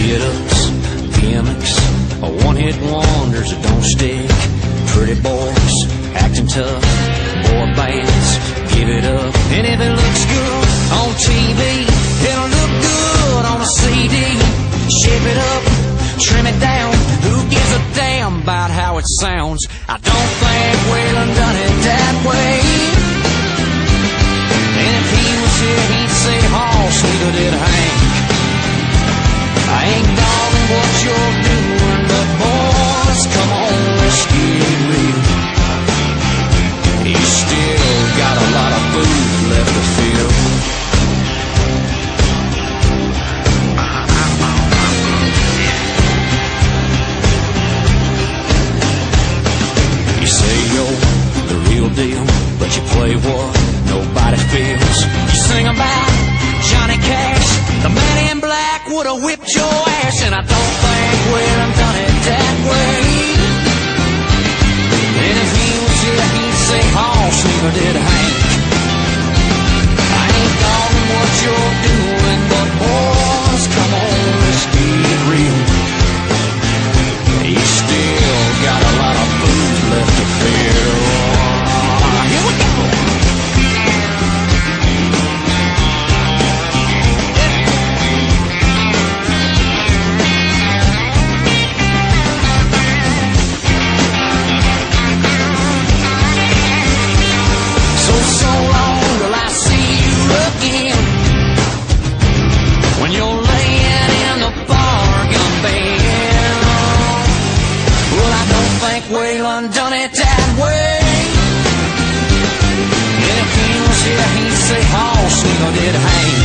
get-ups, gimmicks, one-hit wonders that don't stick. Pretty boys, acting tough, boy bands, give it up. And if it looks good on TV, it'll look good on a CD. Shape it up, trim it down, who gives a damn about how it sounds? I don't think Waylon done it that way. And if he was here, he'd say, Hoss, neither did Hank. I ain't dogging what you're doing, but boys, come on, let's get real. He's still got a lot of food left to fill. You say you're the real deal, but you play what nobody feels. You sing about Johnny Cash, the man in black would've whipped your ass, and I don't think Waylon done it that way. And if he was here, he'd say, Hoss, neither did Hank. I ain't dogging what you're doing, but boys, come on, let's get real. He's still got a lot of food left to fill. Here we go. So long till I see you again. When you're laying in the bargain bin. Well, I don't think Waylon done it that way. And if he was here, he'd say, Hoss, neither did Hank.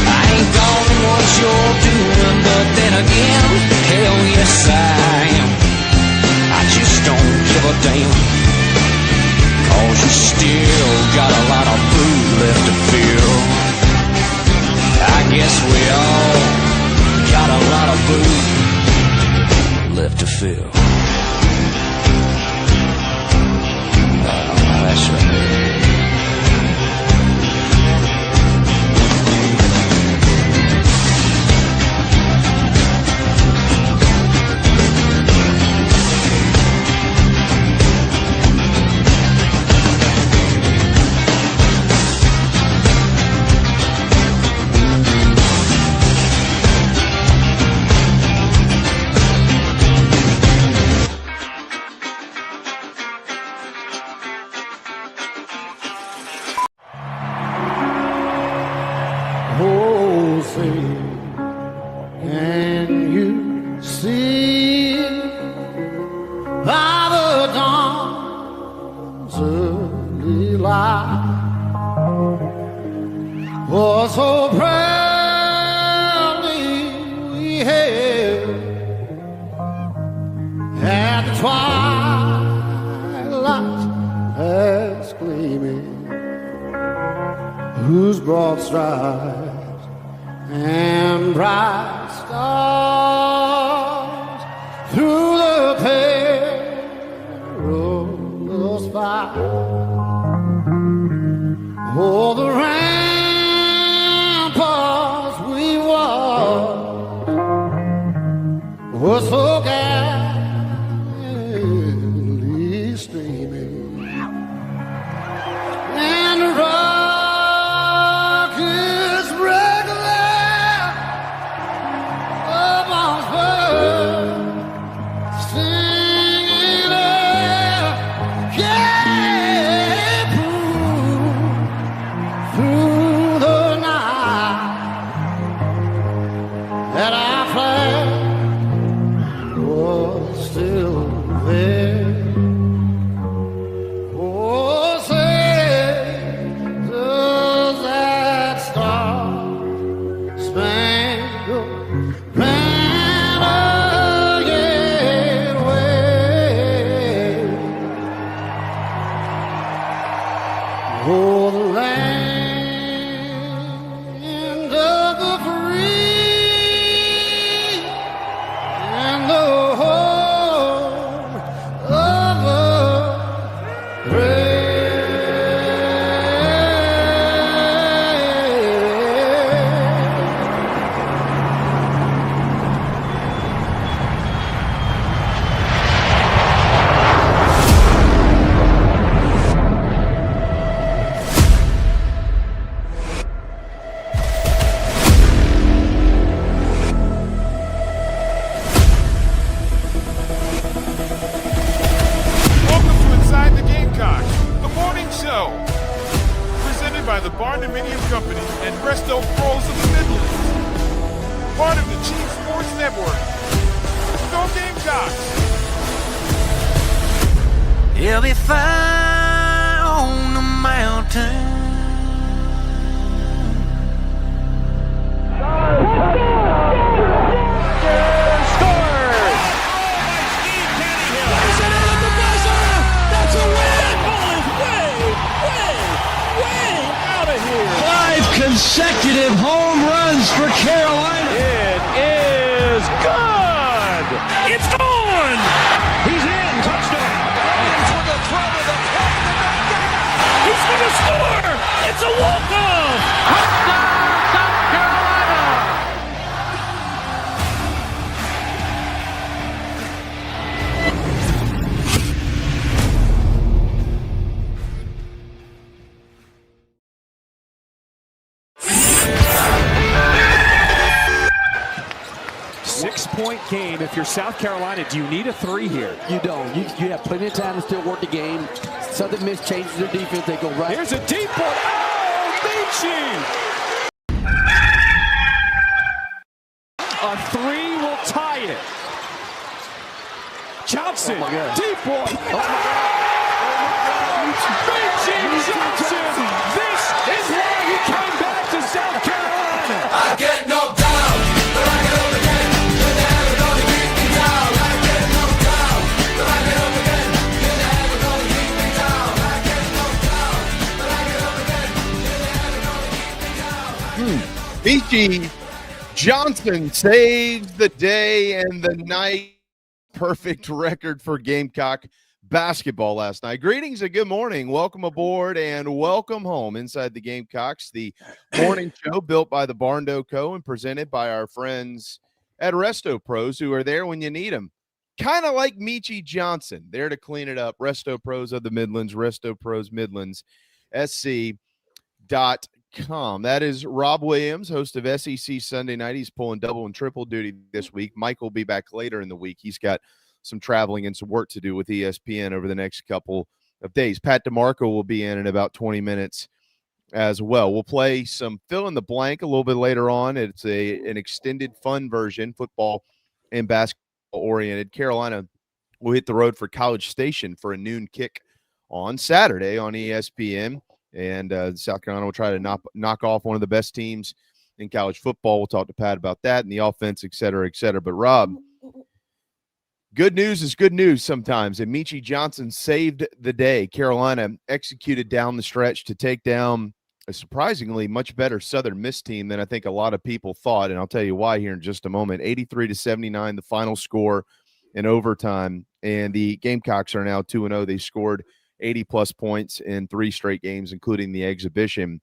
I ain't dogging what you're doing, but then again, hell yes I am. I just don't give a damn. Cause you still got a lot of food left to fill. I guess we all got a lot of food left to fill. That's right. Network. Go Gamecocks! He'll be fire on the mountain. Consecutive home runs for Carolina. It is good. It's gone. He's in. Touchdown. Into the throw of the play. He's going to score. It's a walk-off. Touchdown, South Carolina. Six-point game. If you're South Carolina, do you need a 3 here? You don't. You have plenty of time to still work the game. Southern Miss changes their defense. They go right. Here's a deep one. Oh, Michi! A 3 will tie it. Johnson, deep one. Michi Johnson! This is why he came back to South Carolina. I get knocked down, but I get up again. You're never gonna keep me down. I get knocked down, but I get up again. You're never gonna keep me down. I get knocked down, but I get up again. You're never gonna keep me down. Michi Johnson saves the day and the night. Perfect record for Gamecock basketball last night. Greetings and good morning. Welcome aboard and welcome home inside the Gamecocks, the morning show built by the Barndo Co. and presented by our friends at Resto Pros, who are there when you need them. Kind of like Michi Johnson, there to clean it up. Resto Pros of the Midlands, Resto Pros Midlands, SC.com. That is Rob Williams, host of SEC Sunday Night. He's pulling double and triple duty this week. Mike will be back later in the week. He's got some traveling and some work to do with ESPN over the next couple of days. Pat DiMarco will be in about 20 minutes as well. We'll play some fill in the blank a little bit later on. It's an extended fun version, football and basketball oriented. Carolina will hit the road for College Station for a noon kick on Saturday on ESPN. And South Carolina will try to knock off one of the best teams in college football. We'll talk to Pat about that and the offense, et cetera, et cetera. But, Rob, good news is good news sometimes, and Michi Johnson saved the day. Carolina executed down the stretch to take down a surprisingly much better Southern Miss team than I think a lot of people thought, and I'll tell you why here in just a moment. 83-79, the final score in overtime, and the Gamecocks are now 2-0. They scored 80-plus points in 3 straight games, including the exhibition.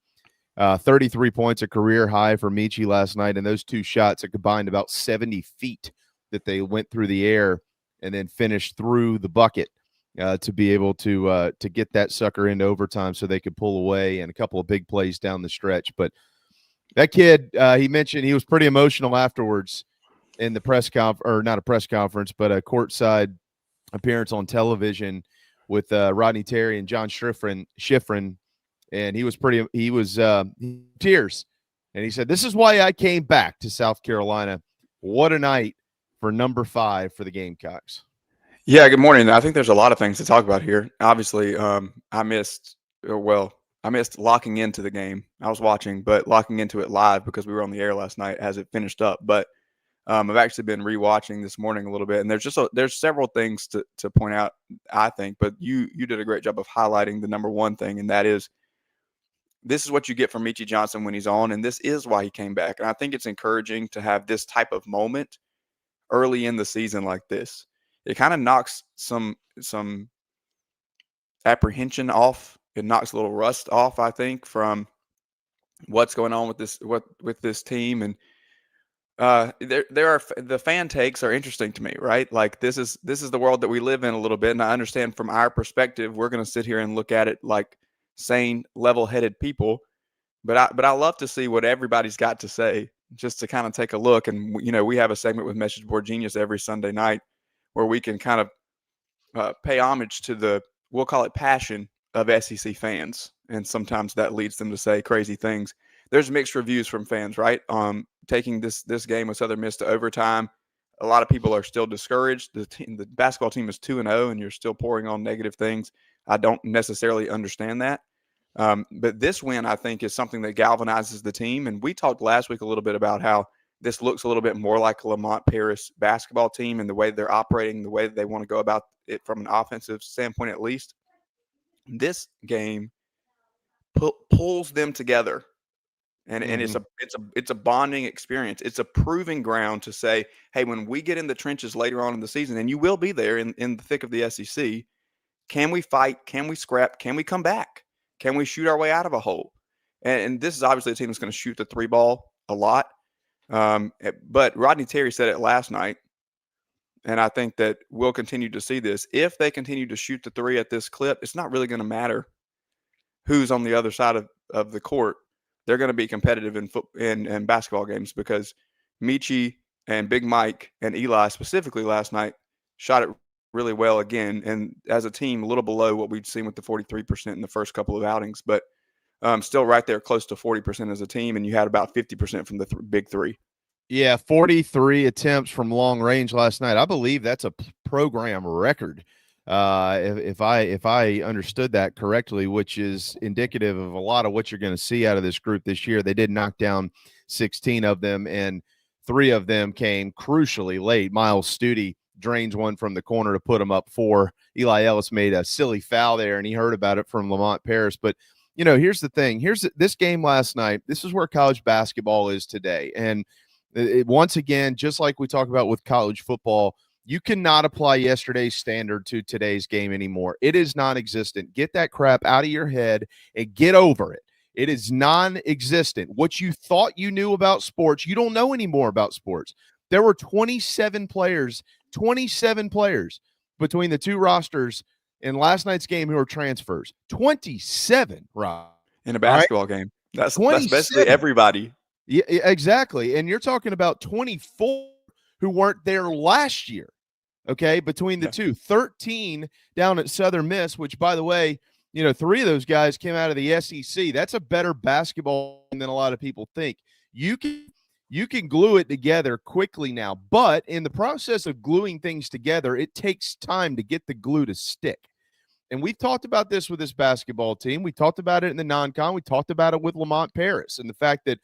33 points, a career high for Michi last night, and those 2 shots are combined about 70 feet that they went through the air and then finished through the bucket to be able to get that sucker into overtime so they could pull away, and a couple of big plays down the stretch. But that kid, he mentioned he was pretty emotional afterwards in the press conference, or not a press conference, but a courtside appearance on television with Rodney Terry and John Schifrin, and he was tears. And he said, "This is why I came back to South Carolina." What a night for number 5 for the Gamecocks. Yeah, good morning. I think there's a lot of things to talk about here. Obviously, I missed locking into the game. I was watching, but locking into it live because we were on the air last night as it finished up. But I've actually been rewatching this morning a little bit, and there's several things to point out, I think. But you did a great job of highlighting the number one thing, and that is this is what you get from Michi Johnson when he's on, and this is why he came back. And I think it's encouraging to have this type of moment early in the season like this. It kind of knocks some apprehension off. It knocks a little rust off, I think, from what's going on with this team. And the fan takes are interesting to me, right? Like this is the world that we live in a little bit, and I understand from our perspective, we're going to sit here and look at it like sane, level-headed people. But I love to see what everybody's got to say, just to kind of take a look. And we have a segment with Message Board Genius every Sunday night where we can kind of pay homage to we'll call it passion of SEC fans, and sometimes that leads them to say crazy things. There's mixed reviews from fans, right? Taking this game with Southern Miss to overtime, a lot of people are still discouraged. The basketball team is 2-0, and you're still pouring on negative things. I don't necessarily understand that. But this win, I think, is something that galvanizes the team. And we talked last week a little bit about how this looks a little bit more like a Lamont Paris basketball team and the way they're operating, the way that they want to go about it from an offensive standpoint, at least. This game pulls them together. And it's a bonding experience. It's a proving ground to say, hey, when we get in the trenches later on in the season, and you will be there in the thick of the SEC, can we fight? Can we scrap? Can we come back? Can we shoot our way out of a hole? And this is obviously a team that's going to shoot the three ball a lot. But Rodney Terry said it last night, and I think that we'll continue to see this. If they continue to shoot the three at this clip, it's not really going to matter who's on the other side of the court. They're going to be competitive in basketball games because Michi and Big Mike and Eli specifically last night shot it really well again. And as a team, a little below what we'd seen with the 43% in the first couple of outings, but still right there close to 40% as a team. And you had about 50% from the big three. Yeah, 43 attempts from long range last night. I believe that's a program record. If I understood that correctly, which is indicative of a lot of what you're going to see out of this group this year. They did knock down 16 of them, and 3 of them came crucially late. Miles Studi drains one from the corner to put him up 4. Eli Ellis made a silly foul there, and he heard about it from Lamont Paris. But, here's the thing. Here's this game last night. This is where college basketball is today. And once again, just like we talk about with college football, you cannot apply yesterday's standard to today's game anymore. It is non-existent. Get that crap out of your head and get over it. It is non-existent. What you thought you knew about sports, you don't know anymore about sports. There were 27 players between the two rosters in last night's game who are transfers. 27, Rob. In a basketball game. That's basically everybody. Yeah, exactly. And you're talking about 24 who weren't there last year. Okay, between the two, 13 down at Southern Miss, which, by the way, 3 of those guys came out of the SEC. That's a better basketball than a lot of people think. You can glue it together quickly now, but in the process of gluing things together, it takes time to get the glue to stick. And we've talked about this with this basketball team. We talked about it in the non-con. We talked about it with Lamont Paris and the fact that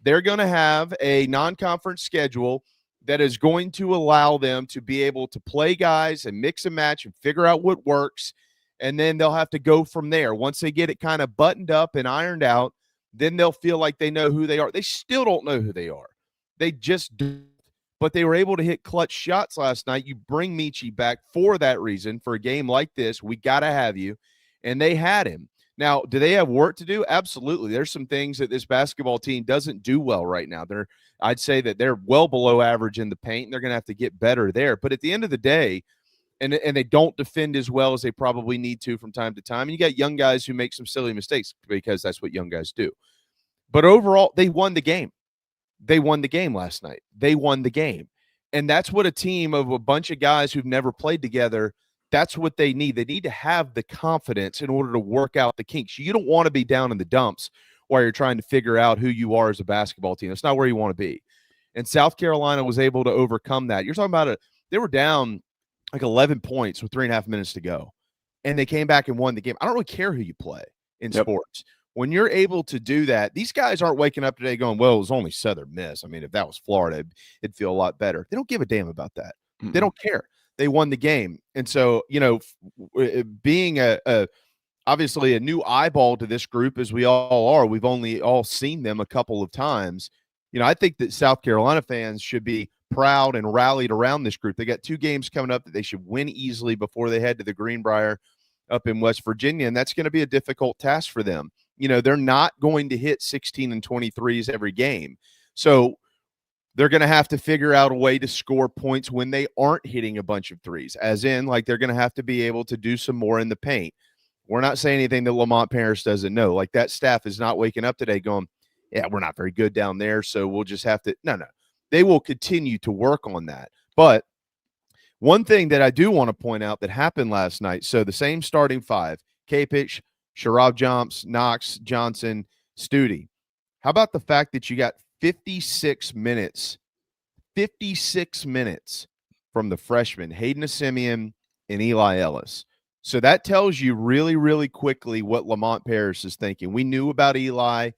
they're going to have a non-conference schedule that is going to allow them to be able to play guys and mix and match and figure out what works. And then they'll have to go from there. Once they get it kind of buttoned up and ironed out, then they'll feel like they know who they are. They still don't know who they are. They just do. But they were able to hit clutch shots last night. You bring Michi back for that reason. For a game like this, we got to have you. And they had him. Now, do they have work to do? Absolutely. There's some things that this basketball team doesn't do well right now. I'd say that they're well below average in the paint. And they're going to have to get better there. But at the end of the day, and they don't defend as well as they probably need to from time to time. And you got young guys who make some silly mistakes because that's what young guys do. But overall, they won the game. They won the game last night. They won the game. And that's what a team of a bunch of guys who've never played together, that's what they need. They need to have the confidence in order to work out the kinks. You don't want to be down in the dumps while you're trying to figure out who you are as a basketball team. That's not where you want to be. And South Carolina was able to overcome that. You're talking about they were down like 11 points with 3.5 minutes to go. And they came back and won the game. I don't really care who you play in sports. When you're able to do that, these guys aren't waking up today going, well, it was only Southern Miss. I mean, if that was Florida, it'd feel a lot better. They don't give a damn about that. Mm-hmm. They don't care. They won the game. And so, being obviously a new eyeball to this group, as we all are, we've only all seen them a couple of times. I think that South Carolina fans should be proud and rallied around this group. They got 2 games coming up that they should win easily before they head to the Greenbrier up in West Virginia. And that's going to be a difficult task for them. They're not going to hit 16 and 23s every game. So they're going to have to figure out a way to score points when they aren't hitting a bunch of threes, as in, like, they're going to have to be able to do some more in the paint. We're not saying anything that Lamont Paris doesn't know. Like, that staff is not waking up today going, yeah, we're not very good down there, so we'll just have to – no. They will continue to work on that. But one thing that I do want to point out that happened last night, so the same starting 5, Kapich, Sharab Jumps, Knox, Johnson, Studi. How about the fact that you got 56 minutes 56 minutes from the freshmen, Hayden Simeon and Eli Ellis. So that tells you really, really quickly what Lamont Paris is thinking. We knew about Eli.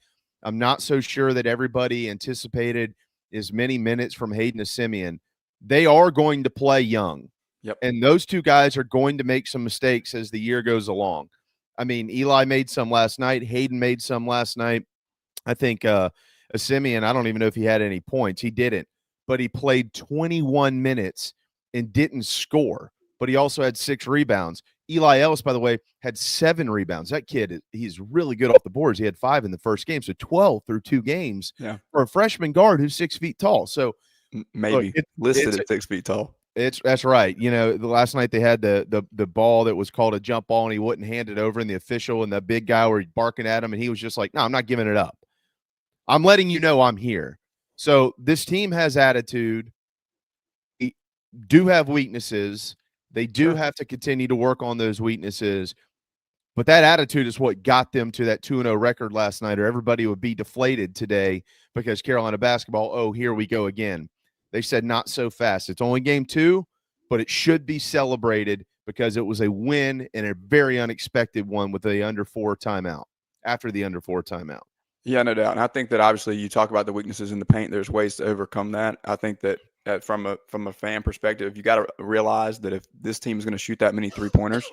I'm not so sure that everybody anticipated as many minutes from Hayden Simeon. They are going to play young. Yep. And those two guys are going to make some mistakes as the year goes along. I mean, Eli made some last night. Hayden made some last night. I think Simeon, I don't even know if he had any points. He didn't. But he played 21 minutes and didn't score. But he also had 6 rebounds. Eli Ellis, by the way, had 7 rebounds. That kid, he's really good off the boards. He had 5 in the first game, so 12 through 2 games for a freshman guard who's 6 feet tall. So maybe look, listed at 6 feet tall. That's right. You know, the last night they had the ball that was called a jump ball, and he wouldn't hand it over, and the official and the big guy were barking at him, and he was just like, "No, I'm not giving it up. I'm letting you know I'm here." So this team has attitude. They do have weaknesses. They do have to continue to work on those weaknesses. But that attitude is what got them to that 2-0 record last night, or everybody would be deflated today because Carolina basketball, oh, here we go again. They said not so fast. It's only game 2, but it should be celebrated because it was a win and a very unexpected one with the under 4 timeout, after the under 4 timeout. Yeah, no doubt. And I think that obviously you talk about the weaknesses in the paint. There's ways to overcome that. I think that from a fan perspective, you got to realize that if this team is going to shoot that many 3-pointers,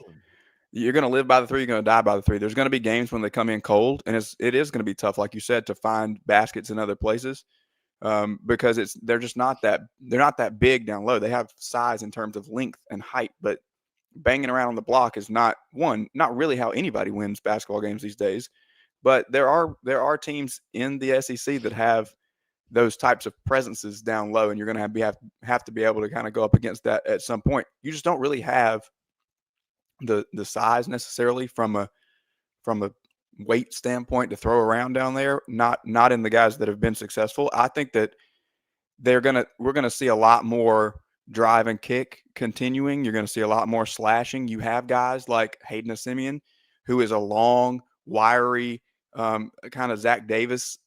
you're going to live by the 3. You're going to die by the 3. There's going to be games when they come in cold, and it is going to be tough, like you said, to find baskets in other places because they're not that big down low. They have size in terms of length and height, but banging around on the block is not really how anybody wins basketball games these days. But there are teams in the SEC that have those types of presences down low, and you're going to have to be able to kind of go up against that at some point. You just don't really have the size necessarily from a weight standpoint to throw around down there. Not in the guys that have been successful. I think that we're gonna see a lot more drive and kick continuing. You're going to see a lot more slashing. You have guys like Hayden Simeon, who is a long, wiry, kind of Zach Davis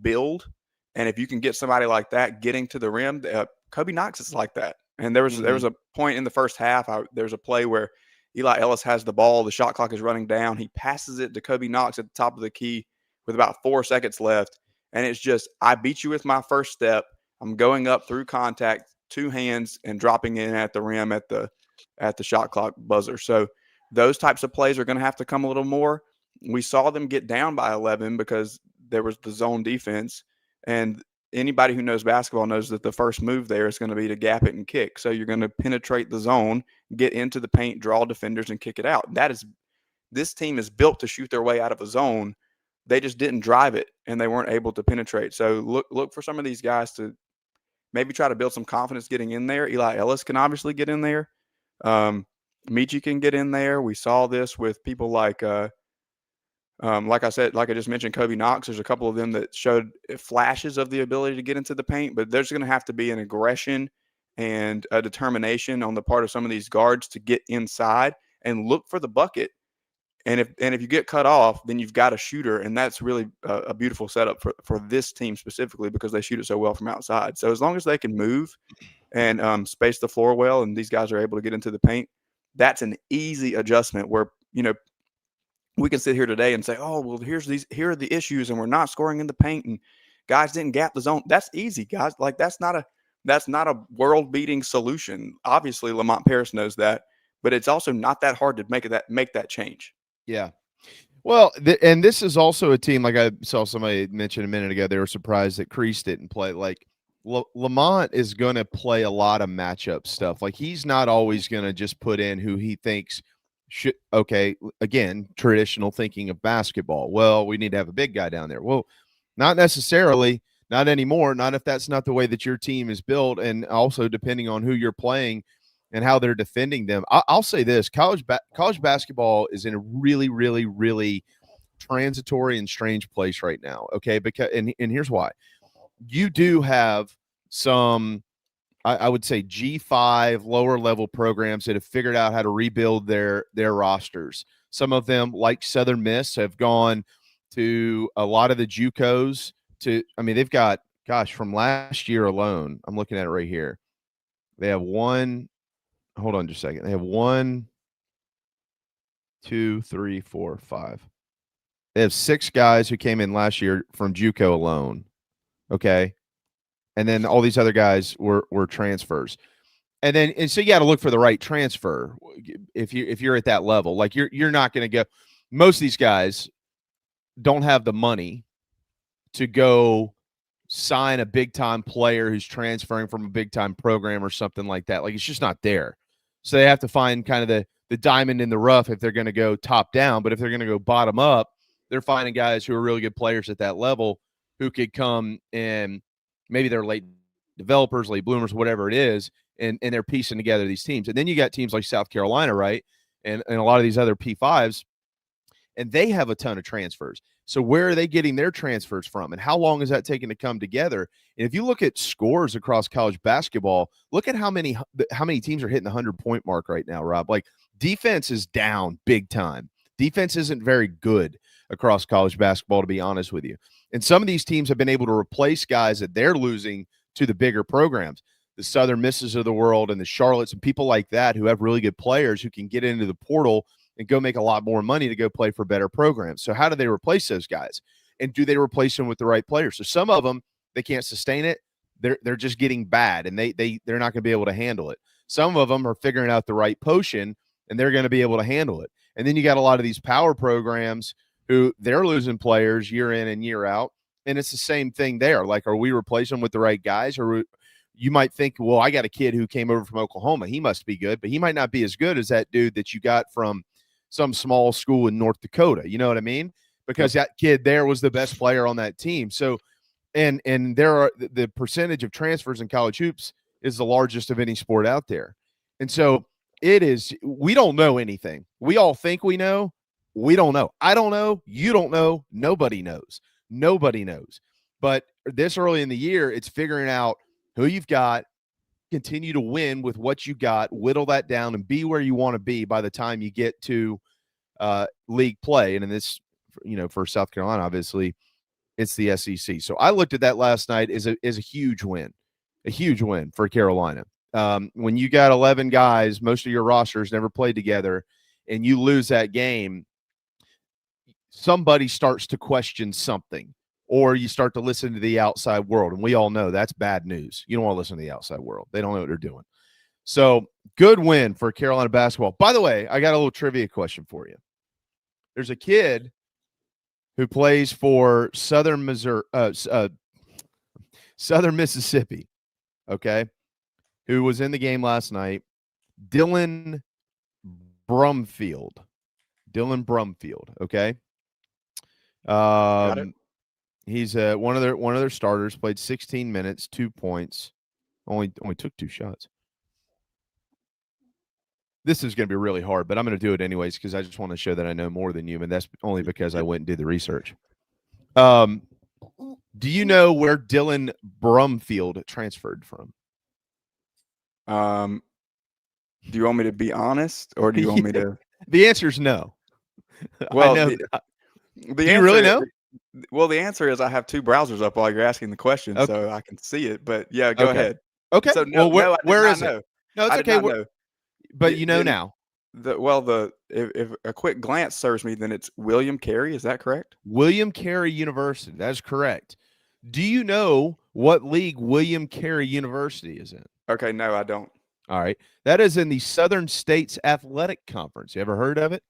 build. And if you can get somebody like that getting to the rim, Kobe Knox is like that. And there was a point in the first half. There's a play where Eli Ellis has the ball. The shot clock is running down. He passes it to Kobe Knox at the top of the key with about 4 seconds left. And it's just, I beat you with my first step. I'm going up through contact, 2 hands, and dropping in at the rim at the shot clock buzzer. So those types of plays are going to have to come a little more. We saw them get down by 11 because there was the zone defense. And anybody who knows basketball knows that the first move there is going to be to gap it and kick. So you're going to penetrate the zone, get into the paint, draw defenders, and kick it out. This team is built to shoot their way out of a zone. They just didn't drive it, and they weren't able to penetrate. So look for some of these guys to maybe try to build some confidence getting in there. Eli Ellis can obviously get in there. Michi can get in there. We saw this with people like I said, like I just mentioned, Kobe Knox. There's a couple of them that showed flashes of the ability to get into the paint, but there's going to have to be an aggression and a determination on the part of some of these guards to get inside and look for the bucket. And if you get cut off, then you've got a shooter, and that's really a beautiful setup for this team specifically because they shoot it so well from outside. So as long as they can move and space the floor well, and these guys are able to get into the paint, that's an easy adjustment where, we can sit here today and say, oh, well, here are the issues, and we're not scoring in the paint, and guys didn't gap the zone. That's easy, guys. Like that's not a world-beating solution. Obviously, Lamont Paris knows that, but it's also not that hard to make that change. Yeah. Well, and this is also a team, like I saw somebody mention a minute ago, they were surprised that Kreese didn't play. Like Lamont is going to play a lot of matchup stuff. Like he's not always going to just put in who he thinks should. Okay, again, traditional thinking of basketball. Well, we need to have a big guy down there. Well, not necessarily, not anymore. Not if that's not the way that your team is built, and also depending on who you're playing and how they're defending them. I'll say this: college basketball is in a really, really, really transitory and strange place right now. Okay, because and here's why: you do have some, I would say, G5 lower level programs that have figured out how to rebuild their rosters. Some of them, like Southern Miss, have gone to a lot of the JUCOs. They've got gosh, from last year alone, I'm looking at it right here. They have one. Hold on just a second. They have 1, 2, 3, 4, 5. They have 6 guys who came in last year from JUCO alone. Okay. And then all these other guys were transfers. And so you got to look for the right transfer if you're at that level. Like you're not going to go. Most of these guys don't have the money to go sign a big time player who's transferring from a big time program or something like that. Like it's just not there. So they have to find kind of the diamond in the rough if they're going to go top down. But if they're going to go bottom up, they're finding guys who are really good players at that level who could come and maybe they're late developers, late bloomers, whatever it is, and they're piecing together these teams. And then you got teams like South Carolina, right? And a lot of these other P5s, and they have a ton of transfers. So where are they getting their transfers from? And how long is that taking to come together? And if you look at scores across college basketball, look at how many teams are hitting the 100-point mark right now, Rob. Like defense is down big time. Defense isn't very good across college basketball, to be honest with you. And some of these teams have been able to replace guys that they're losing to the bigger programs, the Southern Misses of the world and the Charlottes and people like that who have really good players who can get into the portal and go make a lot more money to go play for better programs. So how do they replace those guys? And do they replace them with the right players? So some of them, they can't sustain it. They're just getting bad, and they're not going to be able to handle it. Some of them are figuring out the right potion, and they're going to be able to handle it. And then you got a lot of these power programs who they're losing players year in and year out, and it's the same thing there. Like, are we replacing them with the right guys? Or you might think, well, I got a kid who came over from Oklahoma. He must be good, but he might not be as good as that dude that you got from some small school in North Dakota. You know what I mean? Because that kid there was the best player on that team. So, and there are the percentage of transfers in college hoops is the largest of any sport out there. And so it is, we don't know anything. We all think we know. We don't know. I don't know. You don't know. Nobody knows. Nobody knows. But this early in the year, it's figuring out who you've got, continue to win with what you got, whittle that down, and be where you want to be by the time you get to league play. And in this, for South Carolina, obviously, it's the SEC. So I looked at that last night as a huge win for Carolina. When you got 11 guys, most of your rosters never played together, and you lose that game, somebody starts to question something, or you start to listen to the outside world. And we all know that's bad news. You don't want to listen to the outside world. They don't know what they're doing. So good win for Carolina basketball. By the way, I got a little trivia question for you. There's a kid who plays for Southern Mississippi, okay, who was in the game last night, Dylan Brumfield, okay? Got it. He's one of their starters, played 16 minutes, 2 points, only took 2 shots. This is going to be really hard, but I'm going to do it anyways because I just want to show that I know more than you, and that's only because I went and did the research. Do you know where Dylan Brumfield transferred from? Do you want me to be honest, or do you want me to? The answer is no. Well, I know. Do you really know? Well, the answer is I have 2 browsers up while you're asking the question, Okay. so I can see it. But yeah, go ahead. Okay. So no, where is know. it? No, it's I okay. know. But you know now. If a quick glance serves me, then it's William Carey. Is that correct? William Carey University. That is correct. Do you know what league William Carey University is in? Okay, no, I don't. All right. That is in the Southern States Athletic Conference. You ever heard of it?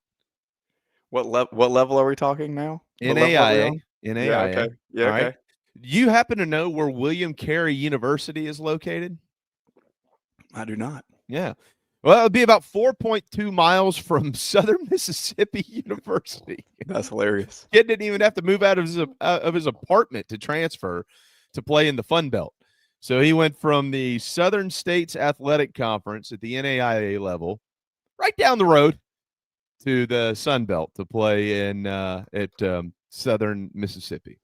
What level are we talking now? What level are we on? NAIA. Yeah, okay. Yeah, All okay. right. Do you happen to know where William Carey University is located? I do not. Yeah. Well, it would be about 4.2 miles from Southern Mississippi University. That's hilarious. Kid didn't even have to move out of his apartment to transfer to play in the Fun Belt. So he went from the Southern States Athletic Conference at the NAIA level right down the road to the Sun Belt to play in at Southern Mississippi.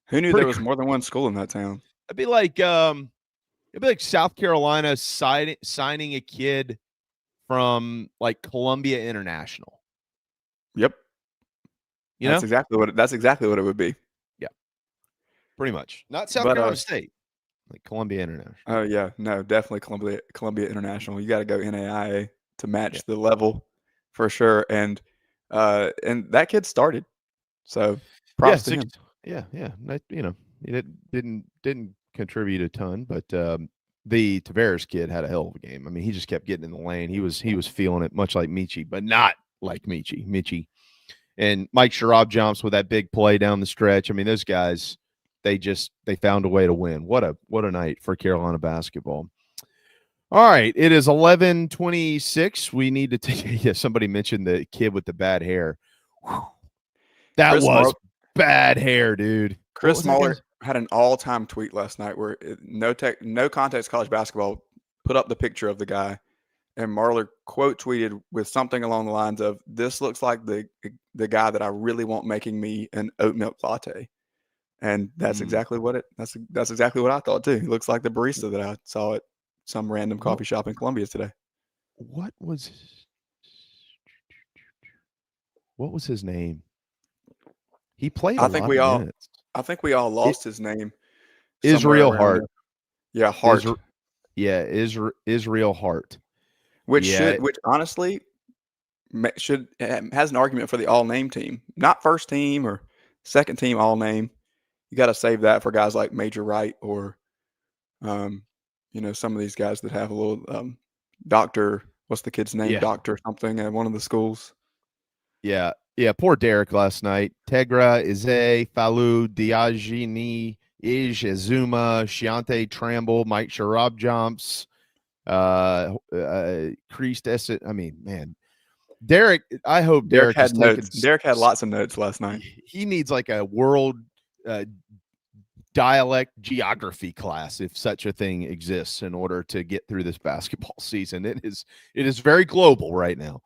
Who knew there was more than one school in that town? It'd be like South Carolina signing a kid from like Columbia International. Yep. That's exactly what it would be. Yeah. pretty much. Not South But, Carolina State, like Columbia International. Oh yeah, no, definitely Columbia International. You got to go NAIA to match the level for sure. And that kid started, so props to him. Yeah. He didn't contribute a ton, but the Tavares kid had a hell of a game. I mean, he just kept getting in the lane. He was feeling it, much like Michi, but not like Michi. And Mike Sherrod jumps with that big play down the stretch. I mean, those guys, they found a way to win. What a night for Carolina basketball. All right, it is 11:26. We need to take. Yeah, somebody mentioned the kid with the bad hair. Whew. That was bad hair, dude. Chris Muller had an all-time tweet last night where no context college basketball put up the picture of the guy, and Marler quote tweeted with something along the lines of, "This looks like the guy that I really want making me an oat milk latte," and that's exactly what that's exactly what I thought too. He looks like the barista that I saw at some random coffee shop in Columbia today. What was his name? He played. I think we all lost his name. Israel Hart. Yeah, Hart. Israel Hart. Which honestly has an argument for the all-name team, not first team or second team all-name. You got to save that for guys like Major Wright or, some of these guys that have a little doctor. What's the kid's name? Yeah. Doctor something at one of the schools. Yeah. Poor Derek last night. Tegra, Ize, Falou, Diagini, Azuma, Shiante Tramble, Mike Sherrod jumps. Creased Essett. I mean, man, Derek. I hope Derek had notes. Derek had lots of notes last night. He needs like a world dialect geography class, if such a thing exists, in order to get through this basketball season. It is very global right now.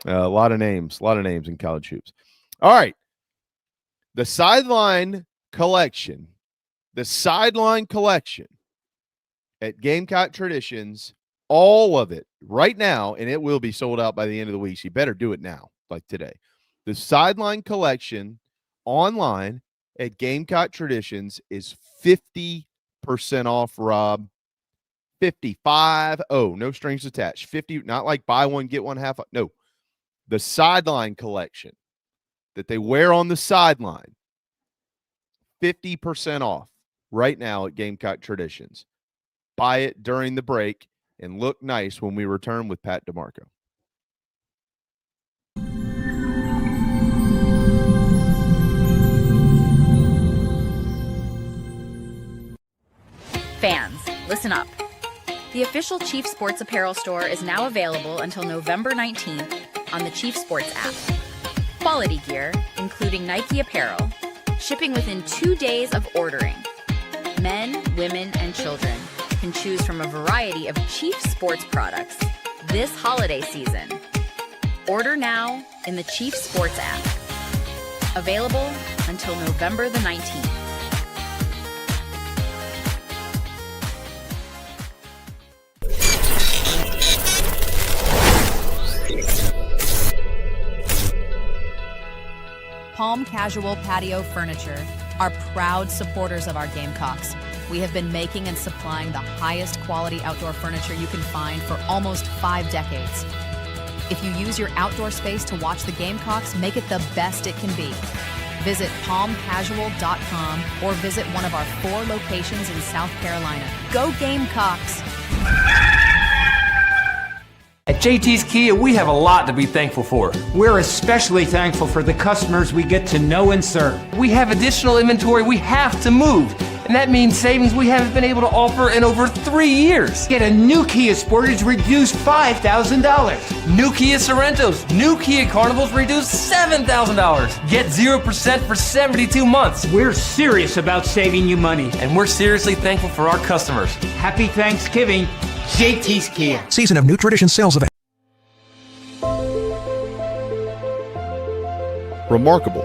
A lot of names in college hoops. All right, the sideline collection at Gamecock Traditions, all of it right now, and it will be sold out by the end of the week. So you better do it now, like today. The sideline collection online at Gamecock Traditions is 50% off, Rob. 55. Oh, no strings attached. 50, not like buy one, get one half. No, the sideline collection that they wear on the sideline, 50% off right now at Gamecock Traditions. Buy it during the break and look nice when we return with Pat DiMarco. Fans, listen up. The official Chief Sports apparel store is now available until November 19th on the Chief Sports app. Quality gear, including Nike apparel, shipping within 2 days of ordering. Men, women, and children can choose from a variety of Chief Sports products this holiday season. Order now in the Chief Sports app. Available until November the 19th. Palm Casual Patio Furniture are proud supporters of our Gamecocks. We have been making and supplying the highest quality outdoor furniture you can find for almost 5 decades. If you use your outdoor space to watch the Gamecocks, make it the best it can be. Visit palmcasual.com or visit one of our 4 locations in South Carolina. Go Gamecocks! At JT's Kia, we have a lot to be thankful for. We're especially thankful for the customers we get to know and serve. We have additional inventory we have to move, and that means savings we haven't been able to offer in over 3 years. Get a new Kia Sportage reduced $5,000. New Kia Sorrentos, new Kia Carnivals reduced $7,000. Get 0% for 72 months. We're serious about saving you money. And we're seriously thankful for our customers. Happy Thanksgiving. JT's Kia. Season of New Tradition sales event. Remarkable,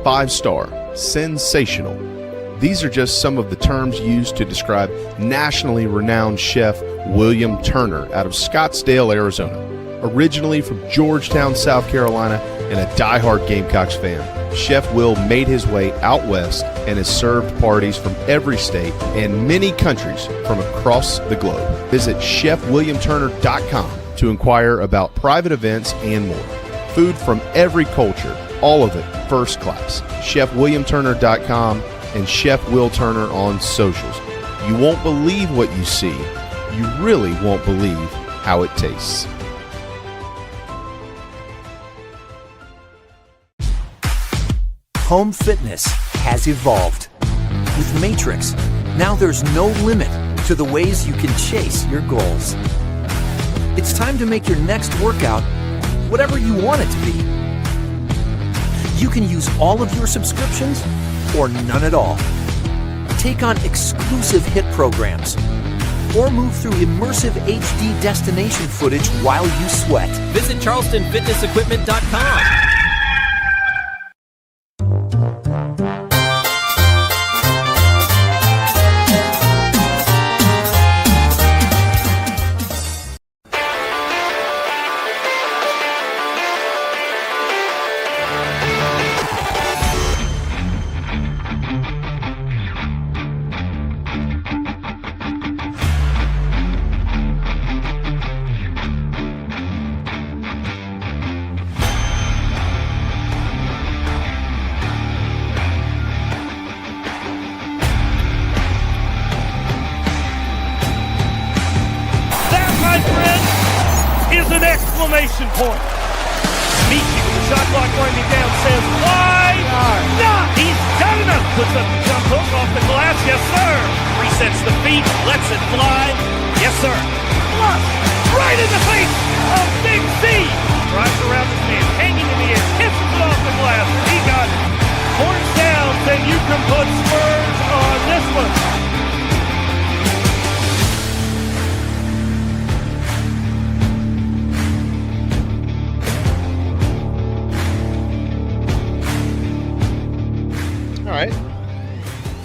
5-star, sensational. These are just some of the terms used to describe nationally renowned chef William Turner out of Scottsdale, Arizona. Originally from Georgetown, South Carolina, and a diehard Gamecocks fan, Chef Will made his way out west and has served parties from every state and many countries from across the globe. Visit chefwilliamturner.com to inquire about private events and more. Food from every culture, all of it first class. chefwilliamturner.com and Chef Will Turner on socials. You won't believe what you see. You really won't believe how it tastes. Home fitness has evolved. With Matrix, now there's no limit to the ways you can chase your goals. It's time to make your next workout whatever you want it to be. You can use all of your subscriptions or none at all. Take on exclusive hit programs or move through immersive HD destination footage while you sweat. Visit charlestonfitnessequipment.com. Exclamation point. Michi with the shot clock winding down says, why not? He's got enough. Puts up the jump hook off the glass. Yes, sir. Resets the feet. Lets it fly. Yes, sir. Flush. Right in the face of Big C. Drives around his man. Hanging in the air. Kisses it off the glass. He got it. Horns down. Then you can put spurs on this one. All right.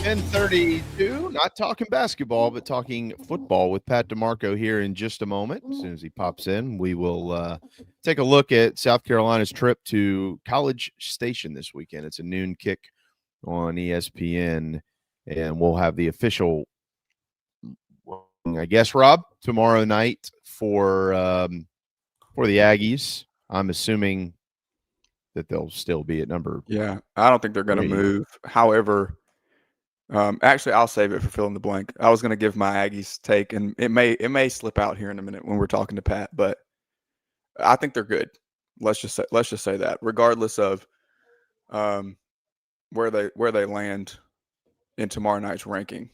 10:32. Not talking basketball, but talking football with Pat DiMarco here in just a moment. As soon as he pops in, we will take a look at South Carolina's trip to College Station this weekend. It's a noon kick on ESPN, and we'll have the official, I guess, Rob, tomorrow night for the Aggies. I'm assuming that they'll still be at number. Yeah, I don't think they're going to move. However, actually, I'll save it for fill in the blank. I was going to give my Aggies take, and it may slip out here in a minute when we're talking to Pat, but I think they're good. Let's just say that, regardless of where they land in tomorrow night's ranking.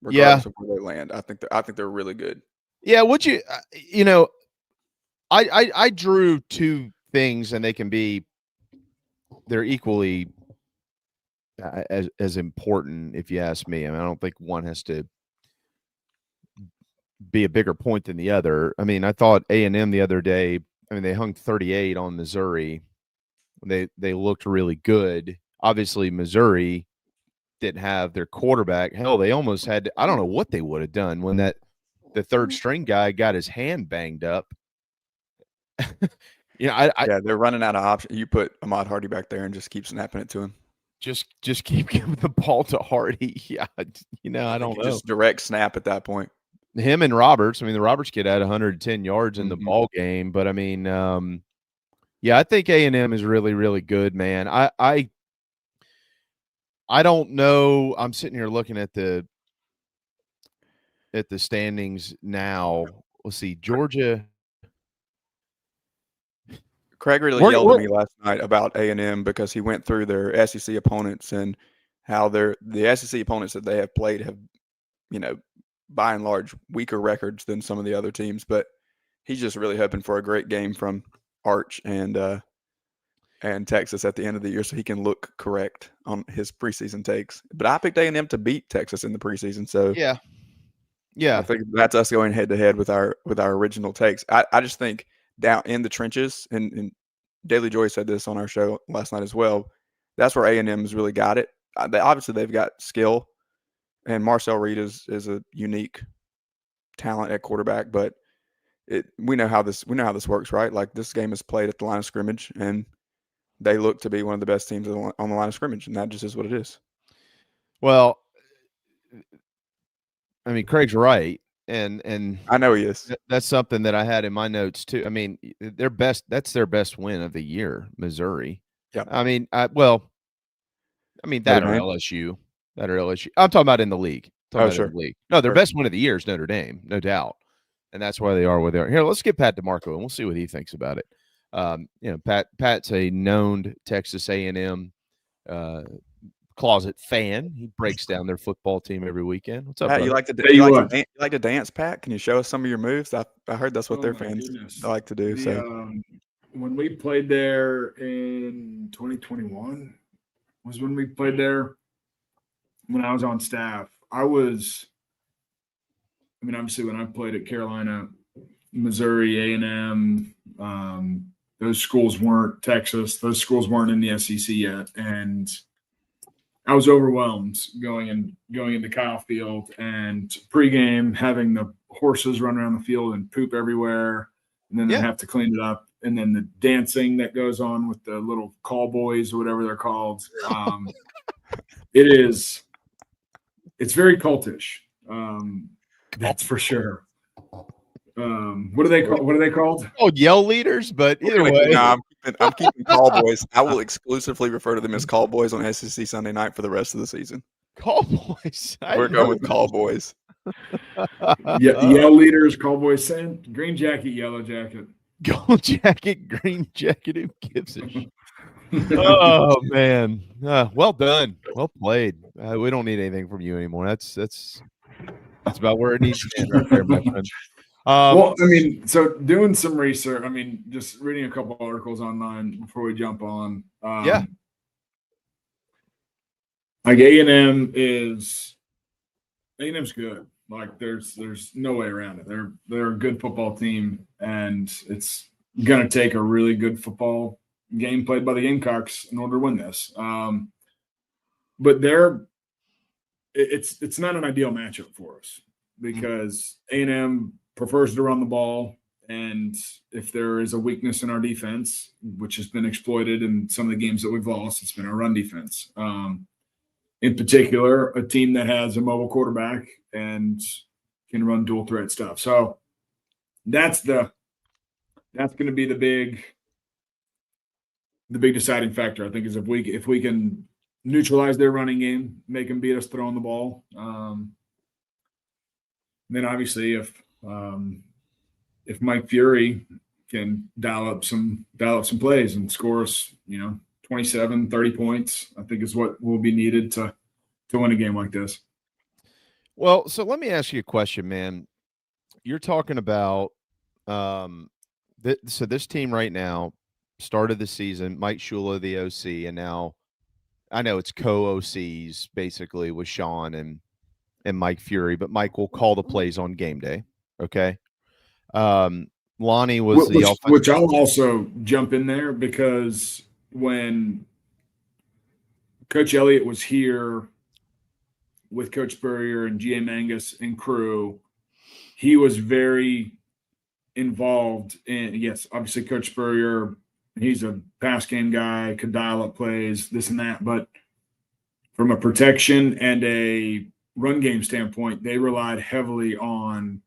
Regardless of where they land, I think they're really good. Yeah, I drew two things, and they're equally as important, if you ask me. I mean, I don't think one has to be a bigger point than the other. I mean, I thought A&M the other day, I mean, they hung 38 on Missouri. They looked really good. Obviously, Missouri didn't have their quarterback. Hell, they almost had I don't know what they would have done when the third string guy got his hand banged up. Yeah, they're running out of options. You put Ahmad Hardy back there and just keep snapping it to him. Just keep giving the ball to Hardy. Yeah, I don't know. Just direct snap at that point. Him and Roberts. I mean, the Roberts kid had 110 yards in the ball game, but I mean, I think A&M is really, really good, man. I don't know. I'm sitting here looking at the standings now. Let's see, Georgia. Craig really yelled at me last night about A&M because he went through their SEC opponents and how the SEC opponents that they have played have, by and large, weaker records than some of the other teams. But he's just really hoping for a great game from Arch and Texas at the end of the year so he can look correct on his preseason takes. But I picked A&M to beat Texas in the preseason, so yeah, I think that's us going head to head with our original takes. I just think down in the trenches, and Daily Joy said this on our show last night as well, that's where A&M has really got it. Obviously, they've got skill, and Marcel Reed is a unique talent at quarterback, but we know how this works, right? Like, this game is played at the line of scrimmage, and they look to be one of the best teams on the line of scrimmage, and that just is what it is. Well, I mean, Craig's right, and I know he is. that's something that I had in my notes too. I mean, that's their best win of the year, Missouri. Yeah. I mean, that Notre or Dame? LSU, I'm talking about in the league. Sure. No, their Sure. best win of the year is Notre Dame, no doubt, and that's why they are where they are. Here, let's get Pat DiMarco, and we'll see what he thinks about it. Pat's a known Texas A&M closet fan. He breaks down their football team every weekend. What's up, Pat, brother? you like to dance, Pat? Can you show us some of your moves? I heard that's what their fans like to do. When we played there in 2021 was when we played there when I was on staff. Obviously when I played at Carolina, Missouri, A&M, those schools weren't Texas. Those schools weren't in the SEC yet. And I was overwhelmed going into Kyle Field and pregame having the horses run around the field and poop everywhere, and then they have to clean it up, and then the dancing that goes on with the little call boys or whatever they're called. It's very cultish. That's for sure. What are they called? Oh, yell leaders, but either way. No, I'm keeping call boys. I will exclusively refer to them as call boys on SEC Sunday night for the rest of the season. Call boys. We're going with call boys. Yell leaders, call boys, saying green jacket, yellow jacket. Gold jacket, green jacket. Who gives a shit? Oh man, well done, well played. We don't need anything from you anymore. That's about where it needs to be right there, my friend. So doing some research, just reading a couple articles online before we jump on. Like A&M's good. Like there's no way around it. They're a good football team, and it's gonna take a really good football game played by the Gamecocks in order to win this. But it's not an ideal matchup for us because A&M prefers to run the ball, and if there is a weakness in our defense, which has been exploited in some of the games that we've lost, it's been our run defense. In particular, a team that has a mobile quarterback and can run dual threat stuff. So that's going to be the big deciding factor, I think, is if we can neutralize their running game, make them beat us throwing the ball. Then obviously if Mike Fury can dial up some plays and score us, 27, 30 points, I think is what will be needed to win a game like this. Well, so let me ask you a question, man. You're talking about so this team right now started the season, Mike Shula, the OC, and now I know it's co-OCs basically with Sean and Mike Fury, but Mike will call the plays on game day. Okay. Lonnie was which I'll also jump in there because when Coach Elliott was here with Coach Spurrier and G.A. Mangus and crew, he was very involved in, yes, obviously Coach Spurrier, he's a pass game guy, could dial up plays, this and that, but from a protection and a run game standpoint, they relied heavily on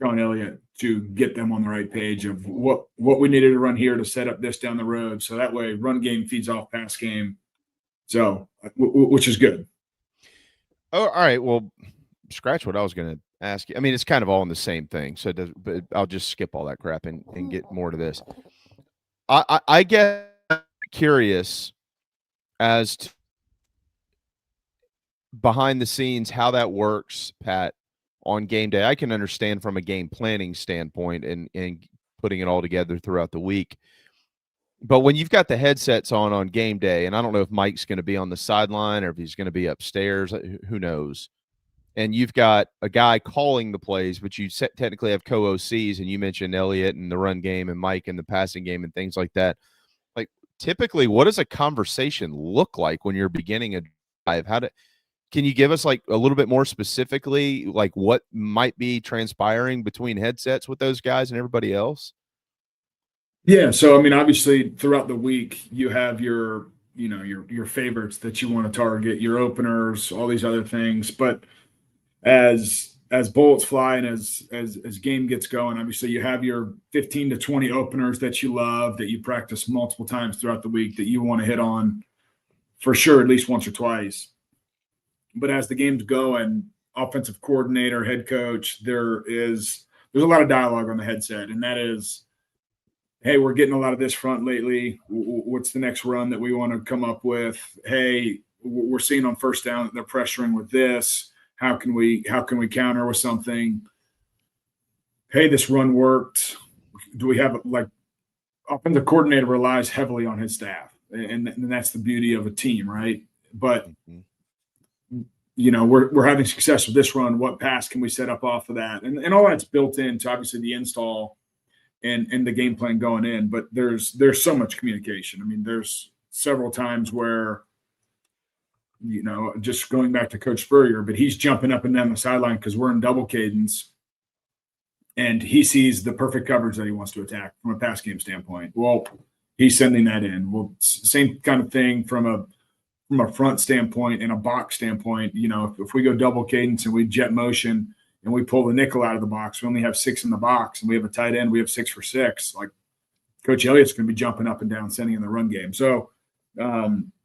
Sean Elliott to get them on the right page of what we needed to run here to set up this down the road. So that way run game feeds off pass game. So, which is good. Oh, all right. Well, scratch what I was going to ask you. I mean, it's kind of all in the same thing. So, but I'll just skip all that crap and get more to this. I get curious as to behind the scenes how that works, Pat, on game day. I can understand from a game planning standpoint and putting it all together throughout the week. But when you've got the headsets on game day, and I don't know if Mike's going to be on the sideline or if he's going to be upstairs, who knows? And you've got a guy calling the plays, but you technically have co-OCs, and you mentioned Elliott and the run game and Mike and the passing game and things like that. Like, typically, what does a conversation look like when you're beginning a drive? Can you give us like a little bit more specifically, like what might be transpiring between headsets with those guys and everybody else? Yeah. So, I mean, obviously throughout the week, you have your your favorites that you want to target, your openers, all these other things. But as bullets fly and as game gets going, obviously you have your 15 to 20 openers that you love, that you practice multiple times throughout the week, that you want to hit on for sure at least once or twice. But as the game's going, offensive coordinator, head coach, there's a lot of dialogue on the headset, and that is, hey, we're getting a lot of this front lately. What's the next run that we want to come up with? Hey, we're seeing on first down that they're pressuring with this. How can we counter with something? Hey, this run worked. Do we have offensive coordinator relies heavily on his staff, and that's the beauty of a team, right? But we're having success with this run. What pass can we set up off of that? And all that's built into obviously the install and the game plan going in. But there's so much communication. I mean, there's several times where, just going back to Coach Spurrier, but he's jumping up and down the sideline because we're in double cadence, and he sees the perfect coverage that he wants to attack from a pass game standpoint. Well, he's sending that in. Well, same kind of thing from a front standpoint and a box standpoint. If we go double cadence and we jet motion and we pull the nickel out of the box, we only have 6 in the box, and we have a tight end, we have 6 for 6. Like, Coach Elliott's going to be jumping up and down, sending in the run game. So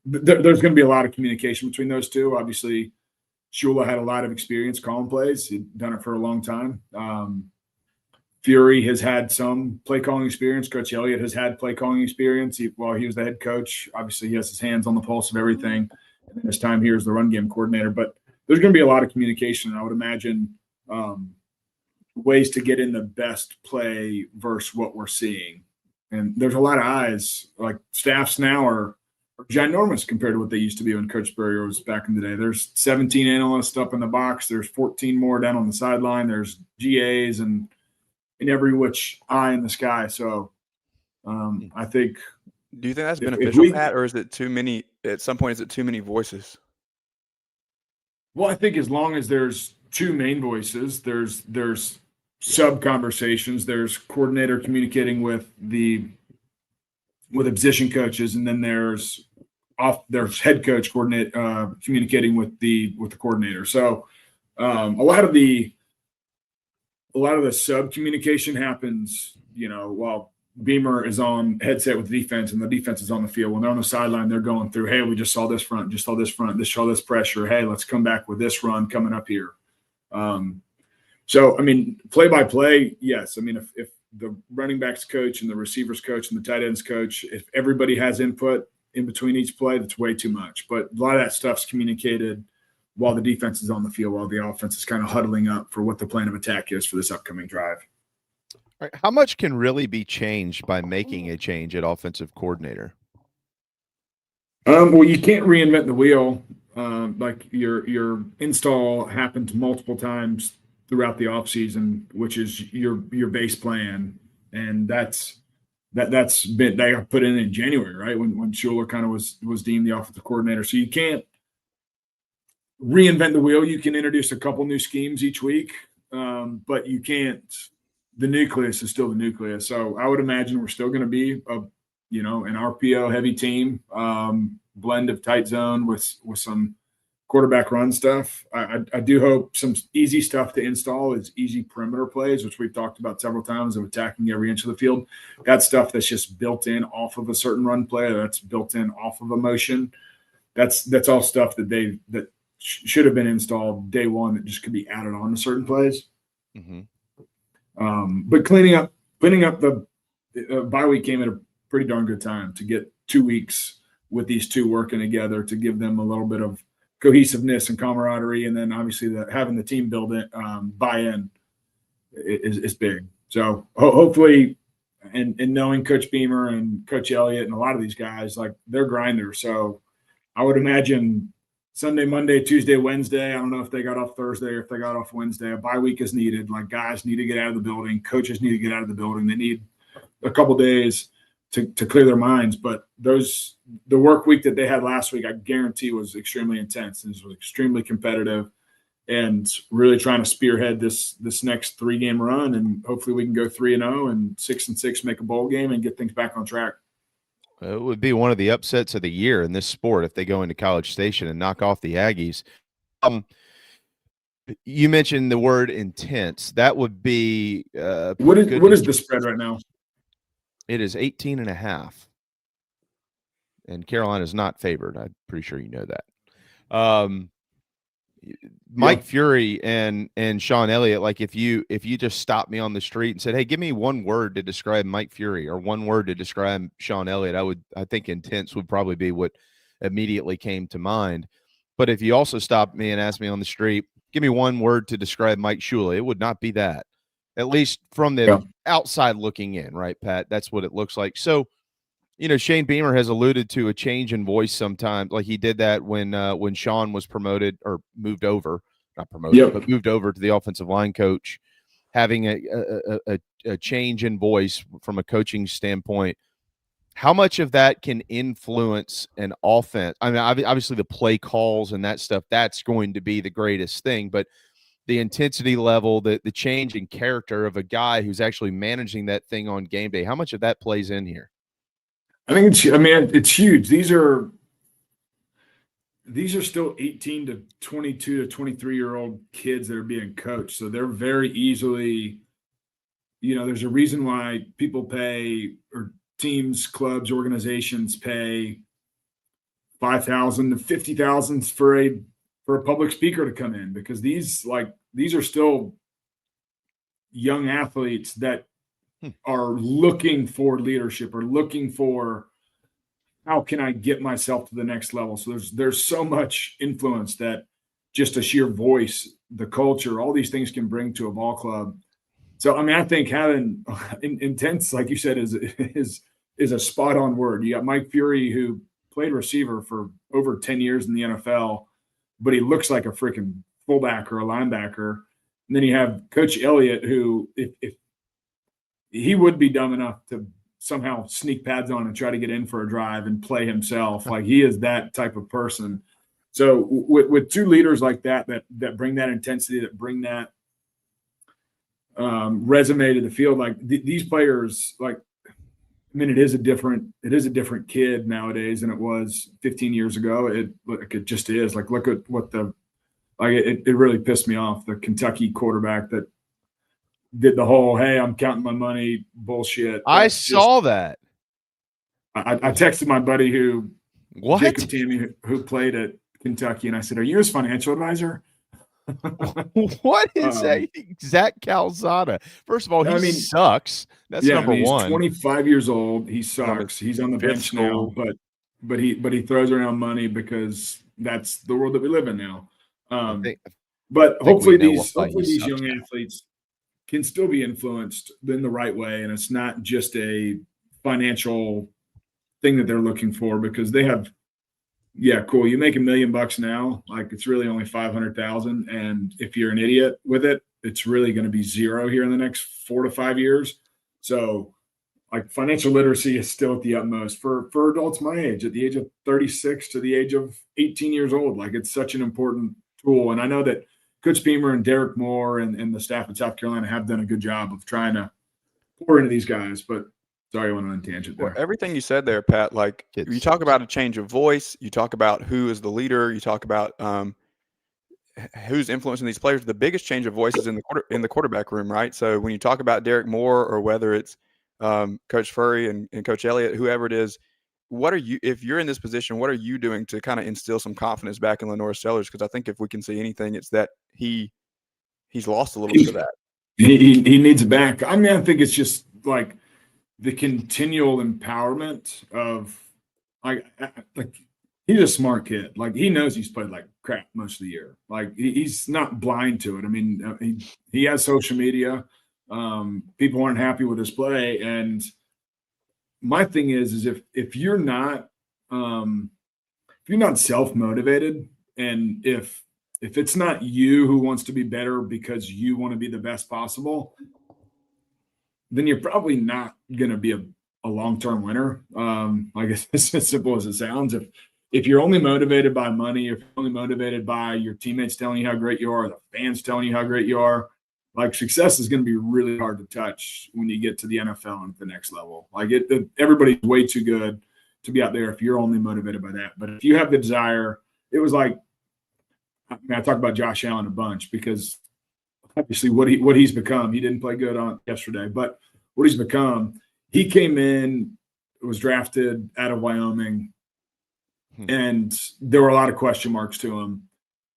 there's going to be a lot of communication between those two. Obviously, Shula had a lot of experience calling plays. He'd done it for a long time. Fury has had some play calling experience. Coach Elliott has had play calling experience while he was the head coach. Obviously, he has his hands on the pulse of everything. And this time here as the run game coordinator. But there's going to be a lot of communication. I would imagine ways to get in the best play versus what we're seeing. And there's a lot of eyes. Like, staffs now are ginormous compared to what they used to be when Coach Spurrier was back in the day. There's 17 analysts up in the box. There's 14 more down on the sideline. There's GAs and in every which eye in the sky. So I think. Do you think that's beneficial, Pat, or is it too many? At some point, is it too many voices? Well, I think as long as there's two main voices, there's sub conversations, there's coordinator communicating with the position coaches, and then there's head coach communicating with the coordinator. So a lot of the sub communication happens, while Beamer is on headset with the defense and the defense is on the field. When they're on the sideline, they're going through, hey, we just saw this front, just saw this pressure. Hey, let's come back with this run coming up here. So, I mean, play by play, yes. I mean, if the running backs coach and the receivers coach and the tight ends coach, if everybody has input in between each play, that's way too much. But a lot of that stuff's communicated while the defense is on the field, while the offense is kind of huddling up for what the plan of attack is for this upcoming drive. All right, how much can really be changed by making a change at offensive coordinator? Well, you can't reinvent the wheel. Like your install happened multiple times throughout the offseason, which is your base plan, and that's been they got put in January, right? When Schuler kind of was deemed the offensive coordinator. So you can't reinvent the wheel. You can introduce a couple new schemes each week, but you can't. The nucleus is still the nucleus. So I would imagine we're still going to be an RPO heavy team, blend of tight zone with some quarterback run stuff. I do hope some easy stuff to install is easy perimeter plays, which we've talked about several times, of attacking every inch of the field. That stuff that's just built in off of a certain run play, that's built in off of a motion. That's all stuff that should have been installed day one that just could be added on to certain plays. Mm-hmm. But cleaning up the bye week came at a pretty darn good time to get 2 weeks with these two working together to give them a little bit of cohesiveness and camaraderie, and then obviously having the team build it, buy-in is big. So hopefully, and knowing Coach Beamer and Coach Elliott and a lot of these guys, like, they're grinders. So I would imagine Sunday, Monday, Tuesday, Wednesday. I don't know if they got off Thursday or if they got off Wednesday. A bye week is needed. Like, guys need to get out of the building. Coaches need to get out of the building. They need a couple days to clear their minds. But the work week that they had last week, I guarantee, was extremely intense. It was extremely competitive, and really trying to spearhead this next 3-game run. And hopefully we can go 3-0 and 6-6, make a bowl game and get things back on track. It would be one of the upsets of the year in this sport if they go into College Station and knock off the Aggies. You mentioned the word intense. That would be what is the spread right now? It is 18.5. And Carolina's not favored. I'm pretty sure you know that. Mike Fury and Sean Elliott, like if you just stopped me on the street and said, "Hey, give me one word to describe Mike Fury or one word to describe Sean Elliott," I think intense would probably be what immediately came to mind. But if you also stopped me and asked me on the street, "Give me one word to describe Mike Shula," it would not be that. At least from the outside looking in, right, Pat? That's what it looks like. So, Shane Beamer has alluded to a change in voice sometimes. Like he did that when Sean was promoted or moved over, not promoted, but moved over to the offensive line coach, having a change in voice from a coaching standpoint. How much of that can influence an offense? I mean, obviously the play calls and that stuff, that's going to be the greatest thing, but the intensity level, the change in character of a guy who's actually managing that thing on game day, how much of that plays in here? I think it's huge. These are still 18 to 22 to 23-year-old kids that are being coached. So they're very easily, there's a reason why people pay, or teams, clubs, organizations pay $5,000 to $50,000 for a public speaker to come in, because these are still young athletes that are looking for leadership, or looking for, how can I get myself to the next level? So there's so much influence that just a sheer voice, the culture, all these things can bring to a ball club. So, I think having intense, like you said, is a spot on word. You got Mike Fury, who played receiver for over 10 years in the NFL, but he looks like a freaking fullback or a linebacker. And then you have Coach Elliott, who, if he would be dumb enough to somehow sneak pads on and try to get in for a drive and play himself. Like, he is that type of person. So with two leaders like that bring that intensity, that bring that resume to the field, like these players, it is a different kid nowadays than it was 15 years ago. It just is. Like, look at what it really pissed me off. The Kentucky quarterback that did the whole, "Hey, I'm counting my money" bullshit. I saw that. I texted my buddy Jacob Tammy, who played at Kentucky, and I said, "Are you his financial advisor?" What is that? Zach Calzada. First of all, he sucks. That's number one. He's 25 years old. He sucks. He's on the bench now, but he throws around money because that's the world that we live in now. But hopefully these young athletes can still be influenced in the right way, and it's not just a financial thing that they're looking for, because they have, cool, you make $1 million now, like it's really only 500,000, and if you're an idiot with it, it's really going to be zero here in the next 4 to 5 years. So, like, financial literacy is still at the utmost for adults my age, at the age of 36 to the age of 18 years old. Like, it's such an important tool, and I know that Coach Beamer and Derek Moore and the staff at South Carolina have done a good job of trying to pour into these guys. But sorry, I went on a tangent there. Well, everything you said there, Pat, like you talk about a change of voice, you talk about who is the leader, you talk about who's influencing these players. The biggest change of voice is in the quarterback room, right? So when you talk about Derek Moore, or whether it's Coach Furry and Coach Elliott, whoever it is, if you're in this position, what are you doing to kind of instill some confidence back in Lenore Sellers? Because I think if we can see anything, it's that he's lost a little bit of that. He needs it back. I think it's just like the continual empowerment of like he's a smart kid. Like, he knows he's played like crap most of the year. Like, he's not blind to it. He has social media. People aren't happy with his play, and my thing is if you're not self-motivated, and if it's not you who wants to be better because you want to be the best possible, then you're probably not going to be a long-term winner. I guess it's as simple as it sounds. If you're only motivated by money, if you're only motivated by your teammates telling you how great you are, the fans telling you how great you are, like, success is going to be really hard to touch when you get to the NFL and the next level. Like, everybody's way too good to be out there if you're only motivated by that. But if you have the desire, it was like, I mean, I talk about Josh Allen a bunch because obviously what he's become. He didn't play good on yesterday, but what he's become, he came in, was drafted out of Wyoming, and there were a lot of question marks to him.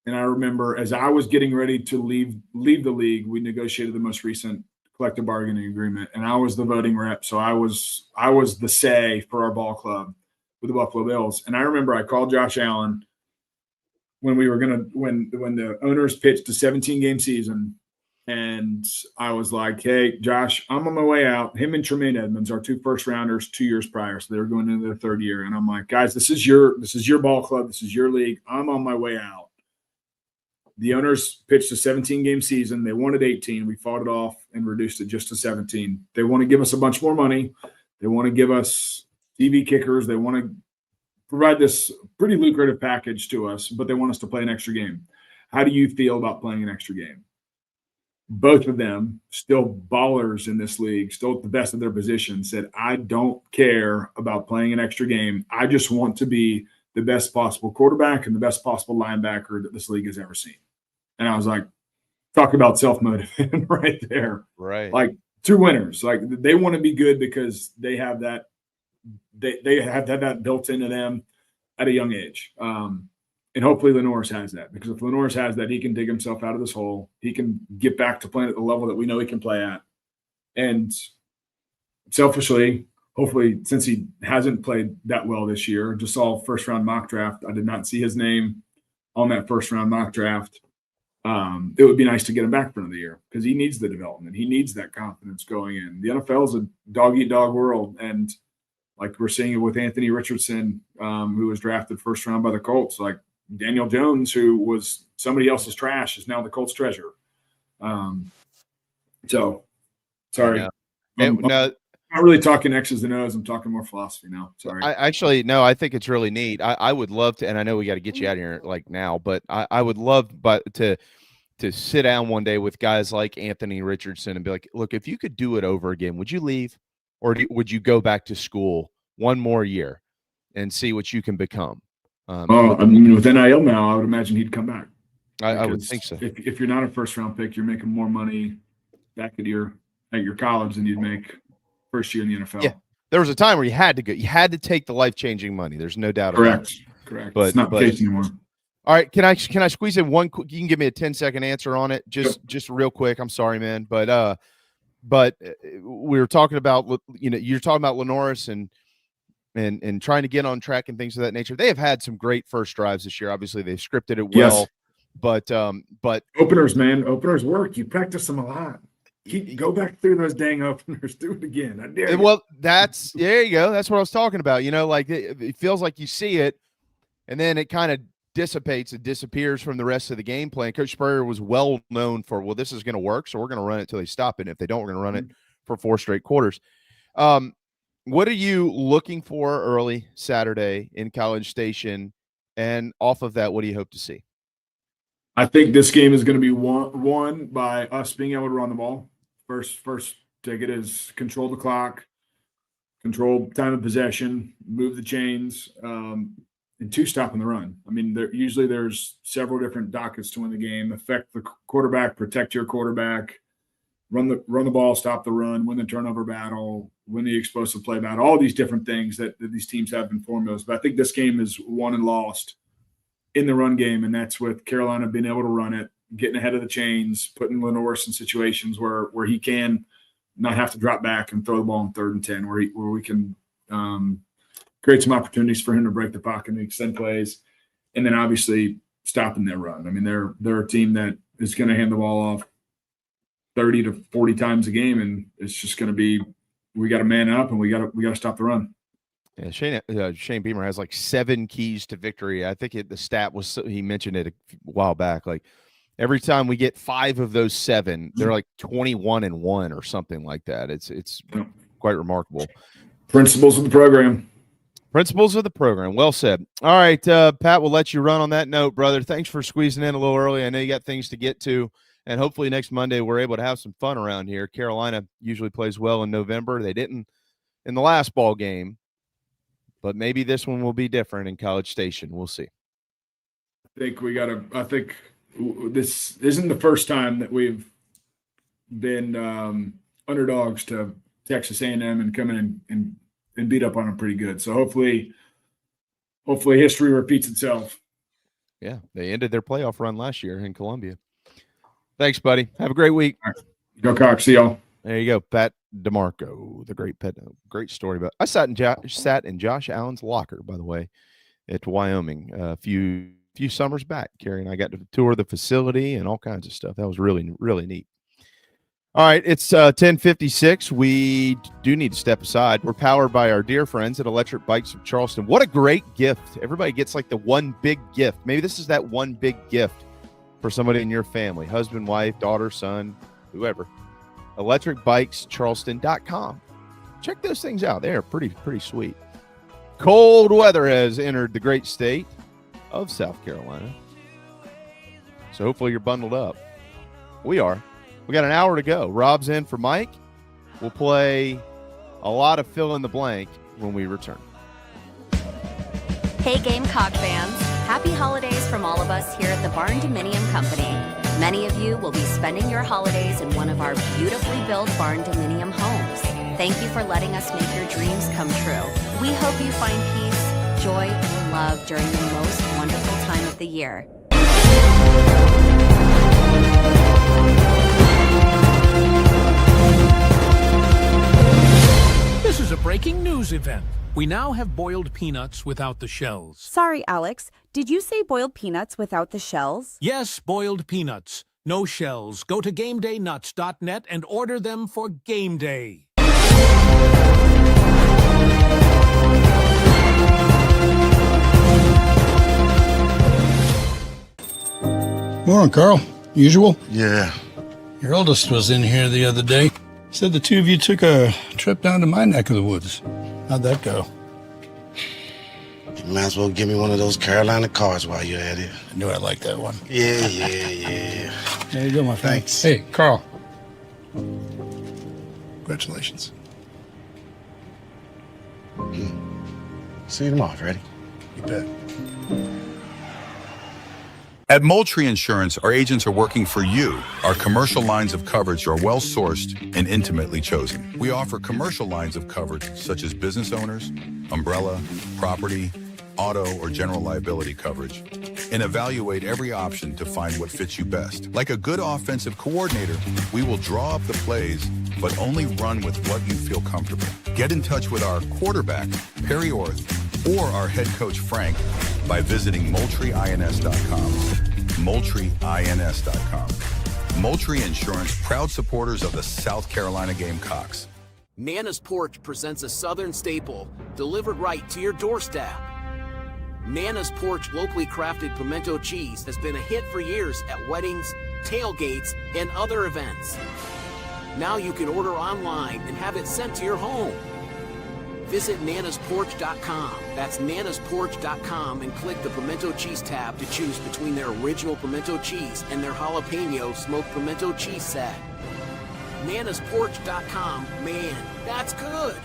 And I remember as I was getting ready to leave the league, we negotiated the most recent collective bargaining agreement, and I was the voting rep. So I was the say for our ball club with the Buffalo Bills. And I remember I called Josh Allen when the owners pitched a 17-game season, and I was like, "Hey, Josh, I'm on my way out." Him and Tremaine Edmonds are 2 first-rounders 2 years prior, so they were going into their 3rd year. And I'm like, "Guys, this is your ball club. This is your league. I'm on my way out." The owners pitched a 17-game season. They wanted 18. We fought it off and reduced it just to 17. They want to give us a bunch more money. They want to give us TV kickers. They want to provide this pretty lucrative package to us, but they want us to play an extra game. How do you feel about playing an extra game? Both of them, still ballers in this league, still at the best of their position, said, "I don't care about playing an extra game. I just want to be the best possible quarterback and the best possible linebacker that this league has ever seen." And I was like, talk about self-motivated right there. Right. Like 2 winners. Like they want to be good because they have that they have that built into them at a young age. And hopefully Lenoris has that, because if Lenoris has that, he can dig himself out of this hole. He can get back to playing at the level that we know he can play at. And selfishly, hopefully, since he hasn't played that well this year, just saw first-round mock draft. I did not see his name on that first-round mock draft. It would be nice to get him back for another year because he needs the development. He needs that confidence going in. The NFL is a dog-eat-dog world, and like we're seeing it with Anthony Richardson, who was drafted first round by the Colts. Like Daniel Jones, who was somebody else's trash, is now the Colts treasure. So, sorry. No. I'm not really talking X's and O's. I'm talking more philosophy now. Sorry. I think it's really neat. I would love to, and I know we got to get you out of here like now, but I would love to sit down one day with guys like Anthony Richardson and be like, look, if you could do it over again, would you leave? Or would you go back to school one more year and see what you can become? I mean, with NIL now, I would imagine he'd come back. I would think so. If you're not a first-round pick, you're making more money back at your college than you'd make first year in the NFL. Yeah, there was a time where you had to go. You had to take the life-changing money. There's no doubt about it. Correct. But it's not the case anymore. All right, can I squeeze in one? You can give me a 10-second answer on it, just real quick. I'm sorry, man, but we were talking about, you're talking about Lenoris and trying to get on track and things of that nature. They have had some great first drives this year. Obviously, they've scripted it well, but openers, man, openers work. You practice them a lot. Go back through those dang openers. Do it again. I dare you. Well, there you go. That's what I was talking about. Like it feels like you see it, and then it kind of dissipates and disappears from the rest of the game plan. Coach Spurrier was well known for, well, this is going to work, so we're going to run it till they stop it. And if they don't, we're going to run it for 4 straight quarters. What are you looking for early Saturday in College Station? And off of that, what do you hope to see? I think this game is going to be won by us being able to run the ball. First ticket is control the clock, control time of possession, move the chains, and 2, stopping the run. I mean, there's several different dockets to win the game. Affect the quarterback, protect your quarterback, run the ball, stop the run, win the turnover battle, win the explosive play battle. All these different things that these teams have in formulas. But I think this game is won and lost in the run game, and that's with Carolina being able to run it, getting ahead of the chains, putting Lenoris in situations where he can not have to drop back and throw the ball in 3rd and 10, where we can create some opportunities for him to break the pocket and extend plays, and then obviously stopping their run. I mean, they're a team that is going to hand the ball off 30 to 40 times a game, and it's just going to be, we got to man up and we got to stop the run. Yeah, Shane Beamer has like 7 keys to victory. I think the stat was, he mentioned it a while back. Like every time we get 5 of those 7, they're like 21-1 or something like that. It's quite remarkable. Principles of the program. Principles of the program. Well said. All right, Pat, we'll let you run on that note, brother. Thanks for squeezing in a little early. I know you got things to get to, and hopefully next Monday we're able to have some fun around here. Carolina usually plays well in November. They didn't in the last ball game, but maybe this one will be different in College Station. We'll see. I think this isn't the first time that we've been underdogs to Texas A&M and come in and beat up on them pretty good. So hopefully history repeats itself. Yeah, they ended their playoff run last year in Columbia. Thanks, buddy. Have a great week. Right. Go Cox. See y'all. There you go, Pat DiMarco, the great story about. I sat in Josh Allen's locker, by the way, at Wyoming a few summers back. Carrie and I got to tour the facility and all kinds of stuff. That was really, really neat. All right, it's 10:56. We do need to step aside. We're powered by our dear friends at Electric Bikes of Charleston. What a great gift. Everybody gets like the one big gift. Maybe this is that one big gift for somebody in your family, husband, wife, daughter, son, whoever. ElectricBikesCharleston.com. Check those things out. They're pretty sweet. Cold weather has entered the great state of South Carolina. So hopefully you're bundled up. We are. We got an hour to go. Rob's in for Mike. We'll play a lot of fill in the blank when we return. Hey Gamecock fans, happy holidays from all of us here at the Barn Dominium Company. Many of you will be spending your holidays in one of our beautifully built Barn Dominium homes. Thank you for letting us make your dreams come true. We hope you find peace, joy, and love during the most wonderful time of the year. This is a breaking news event. We now have boiled peanuts without the shells. Sorry, Alex. Did you say boiled peanuts without the shells? Yes, boiled peanuts. No shells. Go to GameDayNuts.net and order them for game day. Morning, Carl. Usual? Yeah. Your oldest was in here the other day. Said the two of you took a trip down to my neck of the woods. How'd that go? You might as well give me one of those Carolina cards while you're at it. I knew I'd like that one. Yeah. There you go, my friend. Thanks. Hey, Carl. Congratulations. See you tomorrow, Freddie. You bet. At Moultrie Insurance, our agents are working for you. Our commercial lines of coverage are well-sourced and intimately chosen. We offer commercial lines of coverage such as business owners, umbrella, property, auto, or general liability coverage, and evaluate every option to find what fits you best. Like a good offensive coordinator, we will draw up the plays, but only run with what you feel comfortable. Get in touch with our quarterback, Perry Orth, or our head coach, Frank, by visiting MoultrieINS.com. MoultrieINS.com. Moultrie Insurance, proud supporters of the South Carolina Gamecocks. Nana's Porch presents a Southern staple delivered right to your doorstep. Nana's Porch locally crafted pimento cheese has been a hit for years at weddings, tailgates, and other events. Now you can order online and have it sent to your home. Visit nanasporch.com. That's nanasporch.com and click the pimento cheese tab to choose between their original pimento cheese and their jalapeno smoked pimento cheese set. nanasporch.com. Man, that's good.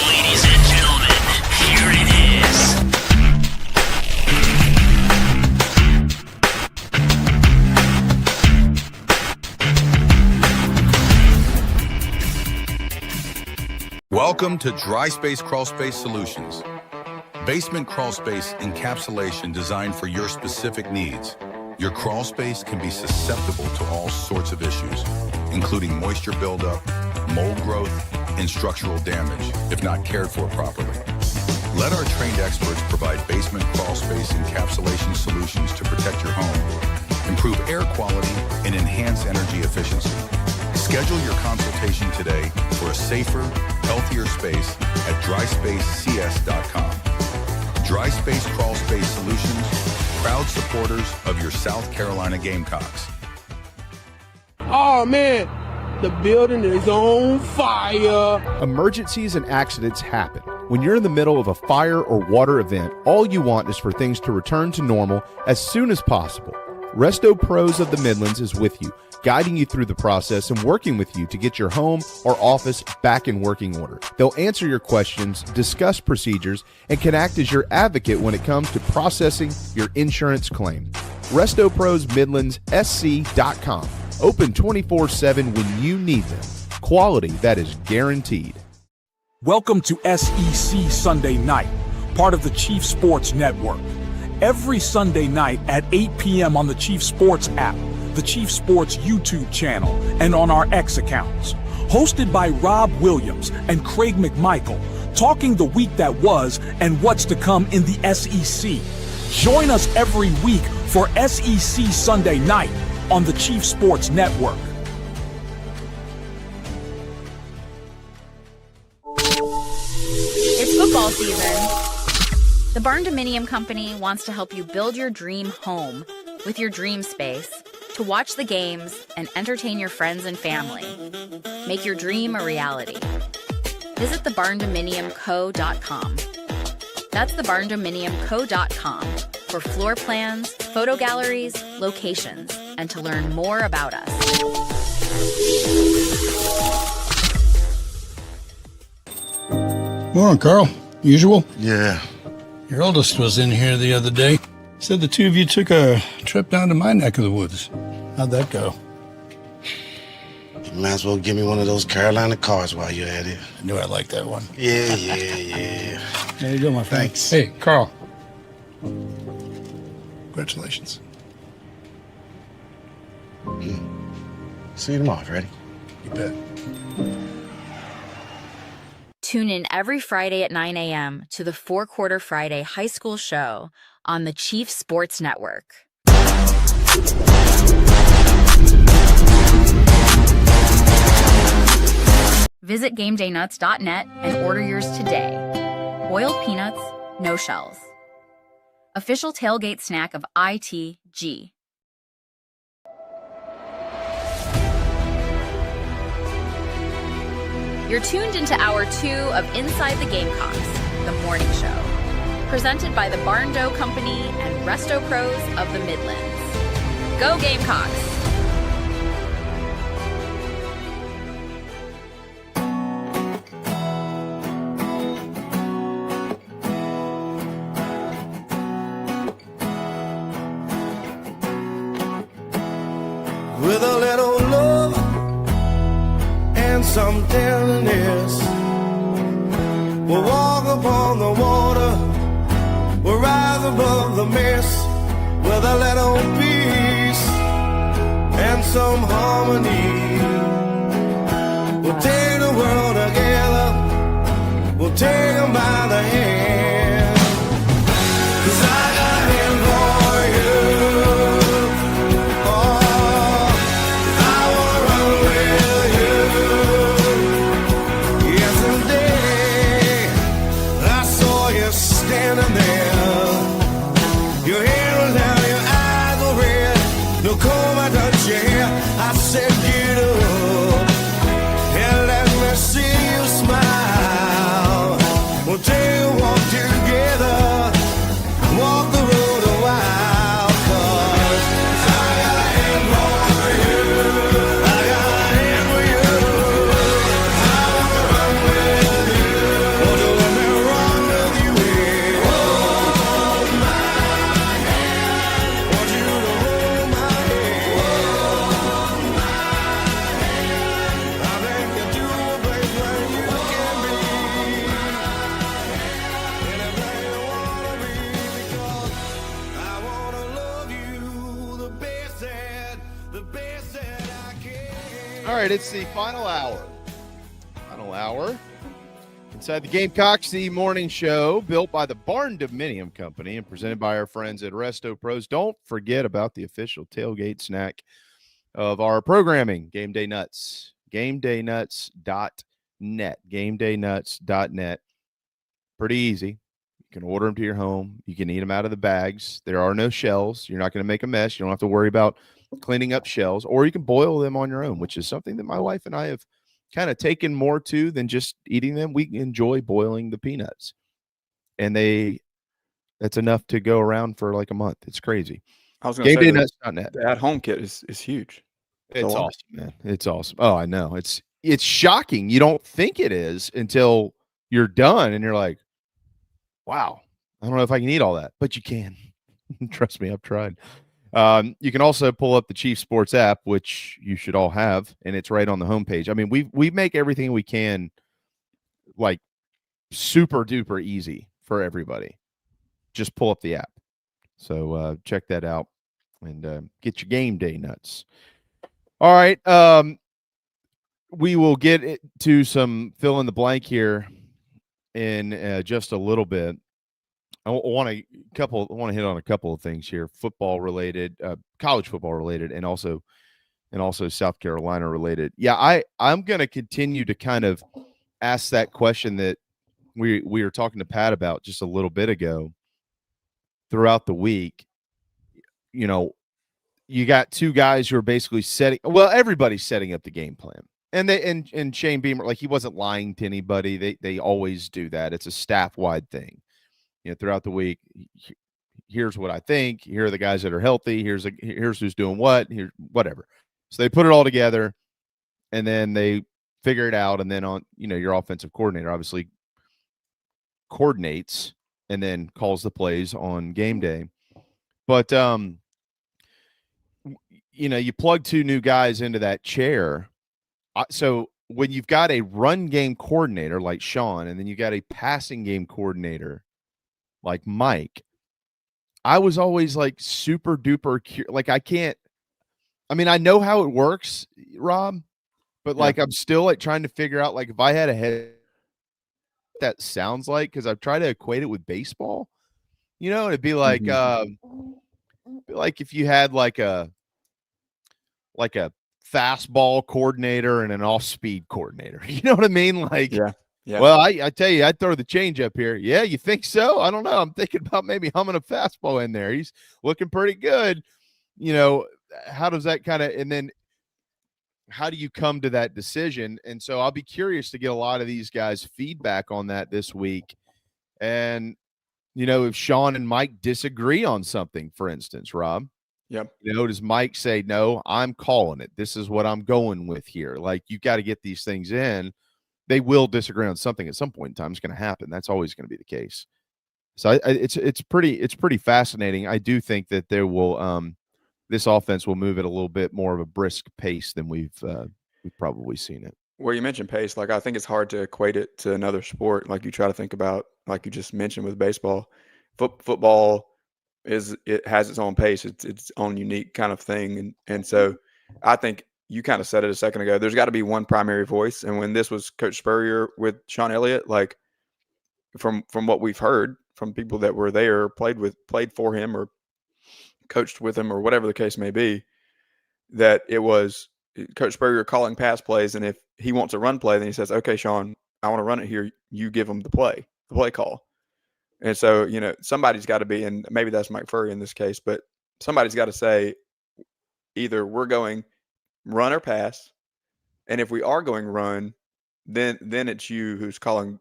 Ladies and gentlemen, here it is. Welcome to Dry Space Crawl Space Solutions. Basement crawl space encapsulation designed for your specific needs. Your crawl space can be susceptible to all sorts of issues, including moisture buildup, mold growth, and structural damage, if not cared for properly. Let our trained experts provide basement crawl space encapsulation solutions to protect your home, improve air quality, and enhance energy efficiency. Schedule your consultation today for a safer, healthier space at dryspacecs.com. Dry Space Crawl Space Solutions, proud supporters of your South Carolina Gamecocks. Oh man, the building is on fire. Emergencies and accidents happen. When you're in the middle of a fire or water event, all you want is for things to return to normal as soon as possible. Resto Pros of the Midlands is with you, guiding you through the process and working with you to get your home or office back in working order. They'll answer your questions, discuss procedures, and can act as your advocate when it comes to processing your insurance claim. Resto Pros Midlands SC.com. Open 24/7 when you need them. Quality that is guaranteed. Welcome to SEC Sunday Night, part of the Chief Sports Network. Every Sunday night at 8 p.m. on the Chief Sports app, the Chief Sports YouTube channel, and on our X accounts. Hosted by Rob Williams and Craig McMichael, talking the week that was and what's to come in the SEC. Join us every week for SEC Sunday Night on the Chief Sports Network. It's football season. The Barn Dominium Company wants to help you build your dream home with your dream space to watch the games and entertain your friends and family. Make your dream a reality. Visit thebarndominiumco.com. That's thebarndominiumco.com for floor plans, photo galleries, locations, and to learn more about us. Morning, Carl. Usual? Yeah. Your oldest was in here the other day. Said the two of you took a trip down to my neck of the woods. How'd that go? You might as well give me one of those Carolina cars while you're at it. I knew I liked that one. Yeah. There you go, my friend. Thanks. Hey, Carl. Congratulations. See you tomorrow, Freddie. You bet. Tune in every Friday at 9 a.m. to the Four Quarter Friday High School Show on the Chief Sports Network. Visit GameDayNuts.net and order yours today. Boiled peanuts, no shells. Official tailgate snack of ITG. You're tuned into Hour 2 of Inside the Gamecocks, the morning show. Presented by the Barn Dough Company and Resto Pros of the Midlands. Go Gamecocks! With a little love and some tenderness, we'll walk upon the water, we'll rise above the mist. With a little peace and some harmony, we'll take the world together, we'll take them by the hand. 'Cause I got a hand for you. Oh, I wanna run with you. Yesterday, I saw you standing there. Your hair was down, your eyes were red. No comb, I touched your hair. I said, get up and let me see you smile. We'll take a walk together, walk the road a while. 'Cause I got a hand for you, I got a hand for you. I wanna run with you, won't you let me run with you? Hold my hand, want you to hold my hand. Hold my hand, I think you do a place where you can be anything you wanna be, because I wanna love you the best that I can. All right, it's the final hour. Final hour. Inside the Gamecocks, the morning show built by the Barn Dominium Company and presented by our friends at Resto Pros. Don't forget about the official tailgate snack of our programming, Game Day Nuts. GameDayNuts.net. GameDayNuts.net. Pretty easy. You can order them to your home. You can eat them out of the bags. There are no shells. You're not going to make a mess. You don't have to worry about cleaning up shells, or you can boil them on your own, which is something that my wife and I have kind of taken more to than just eating them. We enjoy boiling the peanuts, and that's enough to go around for like a month. It's crazy. I was going to say GameDayNuts.net. the at-home kit is huge. It's awesome, man. It's awesome. Oh, I know. It's shocking. You don't think it is until you're done, and you're like, wow, I don't know if I can eat all that, but you can. Trust me, I've tried. You can also pull up the Chief Sports app, which you should all have, and it's right on the homepage. I mean, we make everything we can like super duper easy for everybody. Just pull up the app. So check that out and get your game day nuts. All right. We will get to some fill in the blank here in just a little bit. I want to hit on a couple of things here, football related, college football related, and also South Carolina related. Yeah, I'm going to continue to kind of ask that question that we were talking to Pat about just a little bit ago throughout the week. You know, you got two guys who are basically everybody's setting up the game plan. And and Shane Beamer, like, he wasn't lying to anybody. They always do that. It's a staff-wide thing. You know, throughout the week, here's what I think. Here are the guys that are healthy. Here's who's doing what. Here, whatever. So they put it all together, and then they figure it out. And then your offensive coordinator obviously coordinates and then calls the plays on game day. But you plug two new guys into that chair. So when you've got a run game coordinator like Sean, and then you got a passing game coordinator like Mike, I was always like super duper like I know how it works, Rob, but like I'm still like trying to figure out, like, if I had a head that sounds like, because I've tried to equate it with baseball, it'd be like like if you had like a fastball coordinator and an off-speed coordinator. You know what I mean? Like, yeah. Well, I tell you, I'd throw the change up here. Yeah, you think so? I don't know. I'm thinking about maybe humming a fastball in there. He's looking pretty good. How does that kind of, and then how do you come to that decision? And so I'll be curious to get a lot of these guys' feedback on that this week. And, if Sean and Mike disagree on something, for instance, Rob. Yep. Does Mike say, no, I'm calling it. This is what I'm going with here. Like, you got to get these things in. They will disagree on something at some point in time. It's going to happen. That's always going to be the case. So it's pretty fascinating. I do think that there will this offense will move at a little bit more of a brisk pace than we've probably seen it. Well, you mentioned pace. Like, I think it's hard to equate it to another sport. Like, you try to think about, like you just mentioned with baseball, football it has its own pace. It's its own unique kind of thing. And so I think you kind of said it a second ago, there's got to be one primary voice. And when this was Coach Spurrier with Sean Elliott, like, from what we've heard from people that were there, played for him or coached with him or whatever the case may be, that it was Coach Spurrier calling pass plays. And if he wants a run play, then he says, okay, Sean, I want to run it here. You give him the play call. And so, somebody's got to be, and maybe that's Mike Furry in this case, but somebody's got to say either we're going run or pass. And if we are going run, then it's you who's calling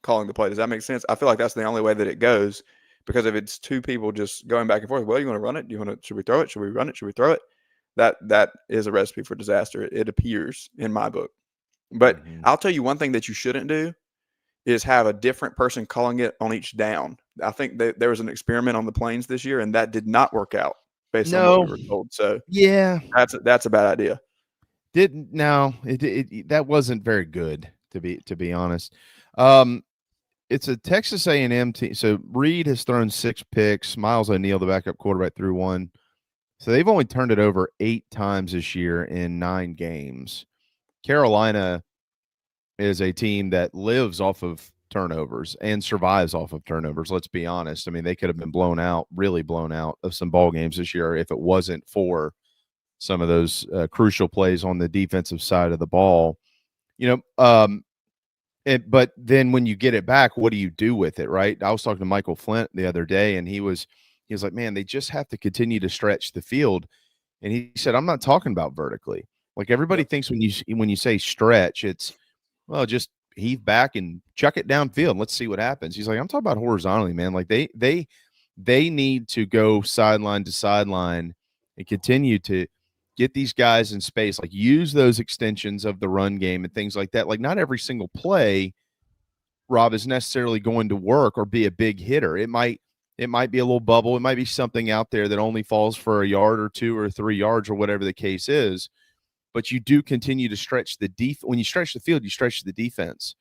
the play. Does that make sense? I feel like that's the only way that it goes, because if it's two people just going back and forth, well, you want to run it? Should we throw it? Should we run it? Should we throw it? That is a recipe for disaster. It appears in my book. But I'll tell you one thing that you shouldn't do is have a different person calling it on each down. I think that there was an experiment on the Plains this year, and that did not work out based on what we were told. So yeah, that's a bad idea. That wasn't very good, to be honest. It's a Texas A&M team. So Reed has thrown 6 picks. Miles O'Neill, the backup quarterback, threw 1. So they've only turned it over 8 times this year in 9 games. Carolina is a team that lives off of turnovers and survives off of turnovers. Let's be honest. I mean, they could have been really blown out of some ball games this year if it wasn't for some of those crucial plays on the defensive side of the ball. But then when you get it back, what do you do with it, right? I was talking to Michael Flint the other day, and he was like, man, they just have to continue to stretch the field. And he said, I'm not talking about vertically. Like, everybody thinks when you say stretch, it's, well, just heave back and chuck it downfield. Let's see what happens. He's like, I'm talking about horizontally, man. Like, they they need to go sideline to sideline and continue to get these guys in space, like use those extensions of the run game and things like that. Like not every single play, Rob, is necessarily going to work or be a big hitter. It might be a little bubble. It might be something out there that only falls for a yard or 2 or 3 yards or whatever the case is. But you do continue to stretch the when you stretch the field, you stretch the defense.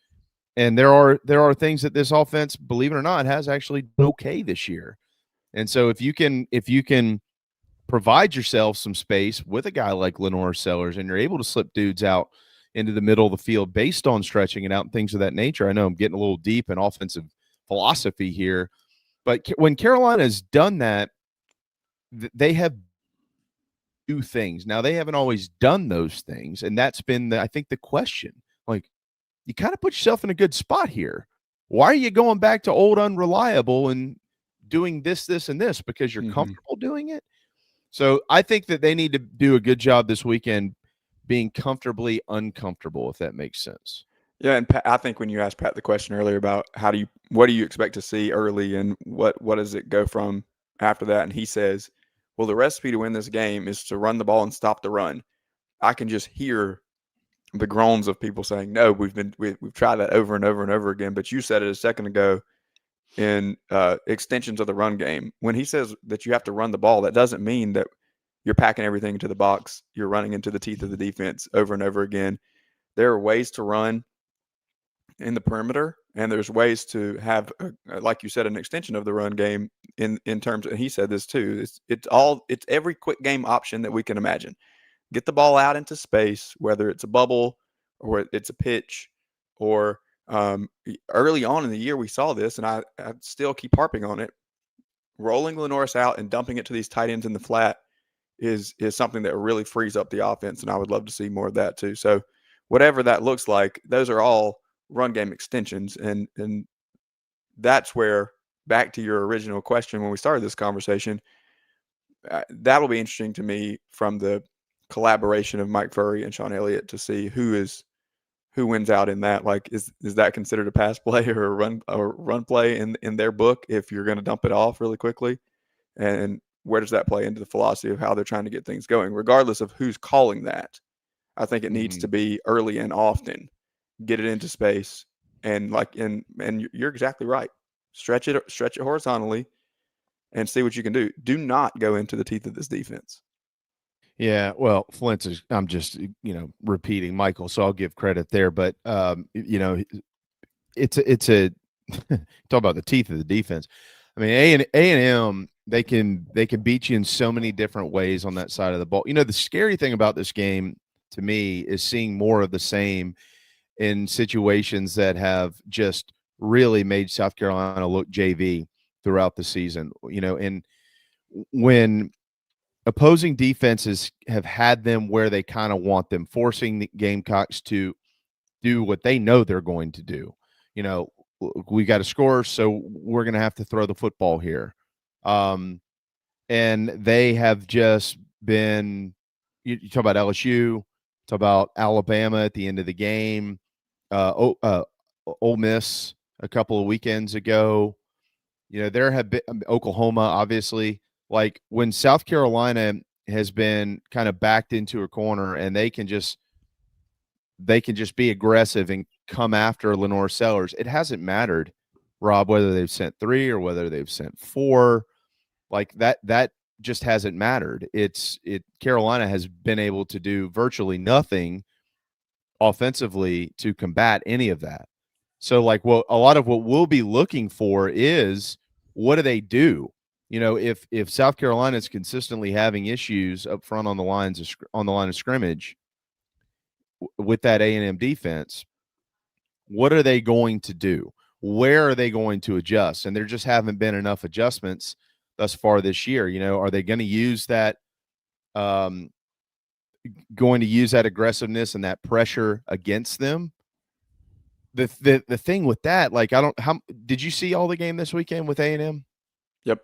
And there are things that this offense, believe it or not, has actually done okay this year. And so if you can provide yourself some space with a guy like Lenore Sellers, and you're able to slip dudes out into the middle of the field based on stretching it out and things of that nature. I know I'm getting a little deep in offensive philosophy here, but when Carolina has done that, they have do things. Now, they haven't always done those things, and that's been, I think, the question. Like, you kind of put yourself in a good spot here. Why are you going back to old unreliable and doing this, and this? Because you're comfortable doing it? So I think that they need to do a good job this weekend being comfortably uncomfortable, if that makes sense. Yeah, and Pat, I think when you asked Pat the question earlier about what do you expect to see early and what does it go from after that, and he says, well, the recipe to win this game is to run the ball and stop the run. I can just hear the groans of people saying, no, we've tried that over and over and over again. But you said it a second ago in extensions of the run game. When he says that you have to run the ball, that doesn't mean that you're packing everything into the box. You're running into the teeth of the defense over and over again. There are ways to run in the perimeter, and there's ways to have, like you said, an extension of the run game in terms of, and he said this too, it's every quick game option that we can imagine. Get the ball out into space, whether it's a bubble or it's a pitch, or early on in the year we saw this, and I still keep harping on it. Rolling Lenoris out and dumping it to these tight ends in the flat is something that really frees up the offense, and I would love to see more of that too. So whatever that looks like, those are all run game extensions, and that's where, back to your original question when we started this conversation, that'll be interesting to me from the collaboration of Mike Furry and Sean Elliott to see who wins out in that. Like, is that considered a pass play or a run play in their book if you're going to dump it off really quickly? And where does that play into the philosophy of how they're trying to get things going, regardless of who's calling that? I think it needs to be early and often. Get it into space, and you're exactly right. Stretch it horizontally and see what you can do. Do not go into the teeth of this defense. Yeah, well, Flint's is, I'm just, repeating Michael, so I'll give credit there, but it's a talk about the teeth of the defense. I mean, A&M, they can beat you in so many different ways on that side of the ball. The scary thing about this game to me is seeing more of the same in situations that have just really made South Carolina look JV throughout the season. And when opposing defenses have had them where they kind of want them, forcing the Gamecocks to do what they know they're going to do. We got to score, so we're going to have to throw the football here. And they have just been, you talk about LSU, talk about Alabama at the end of the game, Ole Miss a couple of weekends ago. There have been Oklahoma, obviously. Like, when South Carolina has been kind of backed into a corner and they can just be aggressive and come after Lenore Sellers, it hasn't mattered, Rob, whether they've sent 3 or whether they've sent 4. Like, that just hasn't mattered. Carolina has been able to do virtually nothing offensively to combat any of that. So, like, a lot of what we'll be looking for is, what do they do? If South Carolina is consistently having issues up front on the line of scrimmage with that A&M defense, what are they going to do? Where are they going to adjust? And there just haven't been enough adjustments thus far this year. Are they going to use that? Going to use that aggressiveness and that pressure against them? The thing with that, like, did you see all the game this weekend with A&M? Yep.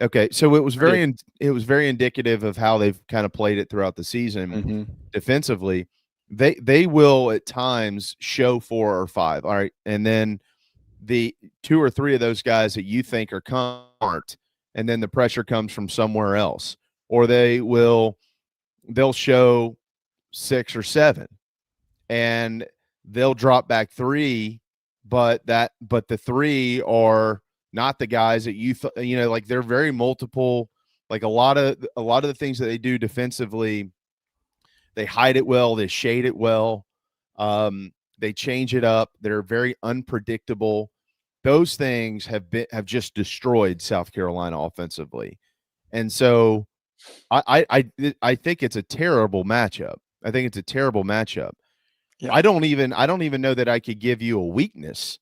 Okay, so it was very indicative of how they've kind of played it throughout the season. Defensively. They will at times show 4 or 5. All right, and then the 2 or 3 of those guys that you think are aren't, and then the pressure comes from somewhere else, or they'll show 6 or 7 and they'll drop back 3, but the 3 are not the guys that like they're very multiple. Like a lot of the things that they do defensively, they hide it well, they shade it well, they change it up, they're very unpredictable. Those things have just destroyed South Carolina offensively. And so I think it's a terrible matchup. I think it's a terrible matchup. Yeah. I don't even know that I could give you a weakness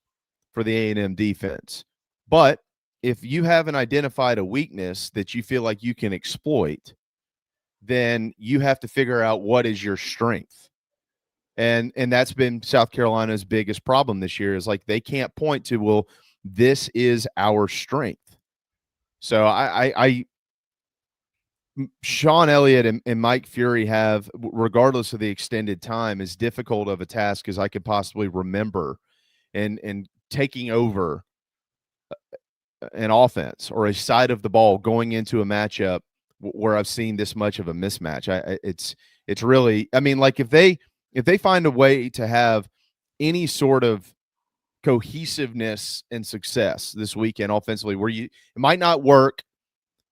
for the A&M defense. But if you haven't identified a weakness that you feel like you can exploit, then you have to figure out what is your strength. And that's been South Carolina's biggest problem this year, is like they can't point to, well, this is our strength. So Sean Elliott and Mike Fury have, regardless of the extended time, as difficult of a task as I could possibly remember, and taking over an offense or a side of the ball going into a matchup where I've seen this much of a mismatch. It's really, I mean, like if they find a way to have any sort of cohesiveness and success this weekend offensively, where it might not work,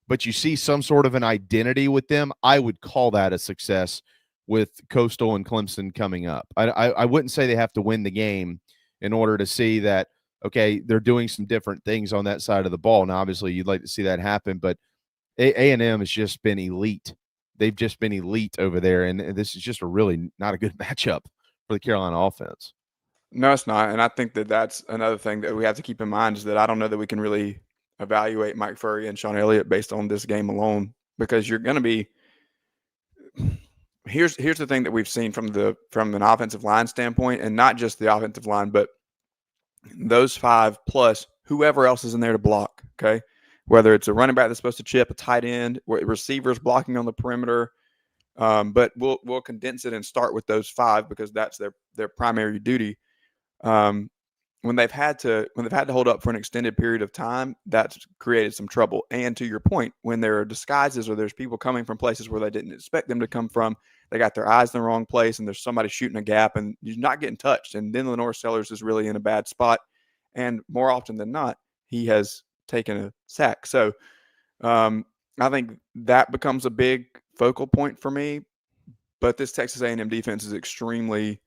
but you see some sort of an identity with them, I would call that a success with Coastal and Clemson coming up. I wouldn't say they have to win the game in order to see that, okay, they're doing some different things on that side of the ball. Now, obviously, you'd like to see that happen, but A&M has just been elite. They've just been elite over there, and this is just a really not a good matchup for the Carolina offense. No, it's not, and I think that's another thing that we have to keep in mind, is that I don't know that we can really evaluate Mike Furry and Sean Elliott based on this game alone, because you're going to be – here's the thing that we've seen from an offensive line standpoint, and not just the offensive line, but those 5 plus whoever else is in there to block, okay? Whether it's a running back that's supposed to chip, a tight end, receivers blocking on the perimeter. But we'll condense it and start with those 5 because that's their primary duty. When they've had to hold up for an extended period of time, that's created some trouble. And to your point, when there are disguises or there's people coming from places where they didn't expect them to come from, they got their eyes in the wrong place, and there's somebody shooting a gap, and you're not getting touched. And then Lenore Sellers is really in a bad spot. And more often than not, he has taken a sack. So I think that becomes a big focal point for me. But this Texas A&M defense is extremely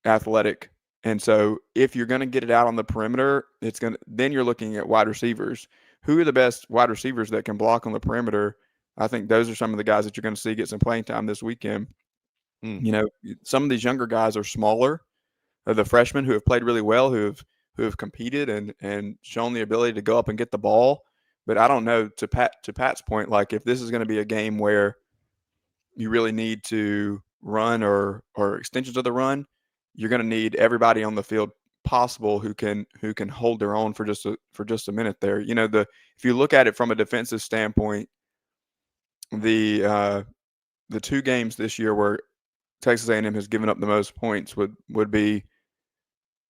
athletic. And so if you're going to get it out on the perimeter, then you're looking at wide receivers. Who are the best wide receivers that can block on the perimeter? I think those are some of the guys that you're going to see get some playing time this weekend. You know, some of these younger guys are smaller. The freshmen who have played really well, who have competed and shown the ability to go up and get the ball. But I don't know, to Pat's point, like if this is going to be a game where you really need to run or extensions of the run, you're going to need everybody on the field possible who can hold their own for just a minute there. You know, if you look at it from a defensive standpoint, the 2 games this year where Texas A&M has given up the most points would be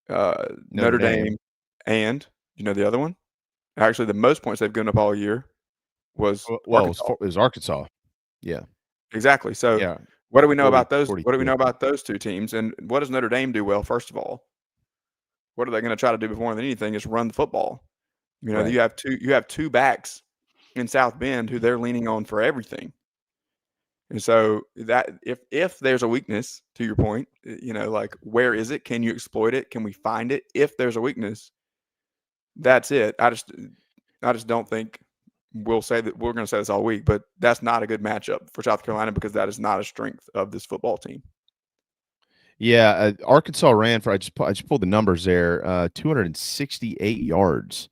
Notre Dame and, you know, the other one. Actually, the most points they've given up all year was Arkansas. It was Arkansas. Yeah, exactly. So yeah. What do we know about those? What do we know about those 2 teams? And what does Notre Dame do well? First of all, what are they going to try to do more than anything is run the football. You know, right. You have two backs in South Bend who they're leaning on for everything. And so that if there's a weakness, to your point, you know, like where is it? Can you exploit it? Can we find it? If there's a weakness, that's it. I just don't think we'll say that we're going to say this all week, but that's not a good matchup for South Carolina because that is not a strength of this football team. Yeah, Arkansas ran for I just pulled the numbers there, 268 yards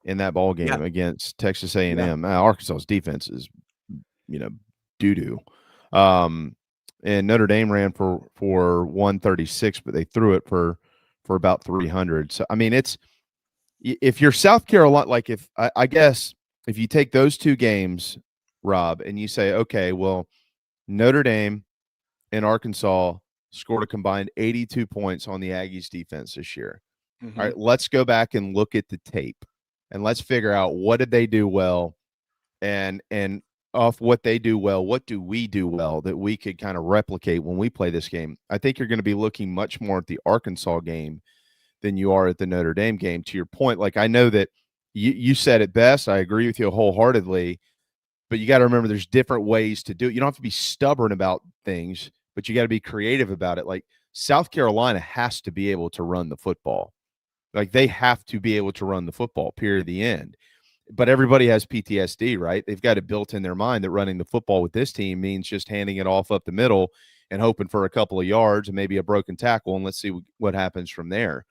in that ball game against Texas A&M. Yeah. Arkansas's defense is, you know, doo-doo. And Notre Dame ran for 136, but they threw it for about 300. So I mean, if you're South Carolina, like I guess if you take those 2 games, Rob, and you say, okay, well, Notre Dame and Arkansas scored a combined 82 points on the Aggies defense this year. Mm-hmm. All right, let's go back and look at the tape. and let's figure out what did they do well, and off what they do well, what do we do well that we could kind of replicate when we play this game. I think you're going to be looking much more at the Arkansas game than you are at the Notre Dame game. To your point, like, I know that you said it best. I agree with you wholeheartedly, but you got to remember there's different ways to do it. You don't have to be stubborn about things, but you got to be creative about it. Like, South Carolina has to be able to run the football. Like, they have to be able to run the football, period, the end. But everybody has PTSD, right? They've got it built in their mind that running the football with this team means just handing it off up the middle and hoping for a couple of yards and maybe a broken tackle, and let's see what happens from there.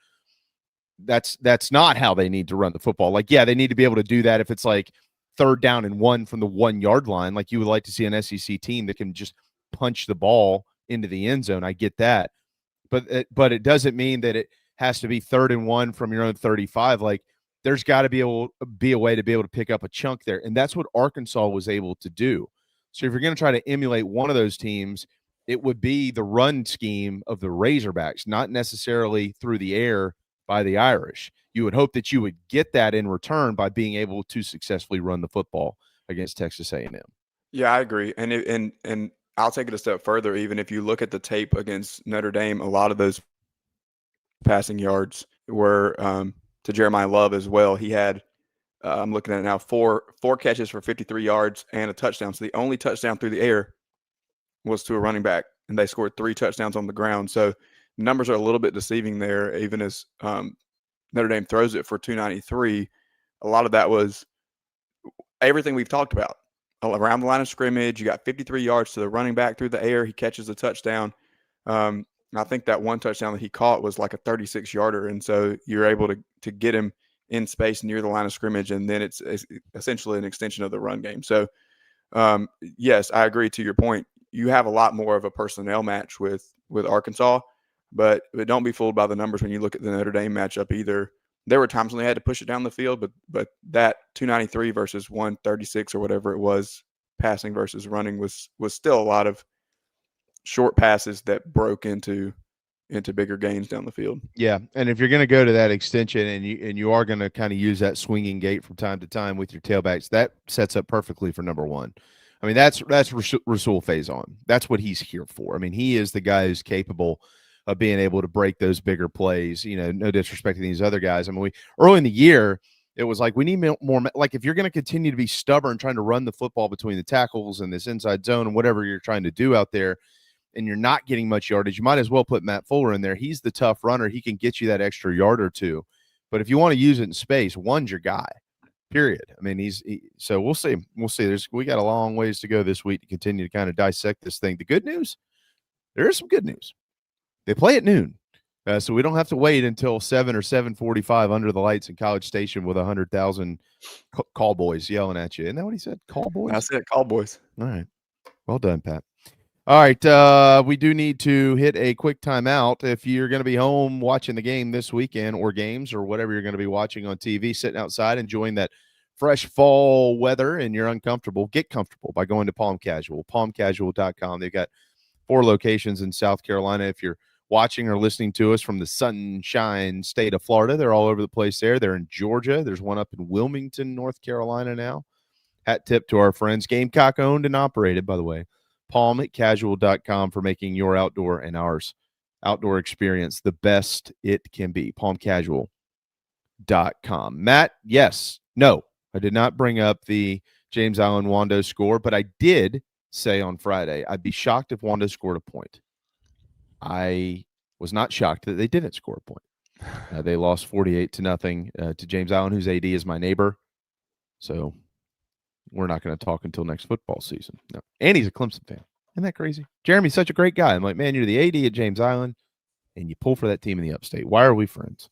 That's not how they need to run the football. Like, yeah, they need to be able to do that if it's like 3rd down and 1 from the 1 yard line. Like, you would like to see an SEC team that can just punch the ball into the end zone. I get that. But it doesn't mean that it has to be 3rd and 1 from your own 35. Like, there's got to be a way to be able to pick up a chunk there. And that's what Arkansas was able to do. So if you're going to try to emulate one of those teams, it would be the run scheme of the Razorbacks, not necessarily through the air by the Irish. You would hope that you would get that in return by being able to successfully run the football against Texas A&M. Yeah, I agree. And I'll take it a step further. Even if you look at the tape against Notre Dame, a lot of those passing yards were to Jeremiah Love as well. He had, I'm looking at it now, four catches for 53 yards and a touchdown. So the only touchdown through the air was to a running back, and they scored 3 touchdowns on the ground. So numbers are a little bit deceiving there, even as Notre Dame throws it for 293. A lot of that was everything we've talked about. Around the line of scrimmage, you got 53 yards to the running back through the air. He catches a touchdown. I think that one touchdown that he caught was like a 36-yarder. And so you're able to get him in space near the line of scrimmage, and then it's essentially an extension of the run game. So, yes, I agree to your point. You have a lot more of a personnel match with Arkansas, but don't be fooled by the numbers when you look at the Notre Dame matchup either. There were times when they had to push it down the field, but that 293 versus 136 or whatever it was, passing versus running, was still a lot of short passes that broke into bigger gains down the field. Yeah, and if you're going to go to that extension and you are going to kind of use that swinging gate from time to time with your tailbacks, that sets up perfectly for number one. I mean, that's Rasul Faison. That's what he's here for. I mean, he is the guy who's capable of being able to break those bigger plays. You know, no disrespect to these other guys. I mean, early in the year, it was like we need more. Like, if you're going to continue to be stubborn trying to run the football between the tackles and this inside zone and whatever you're trying to do out there, and you're not getting much yardage, you might as well put Matt Fuller in there. He's the tough runner. He can get you that extra yard or two. But if you want to use it in space, one's your guy, period. I mean, so we'll see. We'll see. We got a long ways to go this week to continue to kind of dissect this thing. The good news, there is some good news. They play at noon. So we don't have to wait until 7 or 7:45 under the lights in College Station with 100,000 call boys yelling at you. Isn't that what he said? Call boys? I said call boys. All right. Well done, Pat. All right, we do need to hit a quick timeout. If you're going to be home watching the game this weekend, or games, or whatever you're going to be watching on TV, sitting outside enjoying that fresh fall weather, and you're uncomfortable, get comfortable by going to Palm Casual, palmcasual.com. They've got 4 locations in South Carolina. If you're watching or listening to us from the sunshine state of Florida, they're all over the place there. They're in Georgia. There's one up in Wilmington, North Carolina now. Hat tip to our friends, Gamecock owned and operated, by the way. palmcasual.com for making your outdoor and ours outdoor experience the best it can be. palmcasual.com. Matt, yes, no, I did not bring up the James Island Wando score, but I did say on Friday I'd be shocked if Wando scored a point. I was not shocked that they didn't score a point. They lost 48-0 to James Island, whose AD is my neighbor. So we're not going to talk until next football season. No. And he's a Clemson fan. Isn't that crazy? Jeremy's such a great guy. I'm like, man, you're the AD at James Island, and you pull for that team in the upstate. Why are we friends?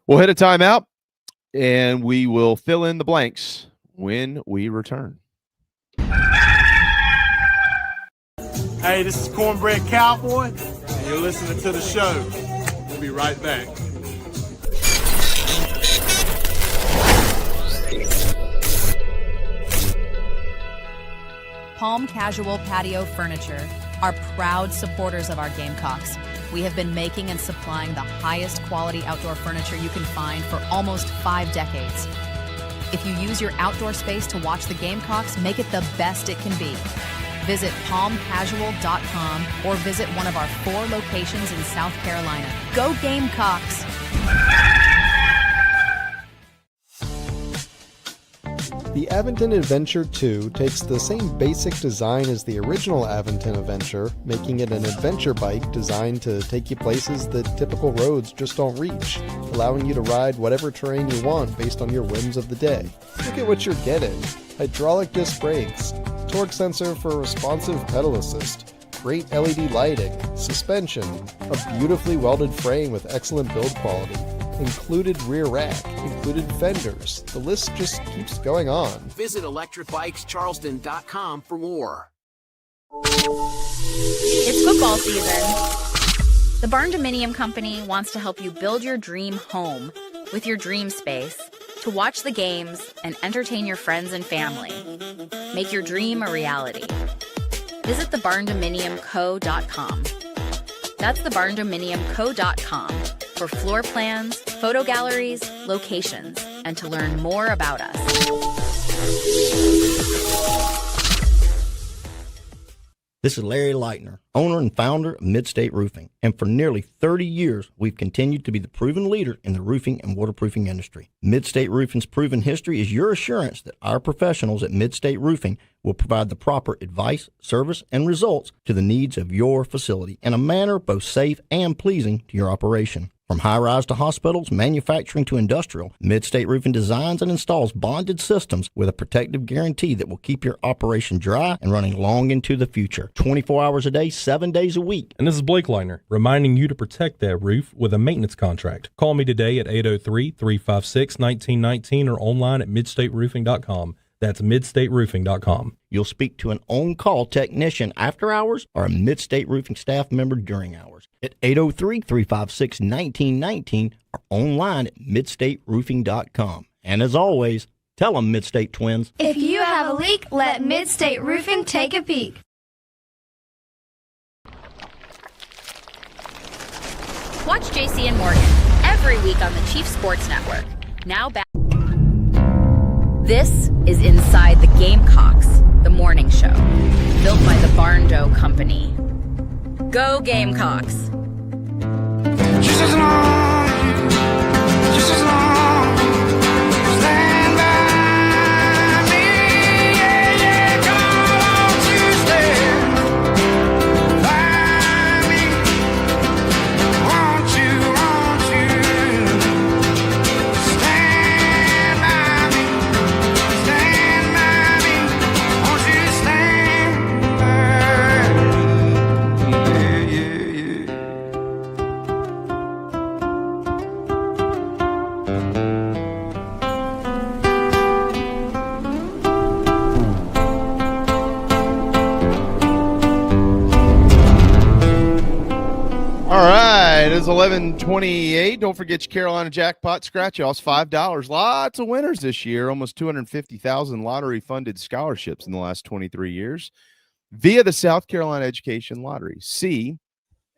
We'll hit a timeout, and we will fill in the blanks when we return. Hey, this is Cornbread Cowboy, and you're listening to the show. We'll be right back. Palm Casual Patio Furniture are proud supporters of our Gamecocks. We have been making and supplying the highest quality outdoor furniture you can find for almost 5 decades. If you use your outdoor space to watch the Gamecocks, make it the best it can be. Visit palmcasual.com or visit one of our 4 locations in South Carolina. Go Gamecocks! The Aventon Adventure 2 takes the same basic design as the original Aventon Adventure, making it an adventure bike designed to take you places that typical roads just don't reach, allowing you to ride whatever terrain you want based on your whims of the day. Look at what you're getting. Hydraulic disc brakes, torque sensor for responsive pedal assist, great LED lighting, suspension, a beautifully welded frame with excellent build quality, included rear rack, included fenders. The list just keeps going on. Visit electricbikescharleston.com for more. It's football season. The Barn Dominium Company wants to help you build your dream home with your dream space to watch the games and entertain your friends and family. Make your dream a reality. Visit thebarndominiumco.com. That's thebarndominiumco.com for floor plans, photo galleries, locations, and to learn more about us. This is Larry Leitner, owner and founder of Midstate Roofing, and for nearly 30 years, we've continued to be the proven leader in the roofing and waterproofing industry. Midstate Roofing's proven history is your assurance that our professionals at Midstate Roofing will provide the proper advice, service, and results to the needs of your facility in a manner both safe and pleasing to your operation. From high-rise to hospitals, manufacturing to industrial, Midstate Roofing designs and installs bonded systems with a protective guarantee that will keep your operation dry and running long into the future. 24 hours a day, 7 days a week. And this is Blake Leitner, reminding you to protect that roof with a maintenance contract. Call me today at 803-356-1919 or online at midstateroofing.com. That's midstateroofing.com. You'll speak to an on-call technician after hours or a Midstate Roofing staff member during hours at 803-356-1919 or online at midstateroofing.com. And as always, tell them Midstate Twins. If you have a leak, let Midstate Roofing take a peek. Watch JC and Morgan every week on the Chief Sports Network. Now back. This is Inside the Gamecocks, the morning show, built by the Barn Dough Company. Go Gamecocks! Just as long stand by me, yeah, yeah, come on Tuesday, by me, won't you stand by me, won't you stand by me, yeah, yeah, yeah. All right, it's 11:28. Don't forget your Carolina jackpot scratch-offs, $5. Lots of winners this year. Almost 250,000 lottery-funded scholarships in the last 23 years via the South Carolina Education Lottery. See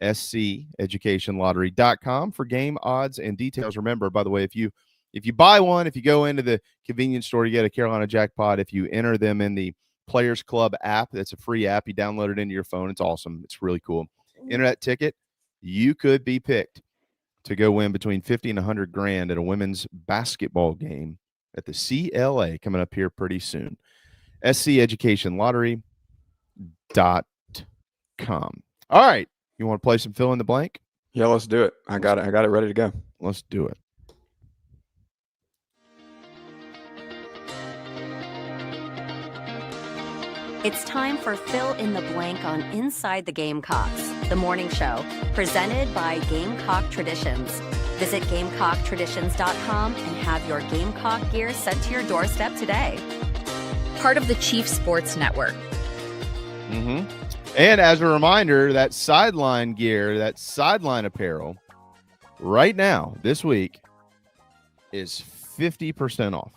SCEducationLottery.com for game odds and details. Remember, by the way, if you buy one, if you go into the convenience store to get a Carolina jackpot, if you enter them in the Players Club app, that's a free app. You download it into your phone. It's awesome. It's really cool. Enter that ticket. You could be picked to go win between 50 and 100 grand at a women's basketball game at the CLA coming up here pretty soon. SCEducationLottery.com. All right. You want to play some fill in the blank? Yeah, let's do it. I got it ready to go. Let's do it. It's time for Fill in the Blank on Inside the Gamecocks, the morning show, presented by Gamecock Traditions. Visit GamecockTraditions.com and have your Gamecock gear sent to your doorstep today. Part of the Chief Sports Network. Mm-hmm. And as a reminder, that sideline gear, that sideline apparel, right now, this week, is 50% off.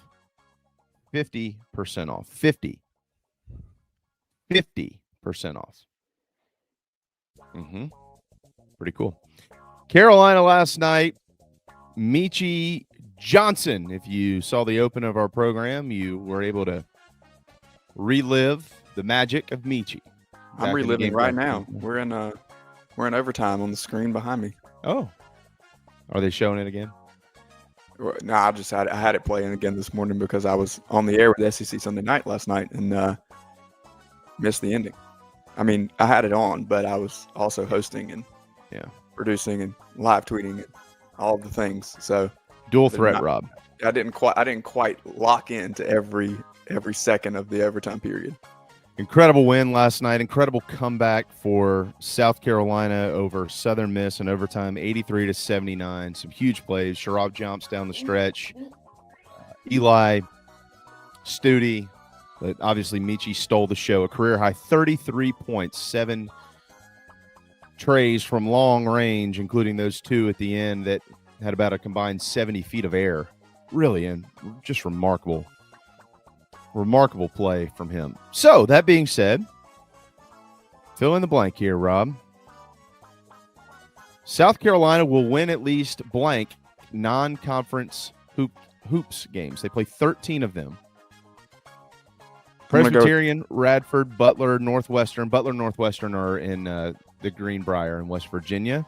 50% off. 50% off. Mm-hmm. Pretty cool. Carolina last night, Michi Johnson. If you saw the open of our program, you were able to relive the magic of Michi. I'm reliving right now. We're in overtime on the screen behind me. Oh, are they showing it again? No, I had it playing again this morning because I was on the air with SEC Sunday Night last night and missed the ending. I mean, I had it on, but I was also hosting and producing and live tweeting and all of the things. So dual threat, Rob. I didn't quite lock into every second of the overtime period. Incredible win last night. Incredible comeback for South Carolina over Southern Miss in overtime, 83-79. Some huge plays. Sharab jumps down the stretch. Eli, Studi, but obviously Michi stole the show. A career high 33 points, 7 trays from long range, including those 2 at the end that had about a combined 70 feet of air. Really, and just remarkable play from him. So, that being said, fill in the blank here, Rob. South Carolina will win at least blank non-conference hoops games. They play 13 of them. Presbyterian, Radford, Butler, Northwestern. Butler, Northwestern are in the Greenbrier in West Virginia.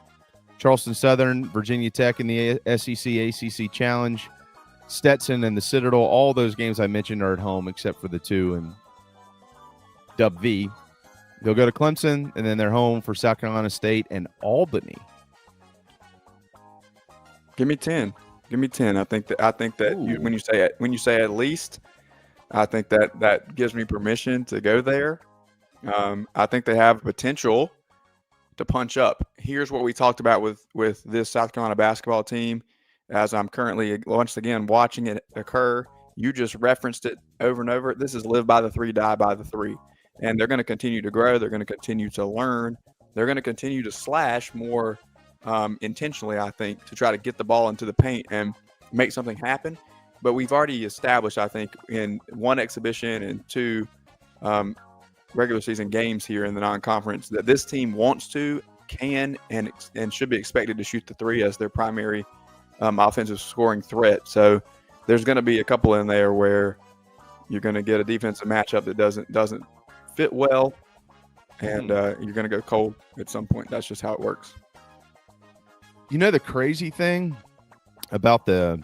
Charleston Southern, Virginia Tech in the SEC ACC Challenge. Stetson and the Citadel, all those games I mentioned are at home except for the 2 in Dub V. They'll go to Clemson, and then they're home for South Carolina State and Albany. Give me 10. I think that when you say at least, I think that gives me permission to go there. I think they have potential to punch up. Here's what we talked about with this South Carolina basketball team. As I'm currently once again watching it occur, you just referenced it over and over. This is live by the 3, die by the 3. And they're going to continue to grow. They're going to continue to learn. They're going to continue to slash more intentionally, I think, to try to get the ball into the paint and make something happen. But we've already established, I think, in 1 exhibition and 2 regular season games here in the non-conference that this team wants to, can, and should be expected to shoot the 3 as their primary offensive scoring threat. So there's going to be a couple in there where you're going to get a defensive matchup that doesn't fit well, and you're going to go cold at some point. That's just how it works. You know the crazy thing about what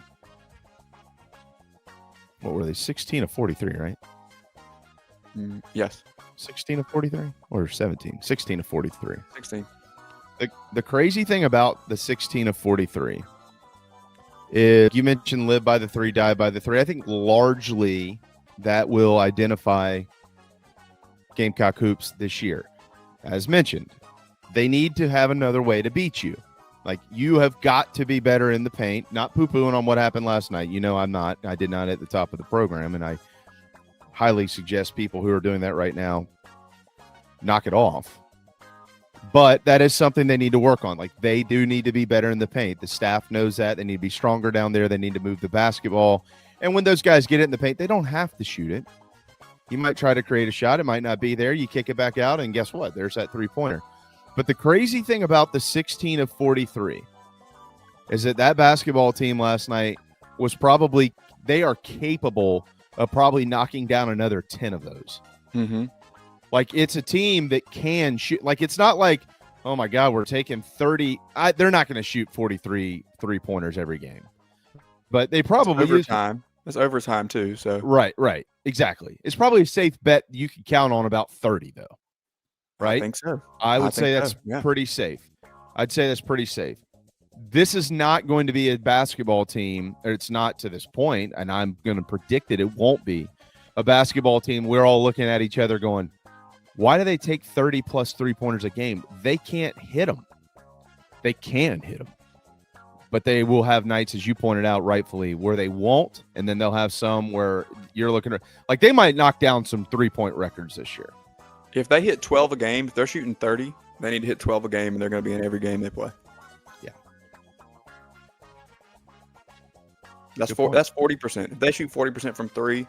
were they, 16 of 43, right? Yes. 16 of 43 or 17? 16 of 43. 16. The crazy thing about the 16 of 43 is you mentioned live by the 3, die by the 3. I think largely that will identify Gamecock hoops this year. As mentioned, they need to have another way to beat you. Like, you have got to be better in the paint, not poo-pooing on what happened last night. You know, I did not at the top of the program, and I highly suggest people who are doing that right now knock it off. But that is something they need to work on. Like, they do need to be better in the paint. The staff knows that. They need to be stronger down there. They need to move the basketball. And when those guys get it in the paint, they don't have to shoot it. You might try to create a shot. It might not be there. You kick it back out, and guess what? There's that three-pointer. But the crazy thing about the 16 of 43 is that basketball team last night was probably – they are capable of probably knocking down another 10 of those. Mm-hmm. Like, it's a team that can shoot. Like, it's not like, oh, my God, we're taking 30. They're not going to shoot 43 three-pointers every game. But they probably – overtime. That's overtime, too. So Right. Exactly. It's probably a safe bet you can count on about 30, though. Right? I think so. I would say that's pretty safe. I'd say that's pretty safe. This is not going to be a basketball team, or it's not to this point, and I'm going to predict it won't be a basketball team. We're all looking at each other going, why do they take 30-plus three-pointers a game? They can't hit them. They can hit them. But they will have nights, as you pointed out rightfully, where they won't, and then they'll have some where you're looking at – like, they might knock down some three-point records this year. If they hit 12 a game, if they're shooting 30, they need to hit 12 a game, and they're going to be in every game they play. Yeah. That's 40%. If they shoot 40% from 3,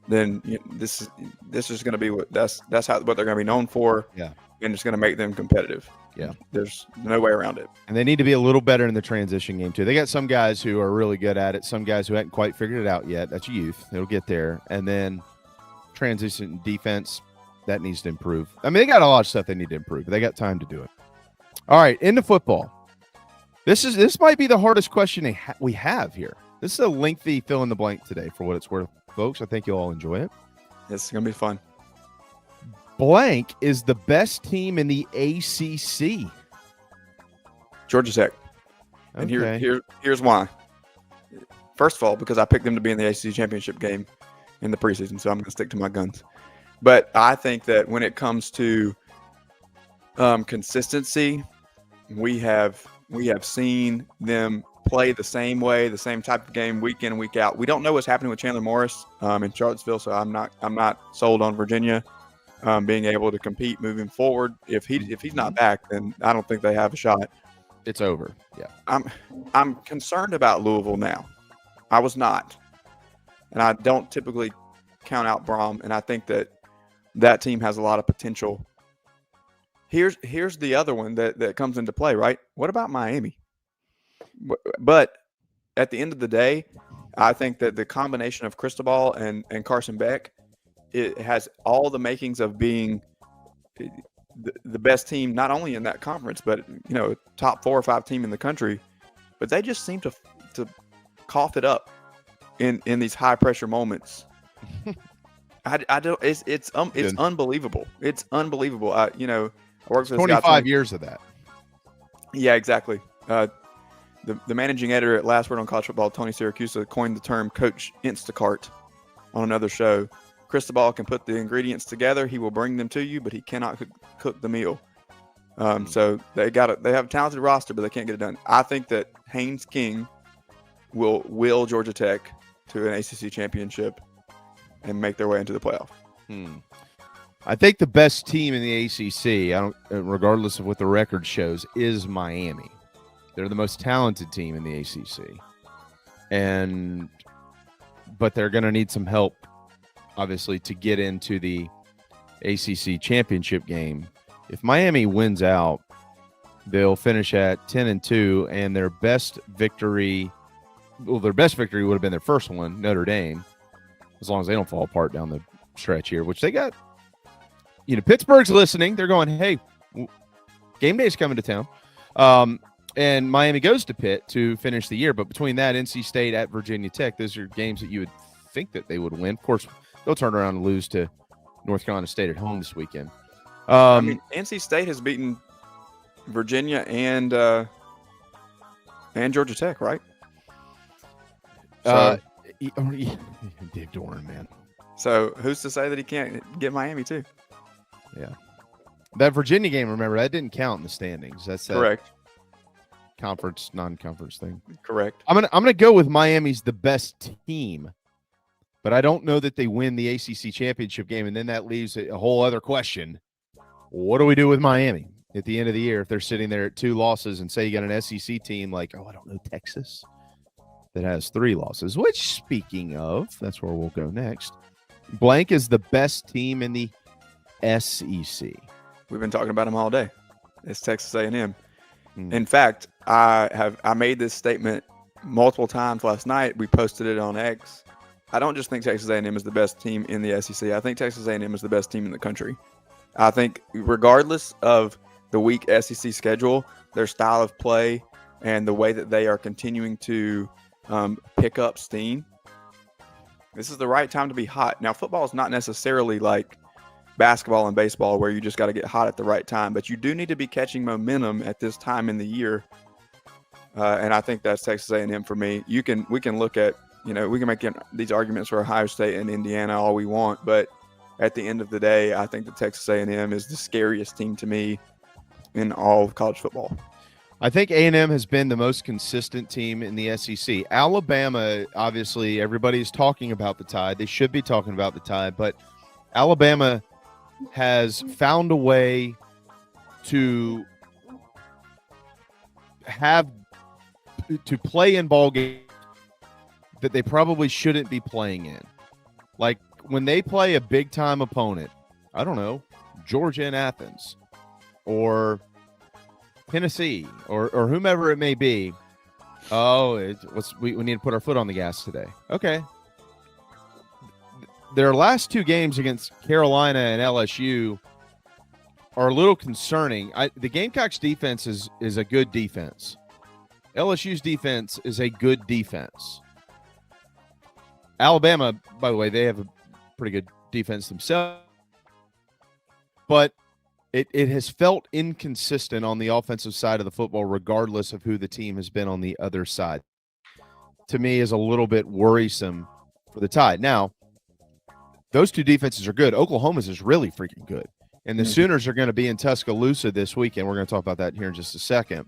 then this is going to be what they're going to be known for. Yeah. And it's going to make them competitive. Yeah. There's no way around it. And they need to be a little better in the transition game, too. They got some guys who are really good at it, some guys who haven't quite figured it out yet. That's youth. They'll get there. And then transition defense, that needs to improve. I mean, they got a lot of stuff they need to improve, but they got time to do it. All right, into football. This might be the hardest question we have here. This is a lengthy fill-in-the-blank today, for what it's worth, folks. I think you'll all enjoy it. It's going to be fun. Blank is the best team in the ACC. Georgia Tech. And here's why. First of all, because I picked them to be in the ACC championship game in the preseason, so I'm going to stick to my guns. But I think that when it comes to consistency, we have seen them play the same way, the same type of game week in and week out. We don't know what's happening with Chandler Morris in Charlottesville, so I'm not sold on Virginia being able to compete moving forward. If he's not back, then I don't think they have a shot. It's over. Yeah. I'm concerned about Louisville now. I was not. And I don't typically count out Brom, and I think that team has a lot of potential. Here's the other one that comes into play, right? What about Miami? But at the end of the day, I think that the combination of Cristobal and Carson Beck, it has all the makings of being the best team, not only in that conference, but top 4 or 5 team in the country. But they just seem to cough it up in these high pressure moments. I don't. It's unbelievable. It's unbelievable. I worked with 25 years of that. Yeah, exactly. The managing editor at Last Word on College Football, Tony Siracusa, coined the term Coach Instacart on another show. Cristobal can put the ingredients together. He will bring them to you, but he cannot cook the meal. So they have a talented roster, but they can't get it done. I think that Haynes King will Georgia Tech to an ACC championship and make their way into the playoff. I think the best team in the ACC, regardless of what the record shows, is Miami. They're the most talented team in the ACC, but they're going to need some help, obviously, to get into the ACC championship game. If Miami wins out, they'll finish at 10-2, and their best victory would have been their first one, Notre Dame, as long as they don't fall apart down the stretch here, which they got. Pittsburgh's listening. They're going, hey, game day's coming to town. And Miami goes to Pitt to finish the year. But between that, NC State at Virginia Tech, those are games that you would think that they would win. Of course, they'll turn around and lose to North Carolina State at home this weekend. NC State has beaten Virginia and Georgia Tech, right? Dave Doran, man. So who's to say that he can't get Miami too? Yeah. That Virginia game, remember, that didn't count in the standings. That's correct. Conference, non-conference thing. Correct. I'm gonna go with Miami's the best team, but I don't know that they win the ACC championship game, and then that leaves a whole other question. What do we do with Miami at the end of the year if they're sitting there at 2 losses and say you got an SEC team like, I don't know, Texas, that has 3 losses, which, speaking of, that's where we'll go next. Blank is the best team in the SEC. We've been talking about them all day. It's Texas A&M. In fact, I made this statement multiple times last night. We posted it on X. I don't just think Texas A&M is the best team in the SEC. I think Texas A&M is the best team in the country. I think regardless of the weak SEC schedule, their style of play and the way that they are continuing to pick up steam, this is the right time to be hot. Now, football is not necessarily like basketball and baseball where you just got to get hot at the right time, but you do need to be catching momentum at this time in the year. And I think that's Texas A&M for me. We can look at, we can make these arguments for Ohio State and Indiana all we want, but at the end of the day, I think that Texas A&M is the scariest team to me in all of college football. I think A&M has been the most consistent team in the SEC. Alabama, obviously, everybody's talking about the Tide. They should be talking about the Tide, but Alabama has found a way to play in ball games that they probably shouldn't be playing in. Like when they play a big time opponent, I don't know, Georgia and Athens, or Tennessee or whomever it may be. Oh, we need to put our foot on the gas today. Okay. Their last two games against Carolina and LSU are a little concerning. The Gamecocks defense is a good defense. LSU's defense is a good defense. Alabama, by the way, they have a pretty good defense themselves. But it has felt inconsistent on the offensive side of the football, regardless of who the team has been on the other side. To me, is a little bit worrisome for the Tide. Now, those two defenses are good. Oklahoma's is really freaking good. And the Sooners are going to be in Tuscaloosa this weekend. We're going to talk about that here in just a second.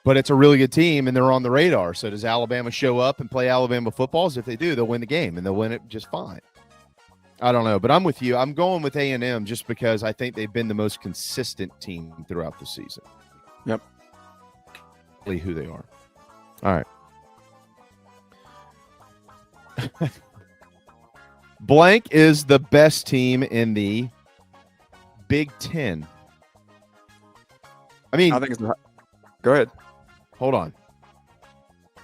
But it's a really good team, and they're on the radar. So does Alabama show up and play Alabama football? If they do, they'll win the game, and they'll win it just fine. I don't know, but I'm with you. I'm going with A&M just because I think they've been the most consistent team throughout the season. Yep. Who they are. All right. Blank is the best team in the Big Ten. I think it's go ahead. Hold on.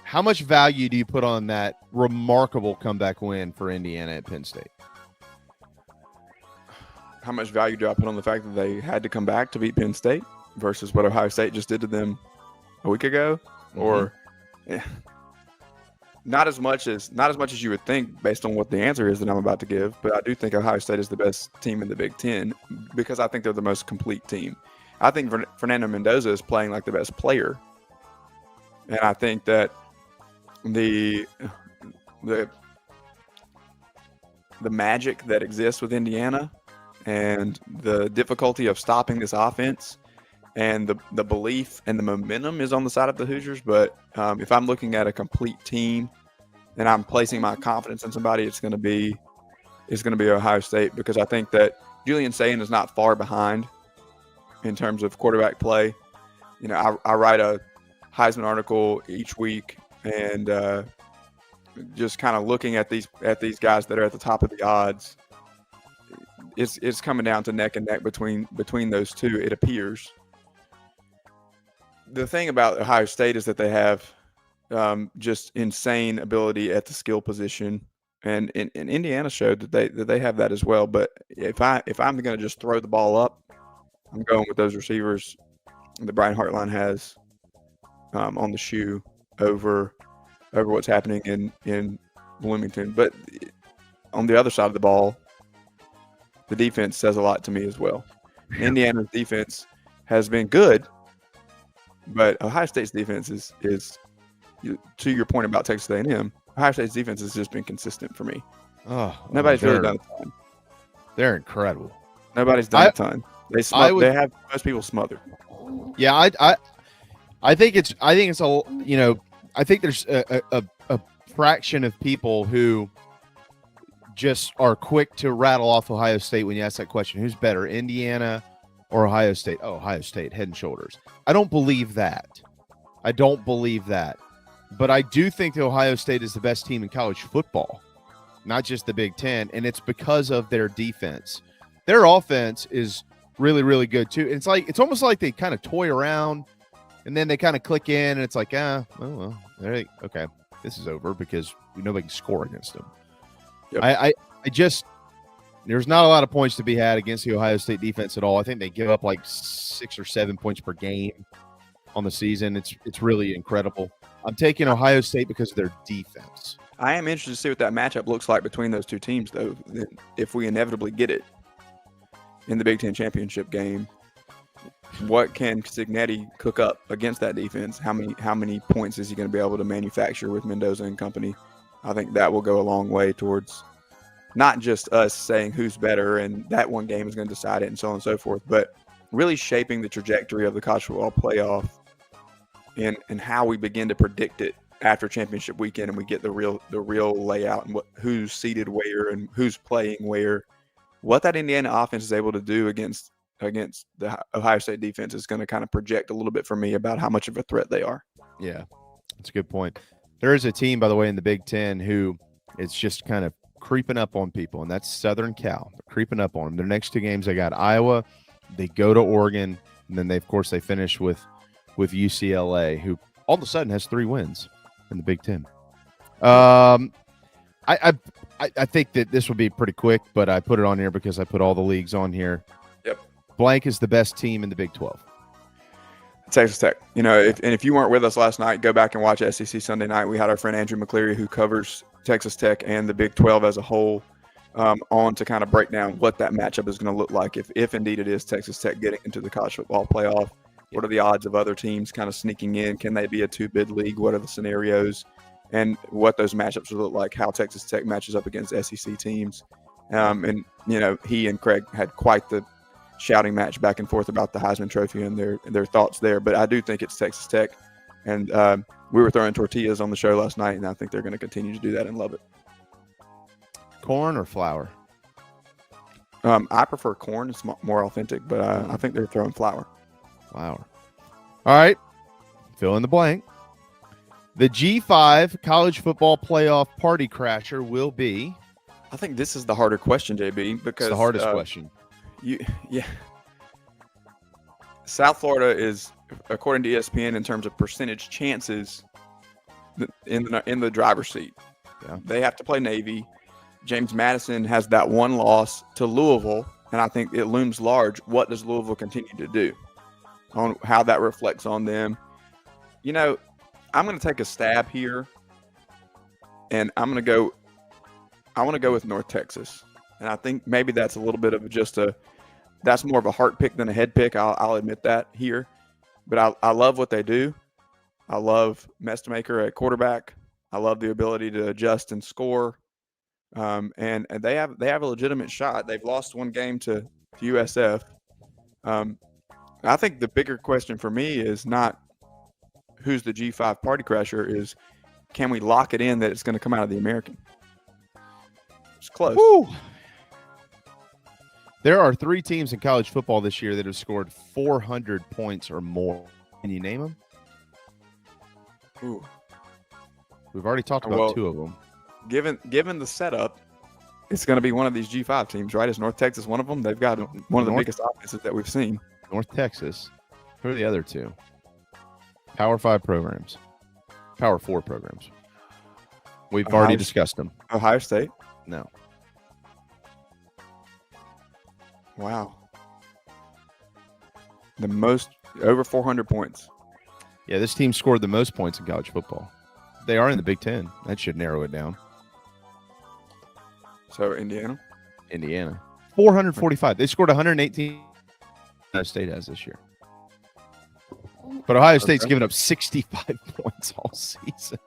How much value do you put on that remarkable comeback win for Indiana at Penn State? How much value do I put on the fact that they had to come back to beat Penn State versus what Ohio State just did to them a week ago? Or not as much as you would think based on what the answer is that I'm about to give, but I do think Ohio State is the best team in the Big Ten because I think they're the most complete team. I think Fernando Mendoza is playing like the best player. And I think that the magic that exists with Indiana and the difficulty of stopping this offense and the belief and the momentum is on the side of the Hoosiers. But if I'm looking at a complete team and I'm placing my confidence in somebody, it's going to be Ohio State, because I think that Julian Sayin is not far behind in terms of quarterback play. You know, I write a Heisman article each week, and just kind of looking at these guys that are at the top of the odds, it's coming down to neck and neck between those two, it appears. The thing about Ohio State is that they have just insane ability at the skill position, and Indiana showed that they have that as well. But if I'm going to just throw the ball up, I'm going with those receivers that Brian Hartline has on the shoe over what's happening in Bloomington. But on the other side of the ball, the defense says a lot to me as well. Indiana's defense has been good, but Ohio State's defense is to your point about Texas A&M, Ohio State's defense has just been consistent for me. Nobody's really done a ton. They're incredible. Nobody's done a ton. They have most people smothered. Yeah, I think it's a, you know, I think there's a fraction of people who just are quick to rattle off Ohio State when you ask that question. Who's better, Indiana or Ohio State? Oh, Ohio State, head and shoulders. I don't believe that. But I do think that Ohio State is the best team in college football, not just the Big Ten, and it's because of their defense. Their offense is really, really good too. And it's almost like they kind of toy around, and then they kind of click in, and it's like, okay, this is over because nobody can score against them. Yep. I just, there's not a lot of points to be had against the Ohio State defense at all. I think they give up like 6 or 7 points per game on the season. It's really incredible. I'm taking Ohio State because of their defense. I am interested to see what that matchup looks like between those two teams, though, if we inevitably get it in the Big Ten championship game. What can Cignetti cook up against that defense? How many points is he going to be able to manufacture with Mendoza and company? I think that will go a long way towards not just us saying who's better and that one game is going to decide it and so on and so forth, but really shaping the trajectory of the college football playoff and how we begin to predict it after championship weekend, and we get the real layout and who's seated where and who's playing where. What that Indiana offense is able to do against the Ohio State defense is going to kind of project a little bit for me about how much of a threat they are. Yeah, that's a good point. There is a team, by the way, in the Big Ten who is just kind of creeping up on people, and that's Southern Cal. They're creeping up on them. Their next two games, they got Iowa. They go to Oregon. And then of course they finish with UCLA, who all of a sudden has 3 wins in the Big Ten. I think that this will be pretty quick, but I put it on here because I put all the leagues on here. Yep. Blank is the best team in the Big 12. Texas Tech. If you weren't with us last night, go back and watch SEC Sunday Night. We had our friend Andrew McCleary, who covers Texas Tech and the Big 12 as a whole, on to kind of break down what that matchup is going to look like if indeed it is Texas Tech getting into the college football playoff. What are the odds of other teams kind of sneaking in? Can they be a 2-bid league? What are the scenarios? And what those matchups will look like, how Texas Tech matches up against SEC teams. He and Craig had quite the shouting match back and forth about the Heisman Trophy and their thoughts there. But I do think it's Texas Tech. And we were throwing tortillas on the show last night, and I think they're going to continue to do that and love it. Corn or flour? I prefer corn. It's more authentic, but I think they're throwing flour. Flour. All right. Fill in the blank. The G5 college football playoff party crasher will be. I think this is the harder question, JB, because it's the hardest question. South Florida is, according to ESPN, in terms of percentage chances, in the driver's seat. Yeah. They have to play Navy. James Madison has that one loss to Louisville, and I think it looms large. What does Louisville continue to do? On how that reflects on them. I'm going to take a stab here, and I want to go with North Texas. And I think maybe that's a little bit of that's more of a heart pick than a head pick. I'll admit that here. But I love what they do. I love Mestemaker at quarterback. I love the ability to adjust and score. And they have a legitimate shot. They've lost one game to USF. I think the bigger question for me is not who's the G5 party crasher, is can we lock it in that it's going to come out of the American? It's close. Woo. There are 3 teams in college football this year that have scored 400 points or more. Can you name them? Ooh. We've already talked about 2 of them. Given the setup, it's going to be one of these G5 teams, right? Is North Texas one of them? They've got one of the biggest offenses that we've seen. North Texas. Who are the other 2? Power 5 programs. Power 4 programs. We've already discussed them. Ohio State? No. Wow. The most, over 400 points. Yeah, this team scored the most points in college football. They are in the Big Ten. That should narrow it down. So, Indiana? 445. They scored 118. Ohio State has this year. But Ohio State's given up 65 points all season.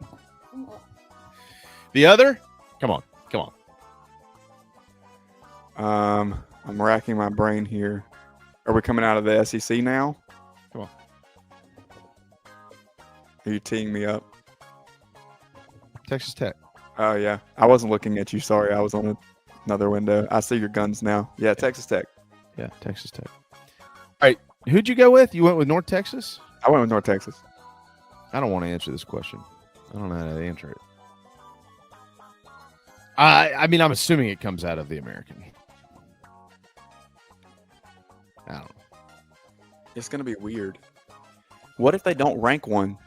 The other? Come on. I'm racking my brain here. Are we coming out of the SEC now? Come on. Are you teeing me up? Texas Tech. Oh, yeah. I wasn't looking at you. Sorry. I was on another window. I see your guns now. Yeah, Texas Tech. Yeah, Texas Tech. All right. Who'd you go with? You went with North Texas? I went with North Texas. I don't want to answer this question. I don't know how to answer it. I'm assuming it comes out of the American. I don't know. It's going to be weird. What if they don't rank one?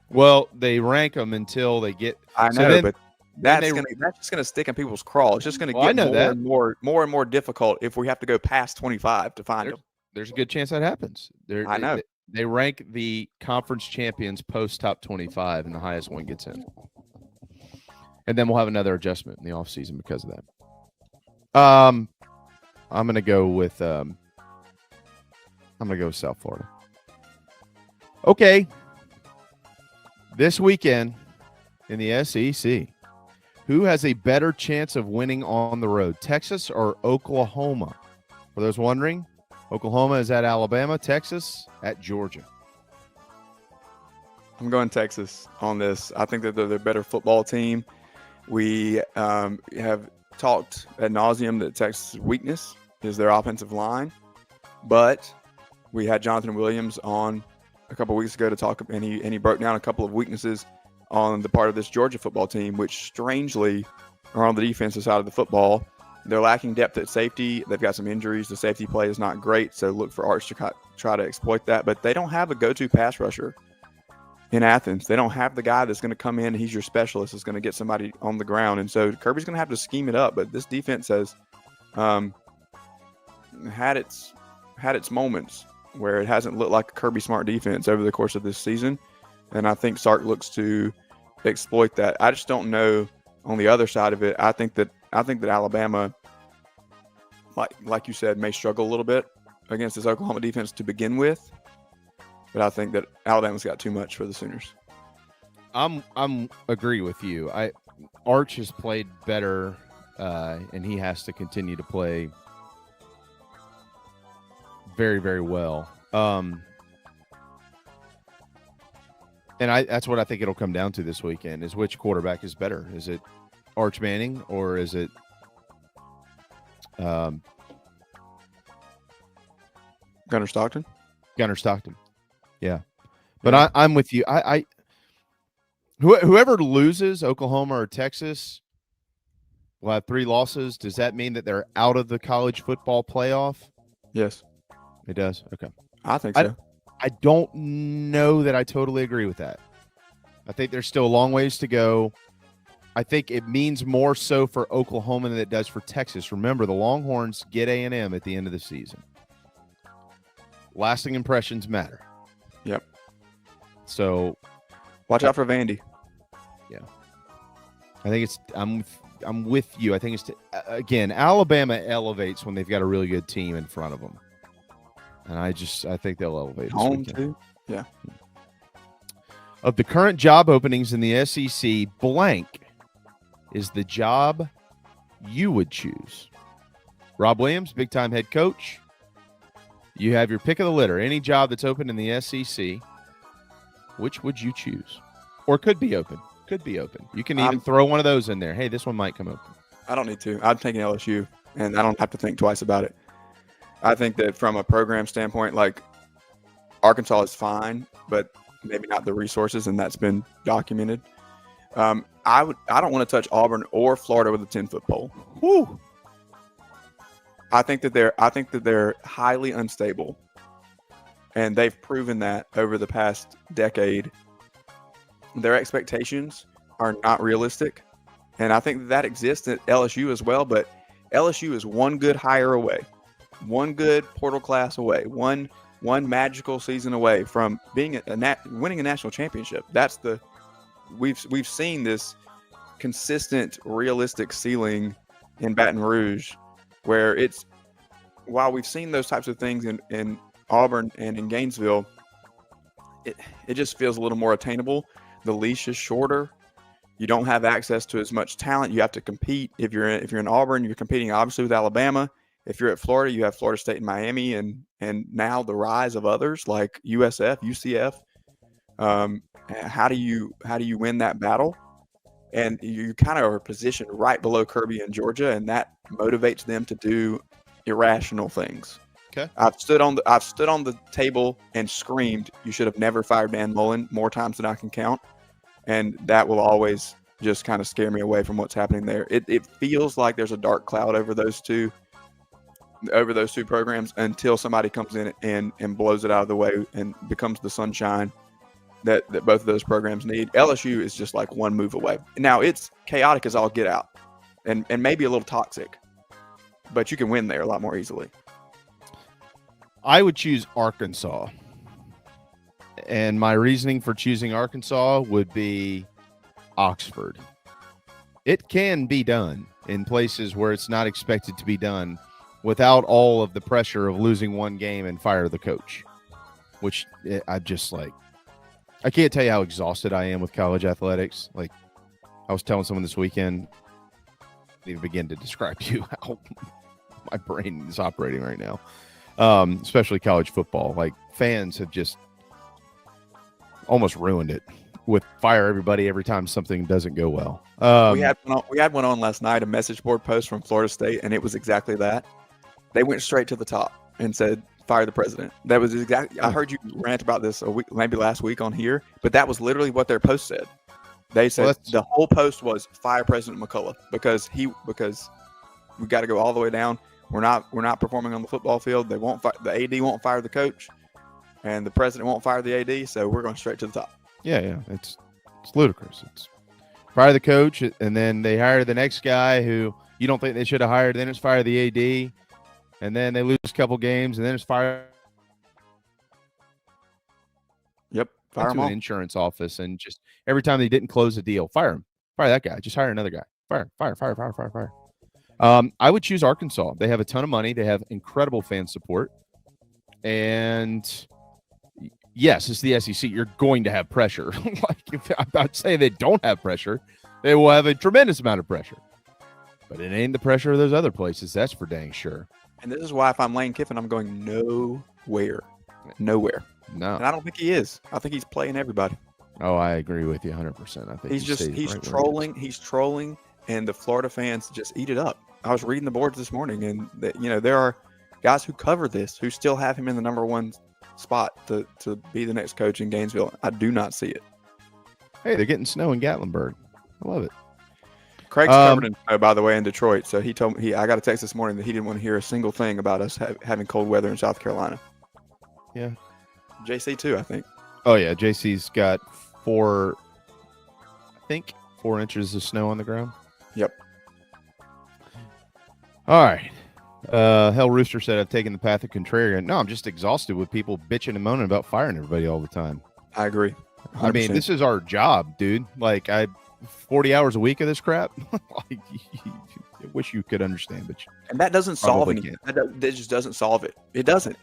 Well, they rank them until they get. I know, but that's just going to stick in people's craw. It's just going to get more and more difficult if we have to go past 25 to find them. There's a good chance that happens. I know. They rank the conference champions post top 25, and the highest one gets in. And then we'll have another adjustment in the offseason because of that. I'm going to go with South Florida. Okay. This weekend in the SEC, who has a better chance of winning on the road, Texas or Oklahoma? For those wondering, Oklahoma is at Alabama, Texas at Georgia. I'm going Texas on this. I think that they're the better football team. We have talked ad nauseum that Texas' weakness is their offensive line, but we had Jonathan Williams on a couple weeks ago to talk, and he broke down a couple of weaknesses on the part of this Georgia football team, which strangely are on the defensive side of the football. They're lacking depth at safety. They've got some injuries. The safety play is not great, so look for Art try to exploit that. But they don't have a go-to pass rusher in Athens. They don't have the guy that's going to come in. He's your specialist. Is going to get somebody on the ground. And so Kirby's going to have to scheme it up. But this defense has had its moments where it hasn't looked like a Kirby Smart defense over the course of this season. And I think Sark looks to exploit that. I just don't know on the other side of it. I think that Alabama, like you said, may struggle a little bit against this Oklahoma defense to begin with. But I think that Alabama's got too much for the Sooners. I'm agree with you. Arch has played better, and he has to continue to play very, very well. And that's what I think it'll come down to this weekend is which quarterback is better. Is it Arch Manning or is it Gunnar Stockton? Gunnar Stockton. Yeah. But I'm with you. Whoever loses, Oklahoma or Texas, will have 3 losses. Does that mean that they're out of the college football playoff? Yes. It does? Okay. I think so. I don't know that I totally agree with that. I think there's still a long ways to go. I think it means more so for Oklahoma than it does for Texas. Remember, the Longhorns get A&M at the end of the season. Lasting impressions matter. Yep. So watch out for Vandy. Yeah. I think I'm with you. I think it's again, Alabama elevates when they've got a really good team in front of them. And I think they'll elevate. Home too. Yeah. Of the current job openings in the SEC, blank is the job you would choose. Rob Williams, big-time head coach. You have your pick of the litter. Any job that's open in the SEC, which would you choose? Or could be open. Could be open. You can even throw one of those in there. Hey, this one might come open. I don't need to. I'm taking LSU, and I don't have to think twice about it. I think that from a program standpoint, like Arkansas is fine, but maybe not the resources, and that's been documented. I don't want to touch Auburn or Florida with a 10-foot pole. Whew. I think that they're highly unstable, and they've proven that over the past decade. Their expectations are not realistic, and I think that exists at LSU as well. But LSU is one good hire away, one good portal class away, one magical season away from being winning a national championship. We've seen this consistent, realistic ceiling in Baton Rouge, where while we've seen those types of things in Auburn and in Gainesville, it just feels a little more attainable. The leash is shorter. You don't have access to as much talent. You have to compete. If you're in Auburn, you're competing obviously with Alabama. If you're at Florida, you have Florida State and Miami, and now the rise of others like USF, UCF. How do you win that battle? And you kind of are positioned right below Kirby and Georgia, and that motivates them to do irrational things. Okay. I've stood on the table and screamed, "You should have never fired Dan Mullen," more times than I can count, and that will always just kind of scare me away from what's happening there. It feels like there's a dark cloud over those two programs until somebody comes in and blows it out of the way and becomes the sunshine that both of those programs need. LSU is just like one move away. Now it's chaotic as all get out, and maybe a little toxic, but you can win there a lot more easily. I would choose Arkansas. And my reasoning for choosing Arkansas would be Oxford. It can be done in places where it's not expected to be done without all of the pressure of losing one game and fire the coach, which I'm just like, I can't tell you how exhausted I am with college athletics. Like I was telling someone this weekend, I can't even begin to describe to you how my brain is operating right now. Especially college football. Like fans have just almost ruined it with fire everybody every time something doesn't go well. We had one on last night, a message board post from Florida State, and it was exactly that. They went straight to the top and said, "Fire the president." That was exactly. I heard you rant about this a week, maybe last week on here, but that was literally what their post said. They said the whole post was "Fire President McCullough" because we got to go all the way down. We're not performing on the football field. The AD won't fire the coach. and the president won't fire the AD, so we're going straight to the top. Yeah. It's ludicrous. It's fire the coach, and then they hire the next guy who you don't think they should have hired. Then it's fire the AD, and then they lose a couple games, and then it's fire. Yep. Fire to an insurance office, and just every time they didn't close a deal, fire him. Fire that guy. Just hire another guy. Fire. I would choose Arkansas. They have a ton of money. They have incredible fan support. And yes, it's the SEC. You're going to have pressure. If I'm about to say they don't have pressure, they will have a tremendous amount of pressure. But it ain't the pressure of those other places. That's for dang sure. And this is why if I'm Lane Kiffin, I'm going nowhere. No. And I don't think he is. I think he's playing everybody. Oh, I agree with you 100%. I think he's trolling. He's trolling, and the Florida fans just eat it up. I was reading the boards this morning, and there are guys who cover this who still have him in the number one spot to be the next coach in Gainesville. I do not see it. Hey, they're getting snow in Gatlinburg. I love it. Craig's covered in snow, by the way, in Detroit. So he told me I got a text this morning that he didn't want to hear a single thing about us having cold weather in South Carolina. Yeah. JC too, I think. Oh yeah, JC's got 4 inches of snow on the ground. Yep. All right. Hell Rooster said I've taken the path of contrarian. No, I'm just exhausted with people bitching and moaning about firing everybody all the time. I agree. 100%. I mean, this is our job, dude. Like 40 hours a week of this crap. I wish you could understand, but and that doesn't solve anything. That just doesn't solve it. It doesn't.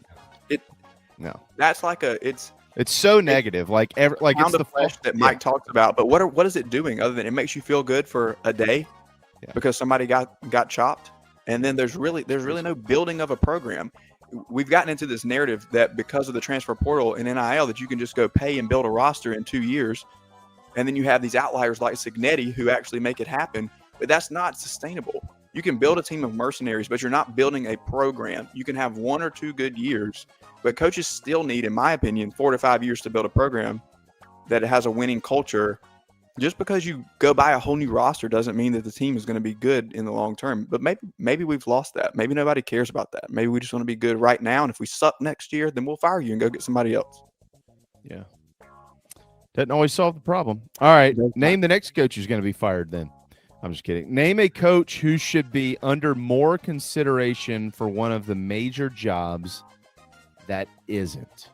No. That's like it's so negative. Like it's the flesh that Mike talks about. But what is it doing other than it makes you feel good for a day because somebody got chopped, and then there's really no building of a program. We've gotten into this narrative that because of the transfer portal and NIL that you can just go pay and build a roster in 2 years, and then you have these outliers like Signetti who actually make it happen. But that's not sustainable. You can build a team of mercenaries, but you're not building a program. You can have 1 or 2 good years, but coaches still need, in my opinion, 4 to 5 years to build a program that has a winning culture. Just because you go buy a whole new roster doesn't mean that the team is going to be good in the long term. But maybe we've lost that. Maybe nobody cares about that. Maybe we just want to be good right now. And if we suck next year, then we'll fire you and go get somebody else. Yeah. Doesn't always solve the problem. All right. Name the next coach who's going to be fired then. I'm just kidding. Name a coach who should be under more consideration for one of the major jobs that isn't.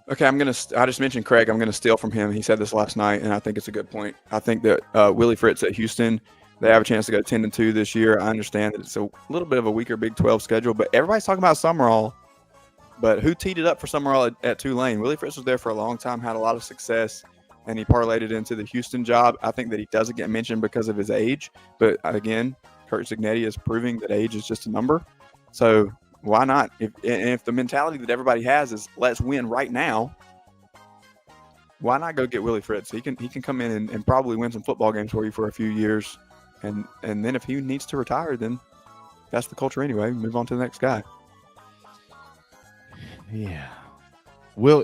Okay, I just mentioned Craig. I'm going to steal from him. He said this last night, and I think it's a good point. I think that Willie Fritz at Houston, they have a chance to go 10-2 this year. I understand that it's a little bit of a weaker Big 12 schedule, but everybody's talking about Summerall. But who teed it up for Summerall at Tulane? Willie Fritz was there for a long time, had a lot of success, and he parlayed it into the Houston job. I think that he doesn't get mentioned because of his age. But again, Kurt Signetti is proving that age is just a number. So why not? If the mentality that everybody has is let's win right now, why not go get Willie Fritz? He can come in and probably win some football games for you for a few years. And then if he needs to retire, then that's the culture anyway. Move on to the next guy. Yeah.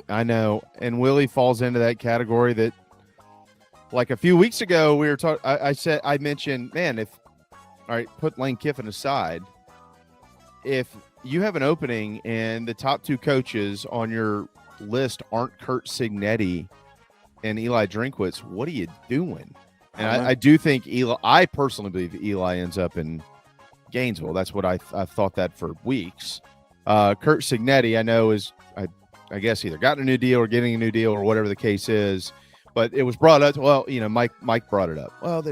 I know. And Willie falls into that category that, like a few weeks ago, we were talking. I mentioned, man, put Lane Kiffin aside. If you have an opening and the top 2 coaches on your list aren't Kurt Signetti and Eli Drinkwitz, what are you doing? And I do think I personally believe Eli ends up in Gainesville. That's what I've thought that for weeks. Kurt Signetti, I know, is I guess either gotten a new deal or getting a new deal or whatever the case is. But it was brought up. Well, Mike brought it up. Well,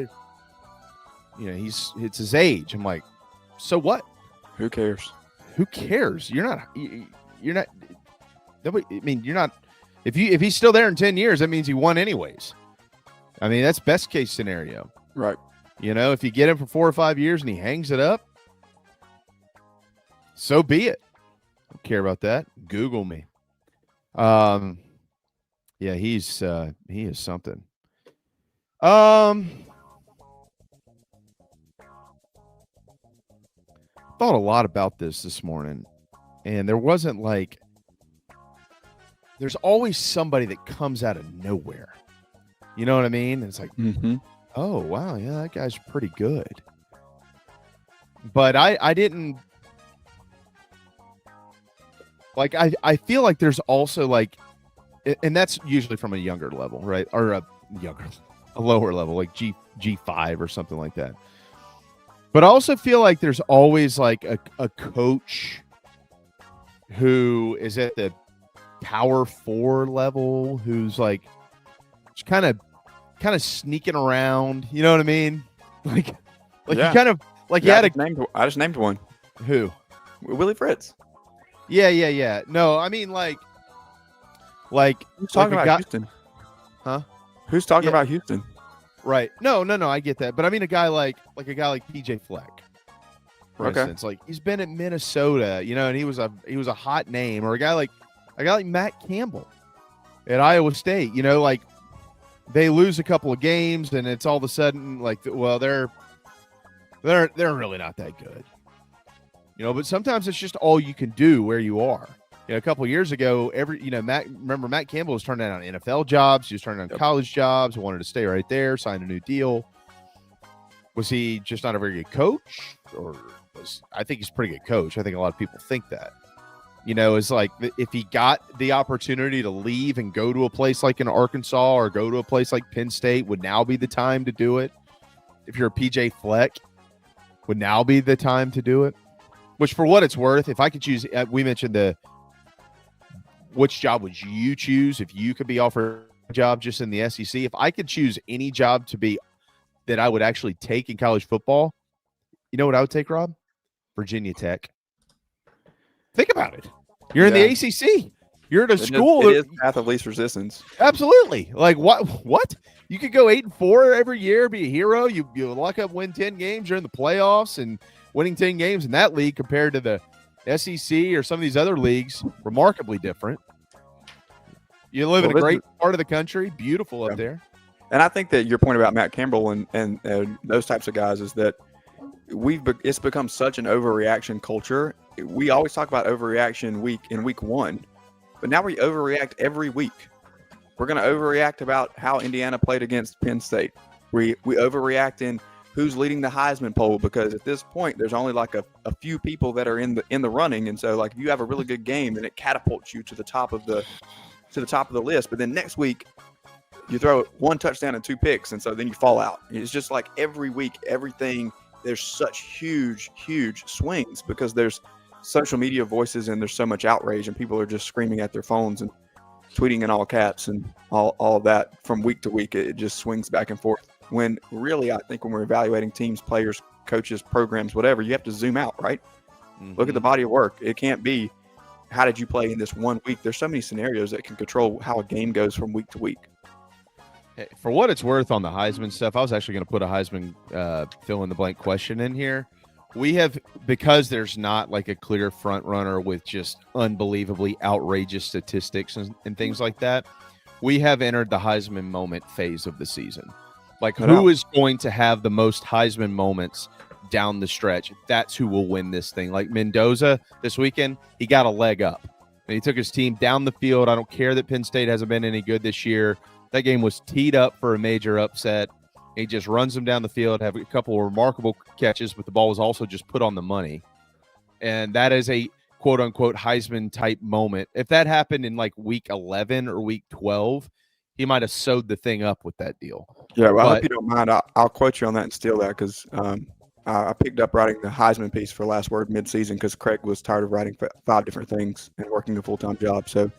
it's his age. I'm like, so what? Who cares? Who cares? You're not. Nobody. I mean, you're not. If he's still there in 10 years, that means he won anyways. I mean, that's best case scenario, right? If you get him for 4 or 5 years and he hangs it up, so be it. Don't care about that. Google me. Yeah, he is something. Thought a lot about this morning, and there wasn't there's always somebody that comes out of nowhere. You know what I mean? It's like, oh wow, yeah, that guy's pretty good. But I didn't. Like I feel like there's also like, and that's usually from a younger level, right? Or a lower level, like G5 or something like that. But I also feel like there's always like a coach who is at the power 4 level, who's like just kind of sneaking around. You know what I mean? Like Yeah. you kind of like Yeah, you had I just named one. Who? Willie Fritz. Yeah. No, I mean like who's talking like about Houston? Huh? Who's talking about Houston? Right. No, I get that. But I mean a guy like PJ Fleck, for instance. Like he's been at Minnesota, you know, and he was a hot name. Or a guy like Matt Campbell at Iowa State, you know, like they lose a couple of games and it's all of a sudden like, well, they're really not that good. You know, but sometimes it's just all you can do where you are. You know, a couple of years ago, Matt Campbell was turning down NFL jobs. He was turning down college jobs. Wanted to stay right there, sign a new deal. Was he just not a very good coach? I think he's a pretty good coach. I think a lot of people think that. You know, it's like if he got the opportunity to leave and go to a place like in Arkansas or go to a place like Penn State, would now be the time to do it. If you're a PJ Fleck, would now be the time to do it. Which, for what it's worth, if I could choose, we mentioned which job would you choose if you could be offered a job just in the SEC? If I could choose any job to be that I would actually take in college football, you know what I would take, Rob? Virginia Tech. Think about it. You're in the ACC. You're at a school. It is path of least resistance. Absolutely. Like what? You could go 8-4 every year, be a hero. You luck up, win 10 games. You're in the playoffs and winning 10 games in that league compared to the SEC or some of these other leagues, remarkably different. You live in a great part of the country, beautiful up there. And I think that your point about Matt Campbell and those types of guys is that it's become such an overreaction culture. We always talk about overreaction week 1, but now we overreact every week. We're going to overreact about how Indiana played against Penn State. We overreact in who's leading the Heisman poll, because at this point there's only like a few people that are in the running, and so like if you have a really good game, then it catapults you to the top of the list. But then next week you throw 1 touchdown and 2 picks, and so then you fall out. It's just like every week, everything. There's such huge swings because there's social media voices and there's so much outrage and people are just screaming at their phones and tweeting in all caps and all of that from week to week. It just swings back and forth. When really, I think when we're evaluating teams, players, coaches, programs, whatever, you have to zoom out, right? Mm-hmm. Look at the body of work. It can't be, how did you play in this 1 week? There's so many scenarios that can control how a game goes from week to week. Hey, for what it's worth on the Heisman stuff, I was actually going to put a Heisman fill-in-the-blank question in here. We have, because there's not like a clear front runner with just unbelievably outrageous statistics and things like that, we have entered the Heisman moment phase of the season. Like, who is going to have the most Heisman moments down the stretch? That's who will win this thing. Like Mendoza this weekend, he got a leg up. And he took his team down the field. I don't care that Penn State hasn't been any good this year. That game was teed up for a major upset. He just runs them down the field, have a couple of remarkable catches, but the ball was also just put on the money. And that is a quote-unquote Heisman-type moment. If that happened in like week 11 or week 12, he might have sewed the thing up with that deal. Yeah, well, I hope you don't mind. I'll quote you on that and steal that because I picked up writing the Heisman piece for Last Word mid-season because Craig was tired of writing 5 different things and working a full-time job. So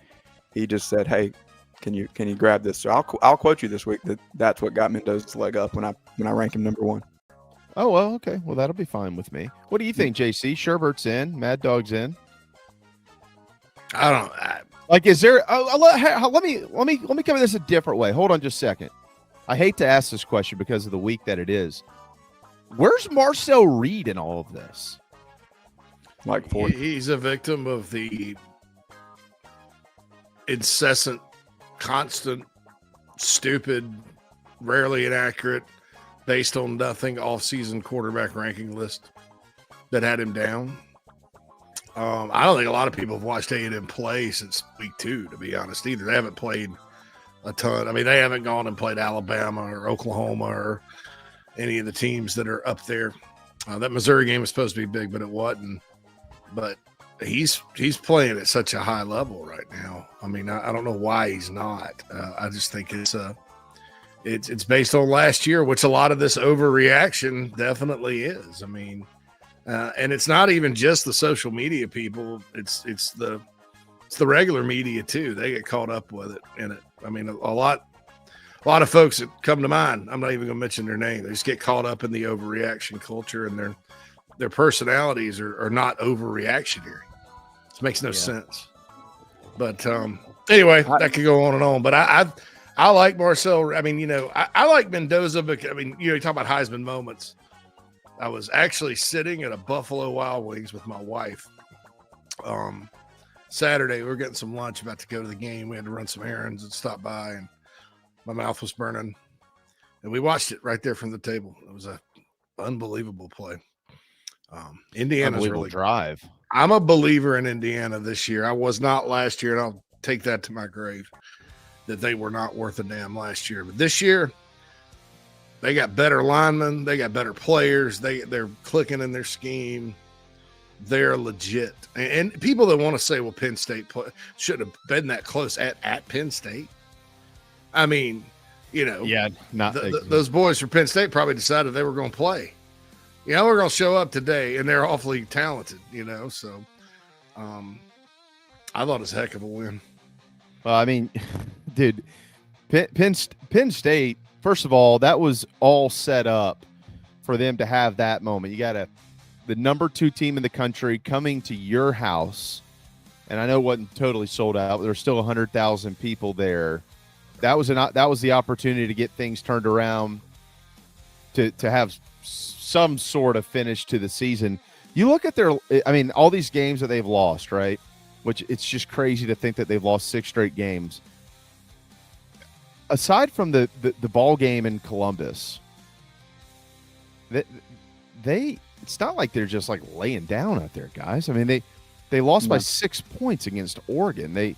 he just said, hey, can you grab this? So I'll quote you this week that's what got Mendoza's leg up when I rank him number 1. Oh, well, okay. Well, that'll be fine with me. What do you think, JC? Sherbert's in. Mad Dog's in. I don't. Like, is there? Let me cover this a different way. Hold on, just a second. I hate to ask this question because of the week that it is. Where's Marcel Reed in all of this? Like, he's a victim of the incessant, constant, stupid, rarely inaccurate, based on nothing off-season quarterback ranking list that had him down. I don't think a lot of people have watched A&M play since week 2, to be honest, either. They haven't played a ton. I mean, they haven't gone and played Alabama or Oklahoma or any of the teams that are up there. That Missouri game was supposed to be big, but it wasn't. But he's playing at such a high level right now. I mean, I don't know why he's not. I just think it's based on last year, which a lot of this overreaction definitely is. I mean, and it's not even just the social media people. It's the regular media too. They get caught up with it. And I mean, a lot of folks that come to mind, I'm not even going to mention their name. They just get caught up in the overreaction culture, and their personalities are not overreactionary. It makes no sense. But anyway, that could go on and on. But I like Marcel. I mean, I like Mendoza, because I mean, you talk about Heisman moments. I was actually sitting at a Buffalo Wild Wings with my wife. Saturday, we were getting some lunch, about to go to the game. We had to run some errands and stop by, and my mouth was burning. And we watched it right there from the table. It was a unbelievable play. Indiana's really drive. I'm a believer in Indiana this year. I was not last year, and I'll take that to my grave, that they were not worth a damn last year. But this year, they got better linemen. They got better players. They're clicking in their scheme. They're legit. And people that want to say, well, Penn State shouldn't have been that close at Penn State. I mean, those boys from Penn State probably decided they were going to play. We're going to show up today, and they're awfully talented, So I thought it was a heck of a win. Well, I mean, dude, Penn State, first of all, that was all set up for them to have that moment. You got the number 2 team in the country coming to your house, and I know it wasn't totally sold out, but there's still 100,000 people there. That was the opportunity to get things turned around, to have some sort of finish to the season. You look at all these games that they've lost, right? Which it's just crazy to think that they've lost 6 straight games. Aside from the ball game in Columbus, it's not like they're just like laying down out there, guys. I mean, they lost by 6 points against Oregon.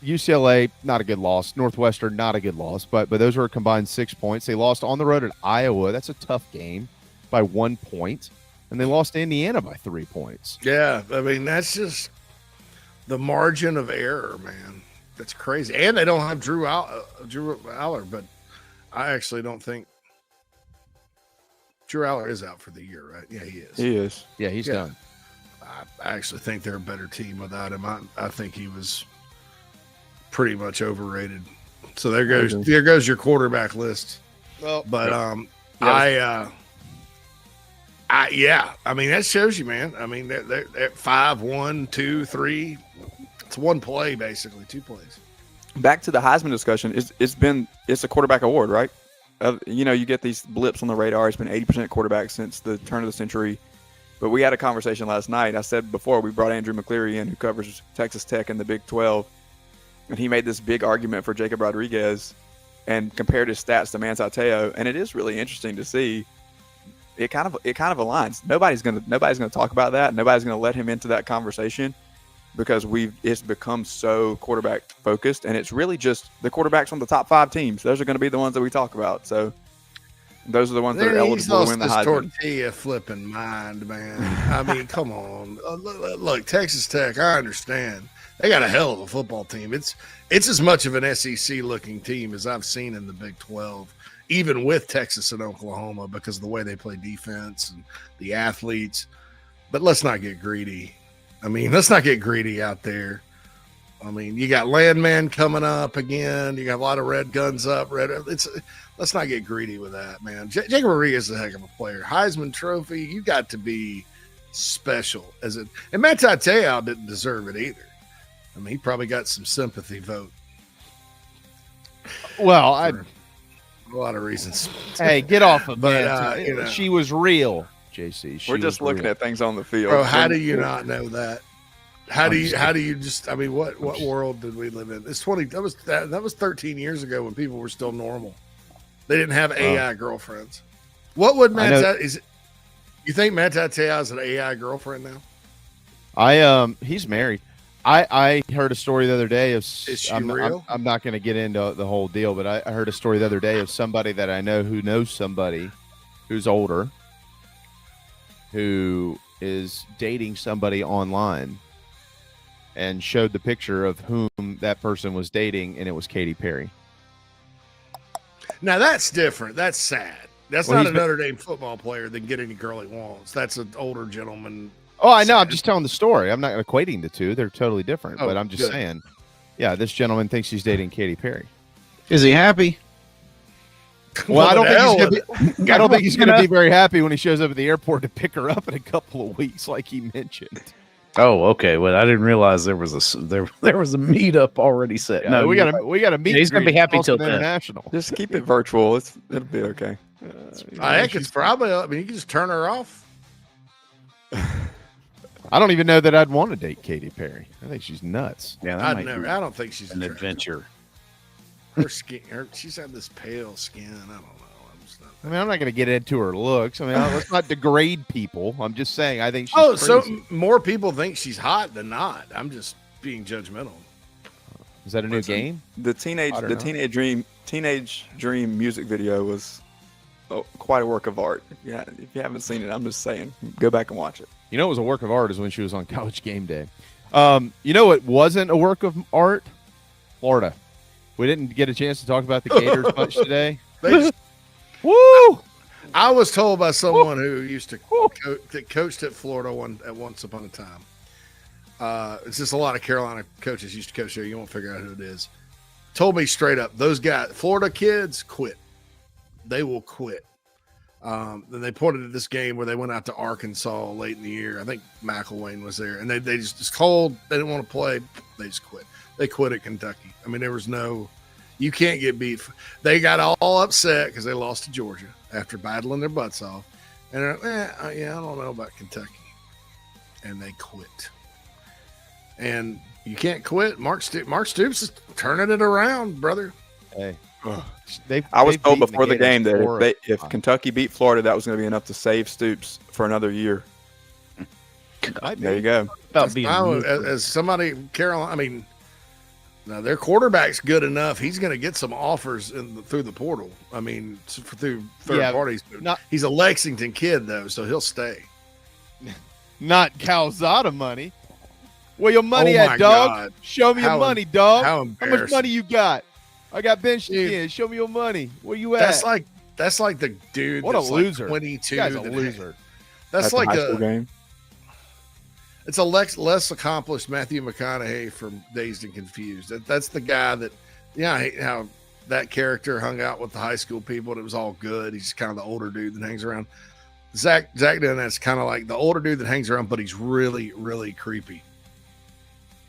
UCLA, not a good loss. Northwestern, not a good loss, but those were a combined 6 points. They lost on the road at Iowa. That's a tough game, by 1 point. And they lost to Indiana by 3 points. Yeah, I mean, that's just the margin of error, man. That's crazy. And they don't have Drew Aller, but I actually don't think Drew Aller is out for the year, right? Yeah, he is. He is. Yeah, he's done. I actually think they're a better team without him. I think he was pretty much overrated. So there goes your quarterback list. Well, but I mean, that shows you, man. I mean, they're at 5, 1, 2, 3. It's one play, basically 2 plays. Back to the Heisman discussion. It's a quarterback award, right? You get these blips on the radar. It's been 80% quarterback since the turn of the century. But we had a conversation last night. I said before, we brought Andrew McCleary in, who covers Texas Tech in the Big 12. And he made this big argument for Jacob Rodriguez and compared his stats to Manti Te'o. And it is really interesting to see. It kind of aligns. Nobody's gonna talk about that. Nobody's gonna let him into that conversation because it's become so quarterback focused, and it's really just the quarterbacks on the top 5 teams. Those are going to be the ones that we talk about. So those are the ones that are eligible to win the Heisman. Tortilla flipping mind, man. I mean, come on. Look, Texas Tech. I understand. They got a hell of a football team. It's as much of an SEC looking team as I've seen in the Big 12, even with Texas and Oklahoma, because of the way they play defense and the athletes. But let's not get greedy. I mean, let's not get greedy out there. I mean, you got Landman coming up again. You got a lot of red guns up. Let's not get greedy with that, man. Jacob Rodriguez is a heck of a player. Heisman Trophy, you got to be special. And Manti Te'o didn't deserve it either. I mean, he probably got some sympathy vote. Well, a lot of reasons. Hey, get off of that. She was real, JC. We're just looking at things on the field. Bro, how do you not know that? How do you just? I mean, what world did we live in? It's 20. That was 13 years ago when people were still normal. They didn't have AI girlfriends. What would you think Manti Te'o is an AI girlfriend now? He's married. I heard a story the other day of. Is she real? I'm not going to get into the whole deal, but I heard a story the other day of somebody that I know who knows somebody who's older, who is dating somebody online and showed the picture of whom that person was dating, and it was Katy Perry. Now that's different. That's sad. That's Well, not he's a Notre Dame football player that can get any girl he wants. That's an older gentleman. Oh, I know. I'm just telling the story. I'm not equating the two. They're totally different. Oh, but I'm just good. saying, yeah, this gentleman thinks he's dating Katy Perry. Is he happy? Well, I don't think he's going to be very happy when he shows up at the airport to pick her up in a couple of weeks, like he mentioned. Oh, okay. Well, I didn't realize there was a meetup already set. Yeah, No, we got to meet. Yeah, he's going to be happy till then. International. Just keep it virtual. It'll be okay. I think it's probably. I mean, you can just turn her off. I don't even know that I'd want to date Katy Perry. I think she's nuts. Yeah, I don't think she's an adventure. Her skin. She's had this pale skin. I don't know. I'm not going to get into her looks. I mean, let's not degrade people. I'm just saying. I think she's crazy. So more people think she's hot than not. I'm just being judgmental. Is that a new game? The teenage dream music video was quite a work of art. Yeah, if you haven't seen it, I'm just saying, go back and watch it. You know, it was a work of art is when she was on College Game Day. You know, it wasn't a work of art. Florida. We didn't get a chance to talk about the Gators much today. Woo! I was told by someone who used to coached at Florida once upon a time. It's just a lot of Carolina coaches used to coach there. You won't figure out who it is. Told me straight up, those guys, Florida kids, quit. They will quit. Then they pointed at this game where they went out to Arkansas late in the year. I think McElwain was there, and they just cold. They didn't want to play. They just quit. They quit at Kentucky. I mean, there was no. You can't get beat. They got all upset because they lost to Georgia after battling their butts off. And they're like, I don't know about Kentucky. And they quit. And you can't quit. Mark Stoops is turning it around, brother. Hey. I was told before the game that if Kentucky beat Florida, that was going to be enough to save Stoops for another year. There you go. As somebody, Carolina, I mean, now their quarterback's good enough. He's going to get some offers through the portal. I mean, through third parties. He's a Lexington kid though, so he'll stay. Not Calzada money. Where your money at, dog? God. Show me your money, dog. How much money you got? I got benched again. Show me your money. Where you at? That's like the dude. What a loser! Like 22. Guy's a loser. That's like a game. It's a less accomplished Matthew McConaughey from Dazed and Confused. That's the guy that, how that character hung out with the high school people and it was all good. He's kind of the older dude that hangs around. Zach Dunn, that's kind of like the older dude that hangs around, but he's really, really creepy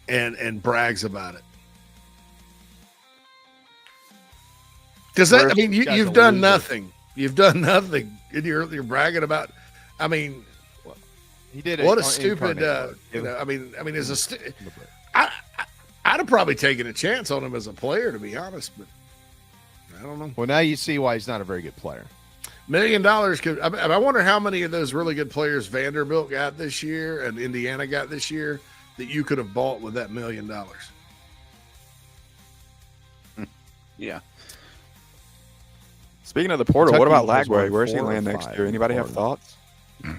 and brags about it. Because you've done nothing. You've done nothing, and you're bragging about. I mean, he did. What a stupid. I'd have probably taken a chance on him as a player, to be honest, but I don't know. Well, now you see why he's not a very good player. $1 million could. I wonder how many of those really good players Vanderbilt got this year and Indiana got this year that you could have bought with that $1 million. Yeah. Speaking of the portal, Kentucky what about was Lagway? one Where's he 4 or land next 5 year? Anybody have Florida. thoughts?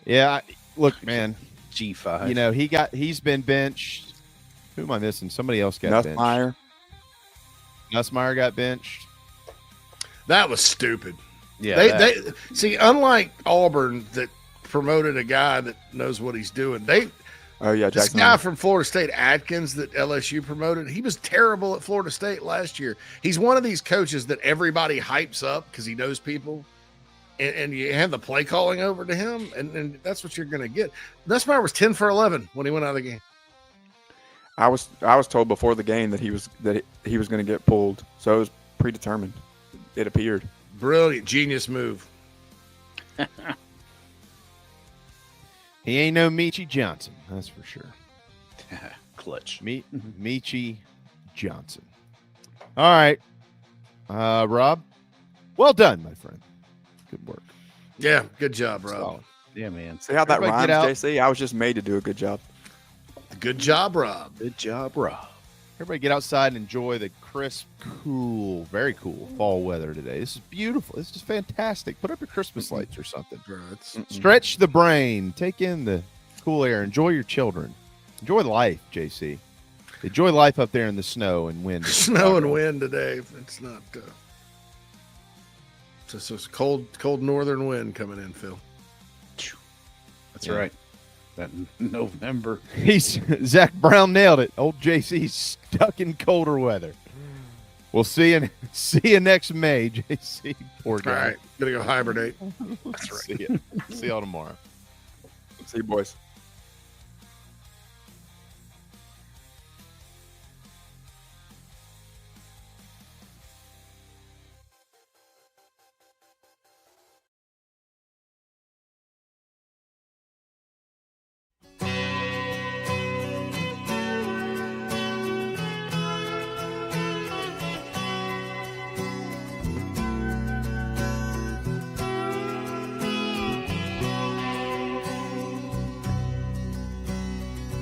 Yeah, look, man. G5. You know, he's been benched. Who am I missing? Somebody else got benched. Nussmeier got benched. That was stupid. Yeah. They see, unlike Auburn that promoted a guy that knows what he's doing. This guy from Florida State, Atkins, that LSU promoted, he was terrible at Florida State last year. He's one of these coaches that everybody hypes up because he knows people. And you hand the play calling over to him, and that's what you're going to get. Nussmeier was 10 for 11 when he went out of the game. I was told before the game that he was going to get pulled, so it was predetermined. It appeared. Brilliant, genius move. He ain't no Meechie Johnson, that's for sure. Clutch. Meechie Johnson. All right, Rob. Well done, my friend. Good work. Yeah, good job, Rob. Solid. Yeah, man. See how that Everybody rhymes, JC? I was just made to do a good job. Good job, Rob. Good job, Rob. Everybody get outside and enjoy the crisp, cool, very cool fall weather today. This is beautiful. This is fantastic. Put up your Christmas lights or something. Stretch the brain. Take in the cool air. Enjoy your children. Enjoy life, JC. Enjoy life up there in the snow and wind. Snow and wind today. It's not. It's just cold northern wind coming in, Phil. That's right. That November. Zach Brown nailed it. Old JC's stuck in colder weather. We'll see you next May, JC. Poor guy. All right, gonna go hibernate. That's right. See y'all tomorrow. See you, boys.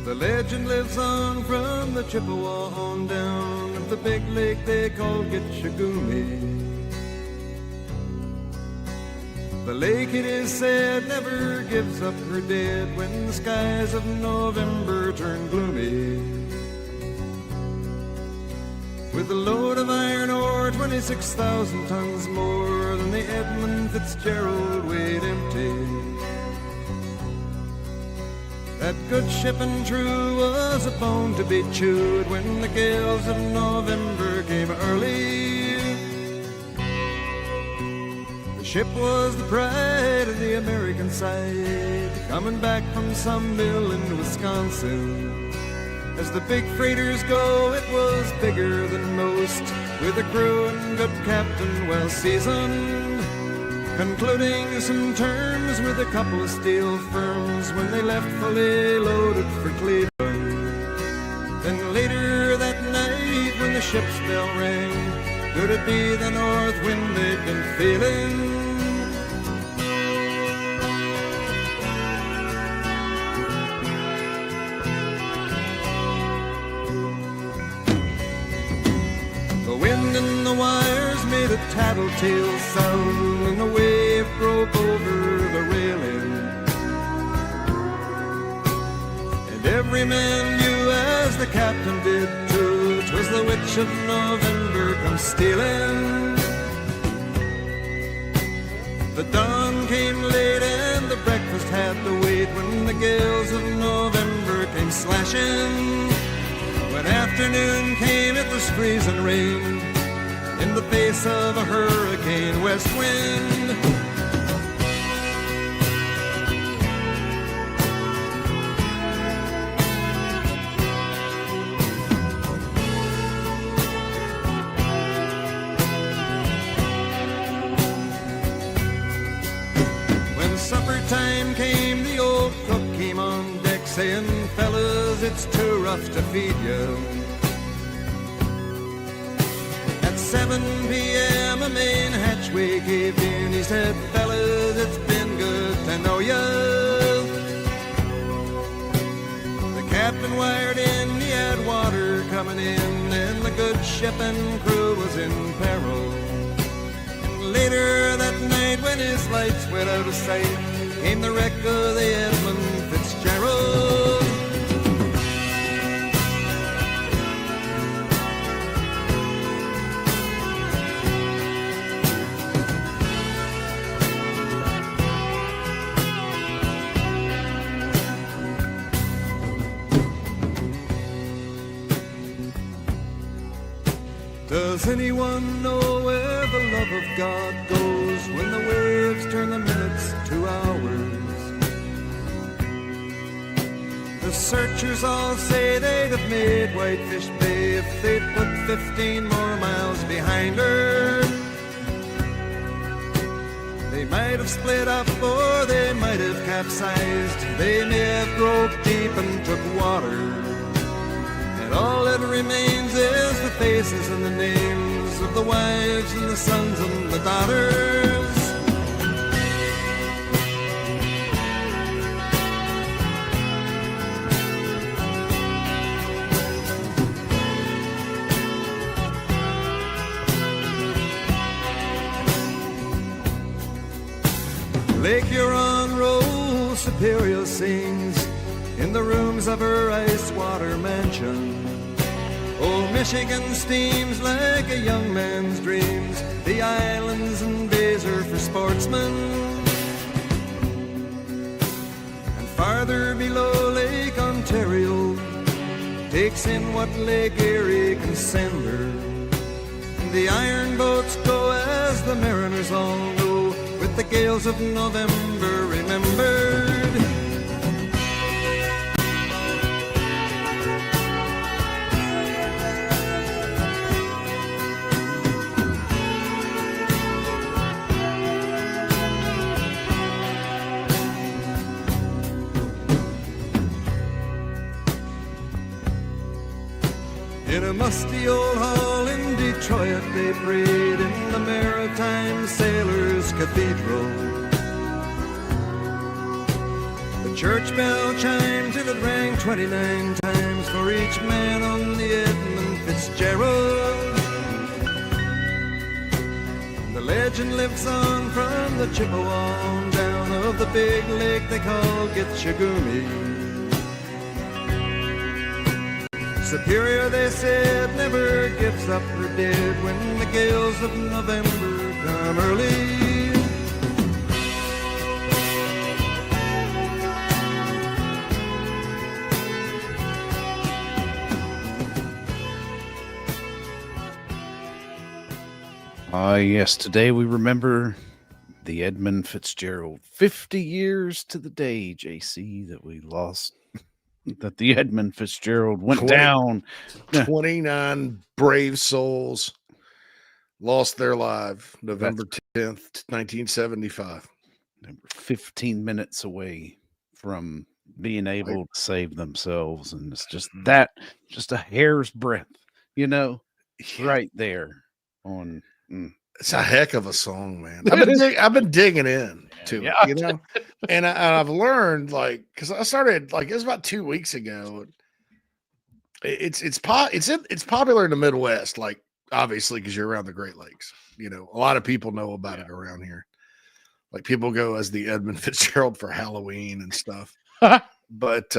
The legend lives on from the Chippewa on down of the big lake they call Gitchagumi. The lake, it is said, never gives up her dead when the skies of November turn gloomy. With a load of iron ore, 26,000 tons more than the Edmund Fitzgerald weighed empty. That good ship and true was a bone to be chewed when the gales of November came early. The ship was the pride of the American side, coming back from some mill in Wisconsin. As the big freighters go, it was bigger than most, with a crew and good captain well seasoned, concluding some terms with a couple of steel firms when they left fully loaded for Cleveland. Then later that night when the ship's bell rang, could it be the north wind they'd been feeling? The wind in the wires made a tattletale sound, and the wave broke over the railing. And every man knew, as the captain did too, 'twas the witch of November come stealing. The dawn came late and the breakfast had to wait when the gales of November came slashing. When afternoon came, it was freezing rain in the face of a hurricane west wind. When supper time came, the old cook came on deck saying, "Fellas, it's too rough to feed you." At 7 p.m. a main hatchway caved in. He said, "Fellas, it's been good to know you." The captain wired in, he had water coming in, and the good ship and crew was in peril. And later that night when his lights went out of sight, came the wreck of the Edmund Fitzgerald. Does anyone know where the love of God goes when the waves turn the minutes to hours? The searchers all say they'd have made Whitefish Bay if they'd put 15 more miles behind her. They might have split up or they might have capsized. They may have broke deep and took water. And all that remains is the faces and the names of the wives and the sons and the daughters. Lake Huron rolls, Superior sings in the rooms of her ice water mansion. Old Michigan steams like a young man's dreams. The islands and bays are for sportsmen. And farther below, Lake Ontario takes in what Lake Erie can send her. The iron boats go as the mariners all know, with the gales of November remembered. In a musty old hall in Detroit, they prayed in the Maritime Sailors' Cathedral. The church bell chimed till it rang 29 times for each man on the Edmund Fitzgerald. And the legend lives on from the Chippewa on down of the big lake they call Gitchagumi. Superior, they said, never gives up her dead when the gales of November come early. Yes, today we remember the Edmund Fitzgerald. 50 years to the day, JC, that we lost. That the Edmund Fitzgerald went down. 29 brave souls lost their life November 10th, 1975. They were 15 minutes away from being able to save themselves. And it's just that, just a hair's breadth, right there on. It's a heck of a song, man. I've been digging in to it, and I've learned, because I started, it was about 2 weeks ago. It's popular in the Midwest, obviously, because you're around the Great Lakes. A lot of people know about it around here. Like, people go as the Edmund Fitzgerald for Halloween and stuff. But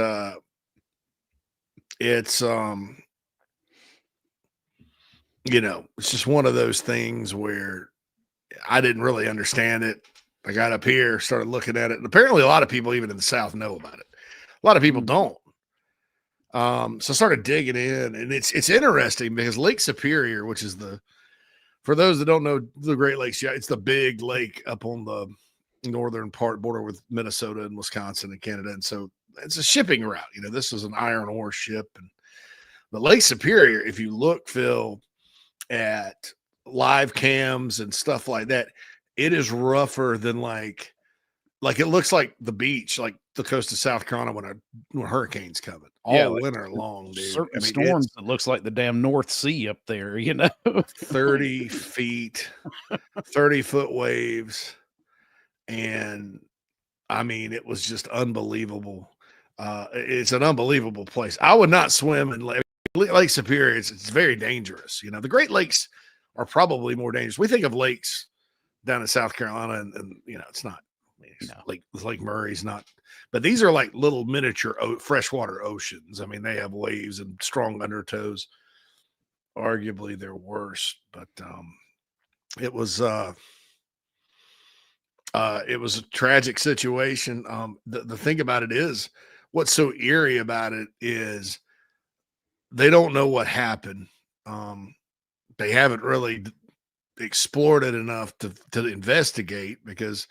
it's it's just one of those things where I didn't really understand it. I got up here, started looking at it, and apparently a lot of people, even in the South, know about it. A lot of people don't. So I started digging in, and it's interesting because Lake Superior, which is for those that don't know the Great Lakes, it's the big lake up on the northern border with Minnesota and Wisconsin and Canada. And so it's a shipping route. This is an iron ore ship. But Lake Superior, if you look, Phil, at live cams and stuff like that, it is rougher than like it looks like the beach, like the coast of South Carolina when hurricanes coming all winter long, dude. Certain storms, it looks like the damn North Sea up there, 30 feet, 30-foot waves. And I mean, it was just unbelievable. It's an unbelievable place. I would not swim in Lake Superior. It's very dangerous. The Great Lakes are probably more dangerous. We think of lakes down in South Carolina, and it's not. Lake Murray's not, but these are like little miniature freshwater oceans. I mean, they have waves and strong undertows. Arguably, they're worse, but it was a tragic situation. The thing about it is, what's so eerie about it is they don't know what happened. They haven't really explored it enough to investigate, because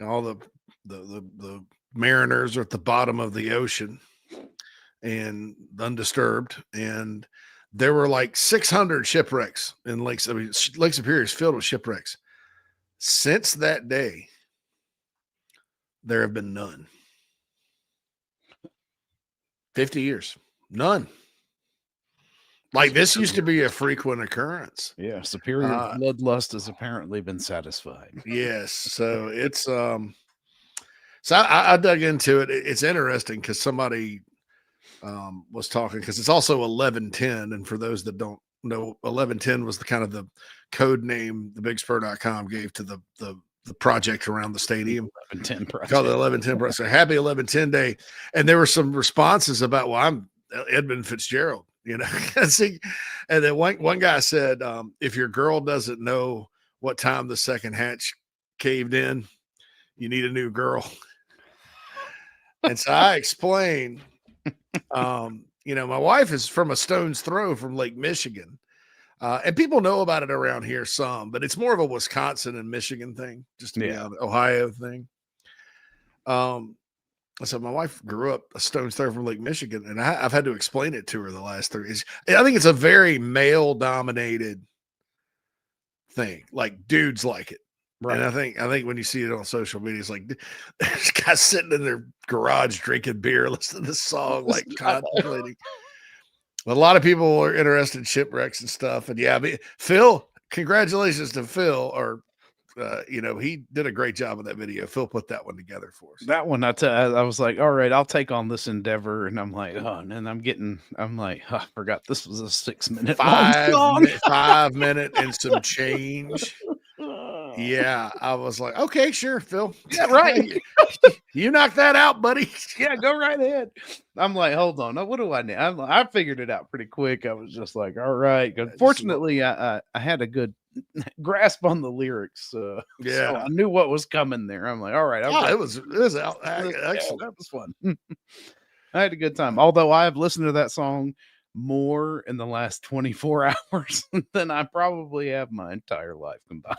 all the mariners are at the bottom of the ocean and undisturbed, and there were like 600 shipwrecks in Lake Superior is filled with shipwrecks. Since that day, there have been none. 50 years, none. Like, this used to be a frequent occurrence. Yeah, Superior bloodlust has apparently been satisfied. Yes, so it's so I dug into it. It's interesting because somebody was talking, because it's also 1110, and for those that don't know, 1110 was the kind of the code name the BigSpur.com gave to the the project around the stadium. 1110 project. Called the 1110 project. So happy 1110 day. And there were some responses about, well, I'm Edmund Fitzgerald, and then one guy said, if your girl doesn't know what time the second hatch caved in, you need a new girl. And so I explained, my wife is from a stone's throw from Lake Michigan. And people know about it around here some, but it's more of a Wisconsin and Michigan thing, just to be out of Ohio thing. So my wife grew up a stone's throw from Lake Michigan, and I've had to explain it to her the last 3 years. I think it's a very male-dominated thing. Like dudes like it. Right. And I think when you see it on social media, it's like there's guys sitting in their garage drinking beer, listening to this song, like contemplating. A lot of people are interested in shipwrecks and stuff. And Phil, congratulations to Phil. Or, he did a great job with that video. Phil put that one together for us. That one, I was like, all right, I'll take on this endeavor. And I'm like, oh, and then I forgot this was a 6-minute 5 minute and some change. Yeah, I was like, okay, sure, Phil. Yeah, right. You knock that out, buddy. Yeah, go right ahead. I'm like, hold on. What do I need? I figured it out pretty quick. I was just like, all right. Fortunately, I had a good grasp on the lyrics. So I knew what was coming there. I'm like, all right. It was excellent. That was fun. I had a good time. Although I have listened to that song more in the last 24 hours than I probably have my entire life combined.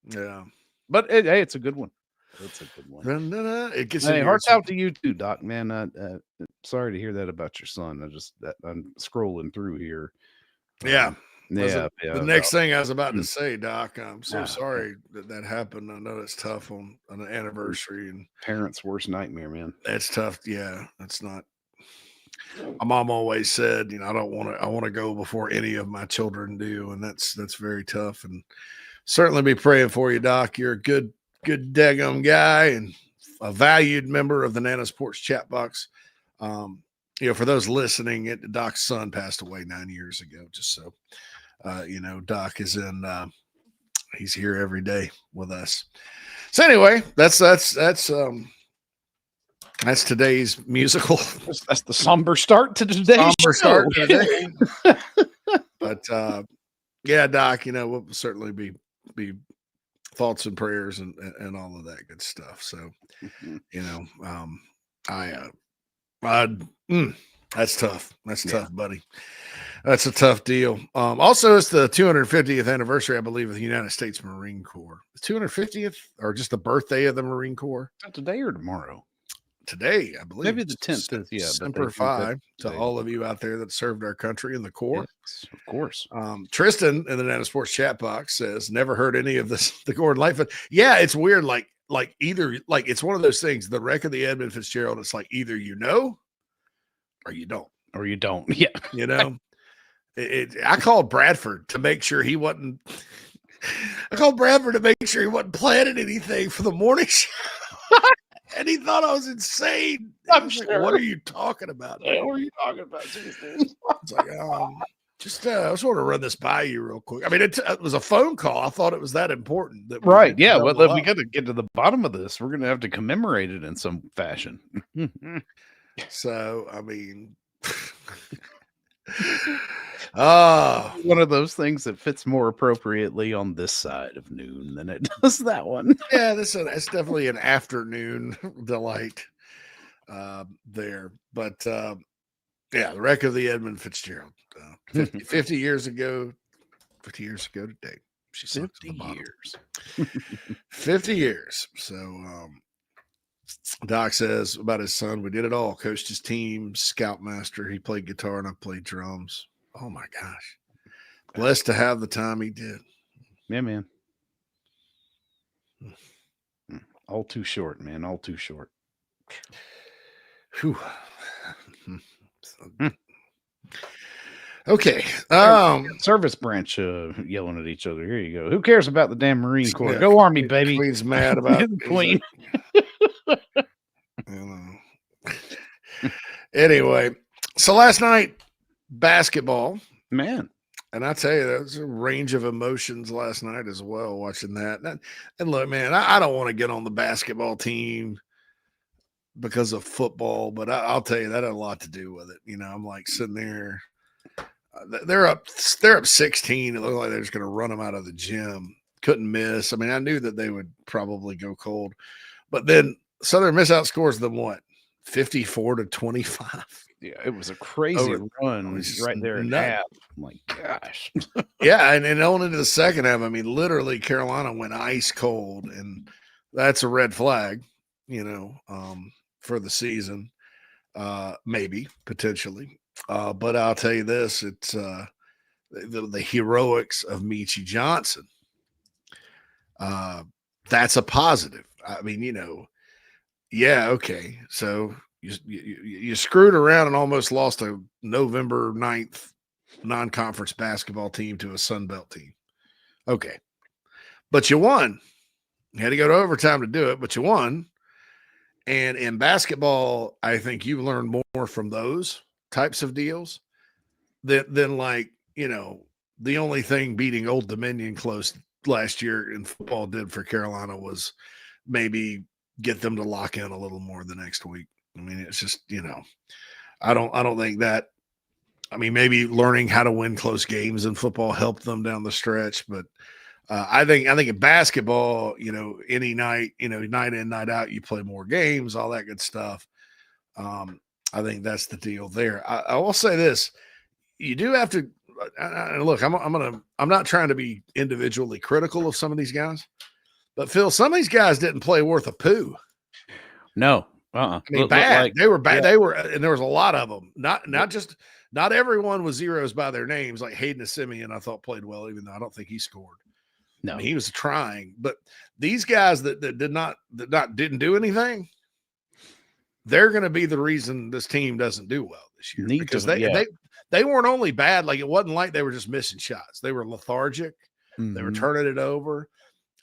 Yeah, but it's a good one. It's a good one. It gets hearts out to you too, Doc. Man, sorry to hear that about your son. I'm scrolling through here. Yeah. The next thing I was about Hmm. to say, Doc, I'm so sorry that happened. I know it's tough on an anniversary and parents' worst nightmare, man. It's tough. Yeah, it's not. My mom always said, I want to go before any of my children do, and that's very tough. And certainly be praying for you, Doc. You're a good daggum guy and a valued member of the Nana's Porch chat box. For those listening, Doc's son passed away 9 years ago. Just so Doc is he's here every day with us. So anyway, that's today's musical. That's the somber start to today's show. But Doc, we'll certainly be thoughts and prayers and all of that good stuff. So, that's tough. That's tough, buddy. That's a tough deal. Also, it's the 250th anniversary, I believe, of the United States Marine Corps. The 250th, or just the birthday of the Marine Corps? Today or tomorrow? Today, I believe. Maybe the 10th. Semper Fi to all of you out there that served our country in the Corps. Yes, of course. Tristan in the Nana Sports chat box says, never heard any of this. The Gordon Lightfoot. Yeah, it's weird. Like it's one of those things. The wreck of the Edmund Fitzgerald. It's like either or you don't. Or you don't. Yeah. I called Bradford to make sure he wasn't. I called Bradford to make sure he wasn't planning anything for the morning show. And he thought I was insane. I'm like, sure. what are you talking about? What are you talking about? It's like, I just want to run this by you real quick. I mean, it was a phone call. I thought it was that important. Right. Yeah. Well, if we got to get to the bottom of this, we're going to have to commemorate it in some fashion. So, I mean, one of those things that fits more appropriately on this side of noon than it does that one. Yeah, it's definitely an afternoon delight there. But the wreck of the Edmund Fitzgerald, 50 years ago today. She 50 years. 50 years. So Doc says about his son, we did it all. Coached his team, scoutmaster. He played guitar and I played drums. Oh my gosh. Blessed to have the time he did. Yeah, man. All too short, man. All too short. Whew. Okay. Service branch yelling at each other. Here you go. Who cares about the damn Marine Corps? Go Army, baby. Queen's mad about Queen. Anyway, so last night, basketball. Man. And I tell you, there was a range of emotions last night as well, watching that. And look, man, I don't want to get on the basketball team because of football, but I'll tell you that had a lot to do with it. You know, I'm like sitting there. They're up 16. It looked like they're just going to run them out of the gym. Couldn't miss. I mean, I knew that they would probably go cold, but then Southern Miss outscores them what, 54-25. Yeah, it was a crazy run right there in half. I'm like, gosh. Yeah, and on into the second half, I mean, literally Carolina went ice cold, and that's a red flag, you know, for the season, maybe, potentially. But I'll tell you this, it's the heroics of Meechie Johnson. That's a positive. I mean, you know, yeah, okay, so you screwed around and almost lost a November 9th non-conference basketball team to a Sun Belt team. Okay. But you won. You had to go to overtime to do it, but you won. And in basketball, I think you learn more from those types of deals than like, you know, the only thing beating Old Dominion close last year in football did for Carolina was maybe get them to lock in a little more the next week. I mean, it's just, you know, I don't think that, I mean, maybe learning how to win close games in football helped them down the stretch, but I think in basketball, you know, any night, you know, night in, night out, you play more games, all that good stuff. I think that's the deal there. I will say this, you do have to look, I'm not trying to be individually critical of some of these guys, but Phil, some of these guys didn't play worth a poo. No. I mean, bad. Like, they were bad. Yeah. They were, and there was a lot of them. Not everyone was zeros by their names. Like Hayden Simeon, I thought played well, even though I don't think he scored. No, I mean, he was trying. But these guys that didn't do anything, they're going to be the reason this team doesn't do well this year because they weren't only bad. Like it wasn't like they were just missing shots. They were lethargic. Mm-hmm. They were turning it over.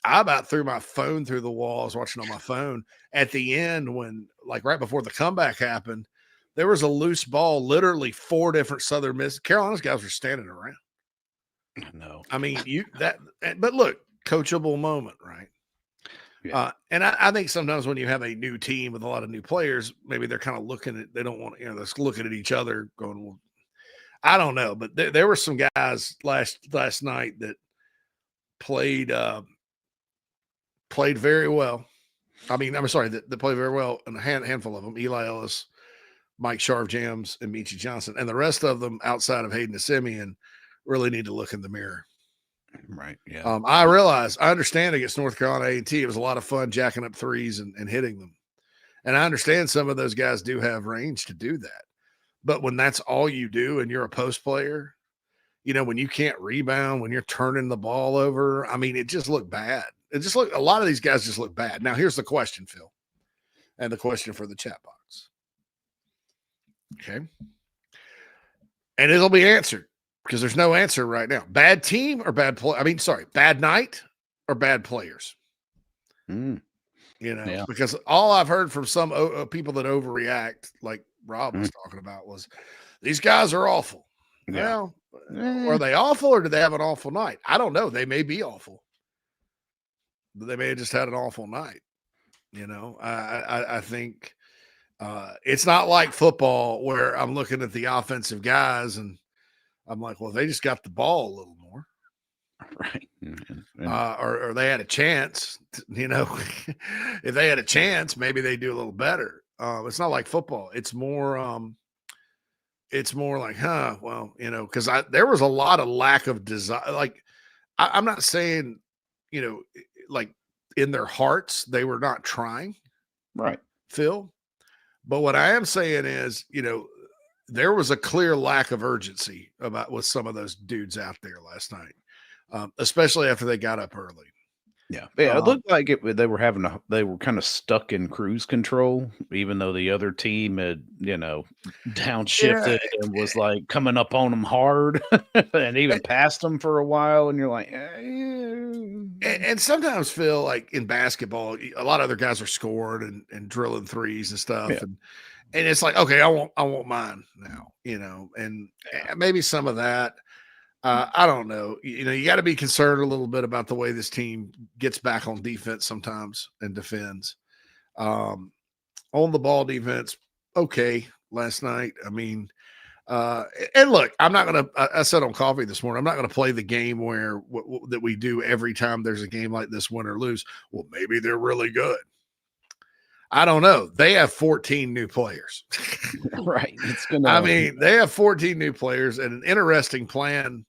I about threw my phone through the walls watching on my phone at the end when, like, right before the comeback happened, there was a loose ball, literally 4 different Southern Miss. Carolina's guys were standing around. No, I mean, but look, coachable moment, right? Yeah. And I think sometimes when you have a new team with a lot of new players, maybe they're kind of looking at, they don't want, you know, they're looking at each other going, well, I don't know. But there were some guys last night that played very well. I mean, I'm sorry, that played very well, and a handful of them, Eli Ellis, Mike Sharp-Jams, and Meechie Johnson. And the rest of them outside of Hayden Simeon really need to look in the mirror. Right, yeah. I understand against North Carolina A&T, it was a lot of fun jacking up threes and hitting them. And I understand some of those guys do have range to do that. But when that's all you do and you're a post player, you know, when you can't rebound, when you're turning the ball over, I mean, it just looked bad. A lot of these guys just look bad. Now, here's the question, Phil, and the question for the chat box. Okay. And it'll be answered because there's no answer right now. Bad team or bad play? Bad night or bad players? You know, because all I've heard from some people that overreact, like Rob was talking about, was these guys are awful. Yeah. Well, are they awful or do they have an awful night? I don't know. They may be awful. But they may have just had an awful night. You know, I think it's not like football where I'm looking at the offensive guys and I'm like, well, they just got the ball a little more. Right. Or they had a chance, you know, if they had a chance, maybe they do a little better. It's not like football. It's more like, well, you know, because there was a lot of lack of desire. Like, I'm not saying, you know, like in their hearts, they were not trying. Right. Phil. But what I am saying is, you know, there was a clear lack of urgency with some of those dudes out there last night, especially after they got up early. Yeah, it looked like they were kind of stuck in cruise control, even though the other team had, you know, downshifted and was like coming up on them hard and even passed them for a while. And you're like, and sometimes, Phil, like in basketball, a lot of other guys are scoring and drilling threes and stuff, and it's like, okay, I want mine now, you know, and maybe some of that. I don't know. You got to be concerned a little bit about the way this team gets back on defense sometimes and defends. On the ball defense, okay, last night. I mean, and look, I'm not going to, I said on coffee this morning, I'm not going to play the game where that we do every time there's a game like this, win or lose. Well, maybe they're really good. I don't know. They have 14 new players. Right. It's gonna. I mean, they have 14 new players and an interesting plan.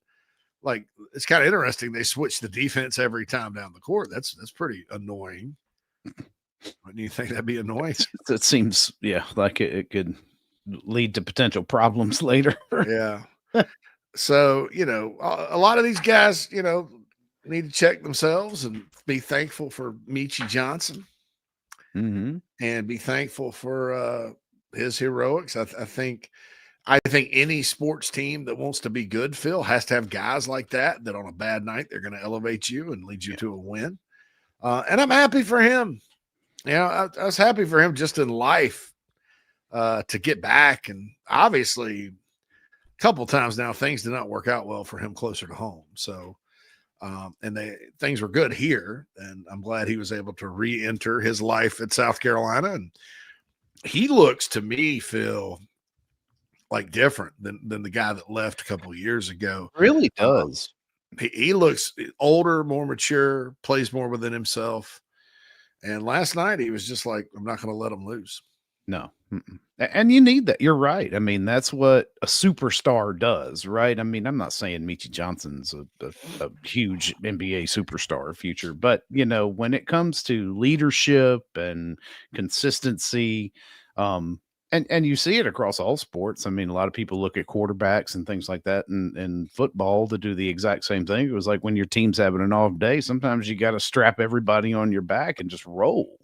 Like, it's kind of interesting. They switch the defense every time down the court. That's pretty annoying. Wouldn't you think that'd be annoying? It seems, yeah, like it could lead to potential problems later. Yeah. So, a lot of these guys, need to check themselves and be thankful for Michi Johnson. Mm-hmm. And be thankful for his heroics. I think any sports team that wants to be good, Phil, has to have guys like that on a bad night, they're going to elevate you and lead you to a win. And I'm happy for him. I was happy for him just in life to get back. And obviously, a couple times now, things did not work out well for him closer to home. So, things were good here, and I'm glad he was able to re-enter his life at South Carolina. And he looks to me, Phil, like different than the guy that left a couple of years ago. Really does. He looks older, more mature, plays more within himself. And last night he was just like, I'm not going to let him lose. No. And you need that. You're right. I mean, that's what a superstar does, right? I mean, I'm not saying Michi Johnson's a huge NBA superstar future, but when it comes to leadership and consistency, and you see it across all sports. I mean, a lot of people look at quarterbacks and things like that in football to do the exact same thing. It was like when your team's having an off day, sometimes you got to strap everybody on your back and just roll.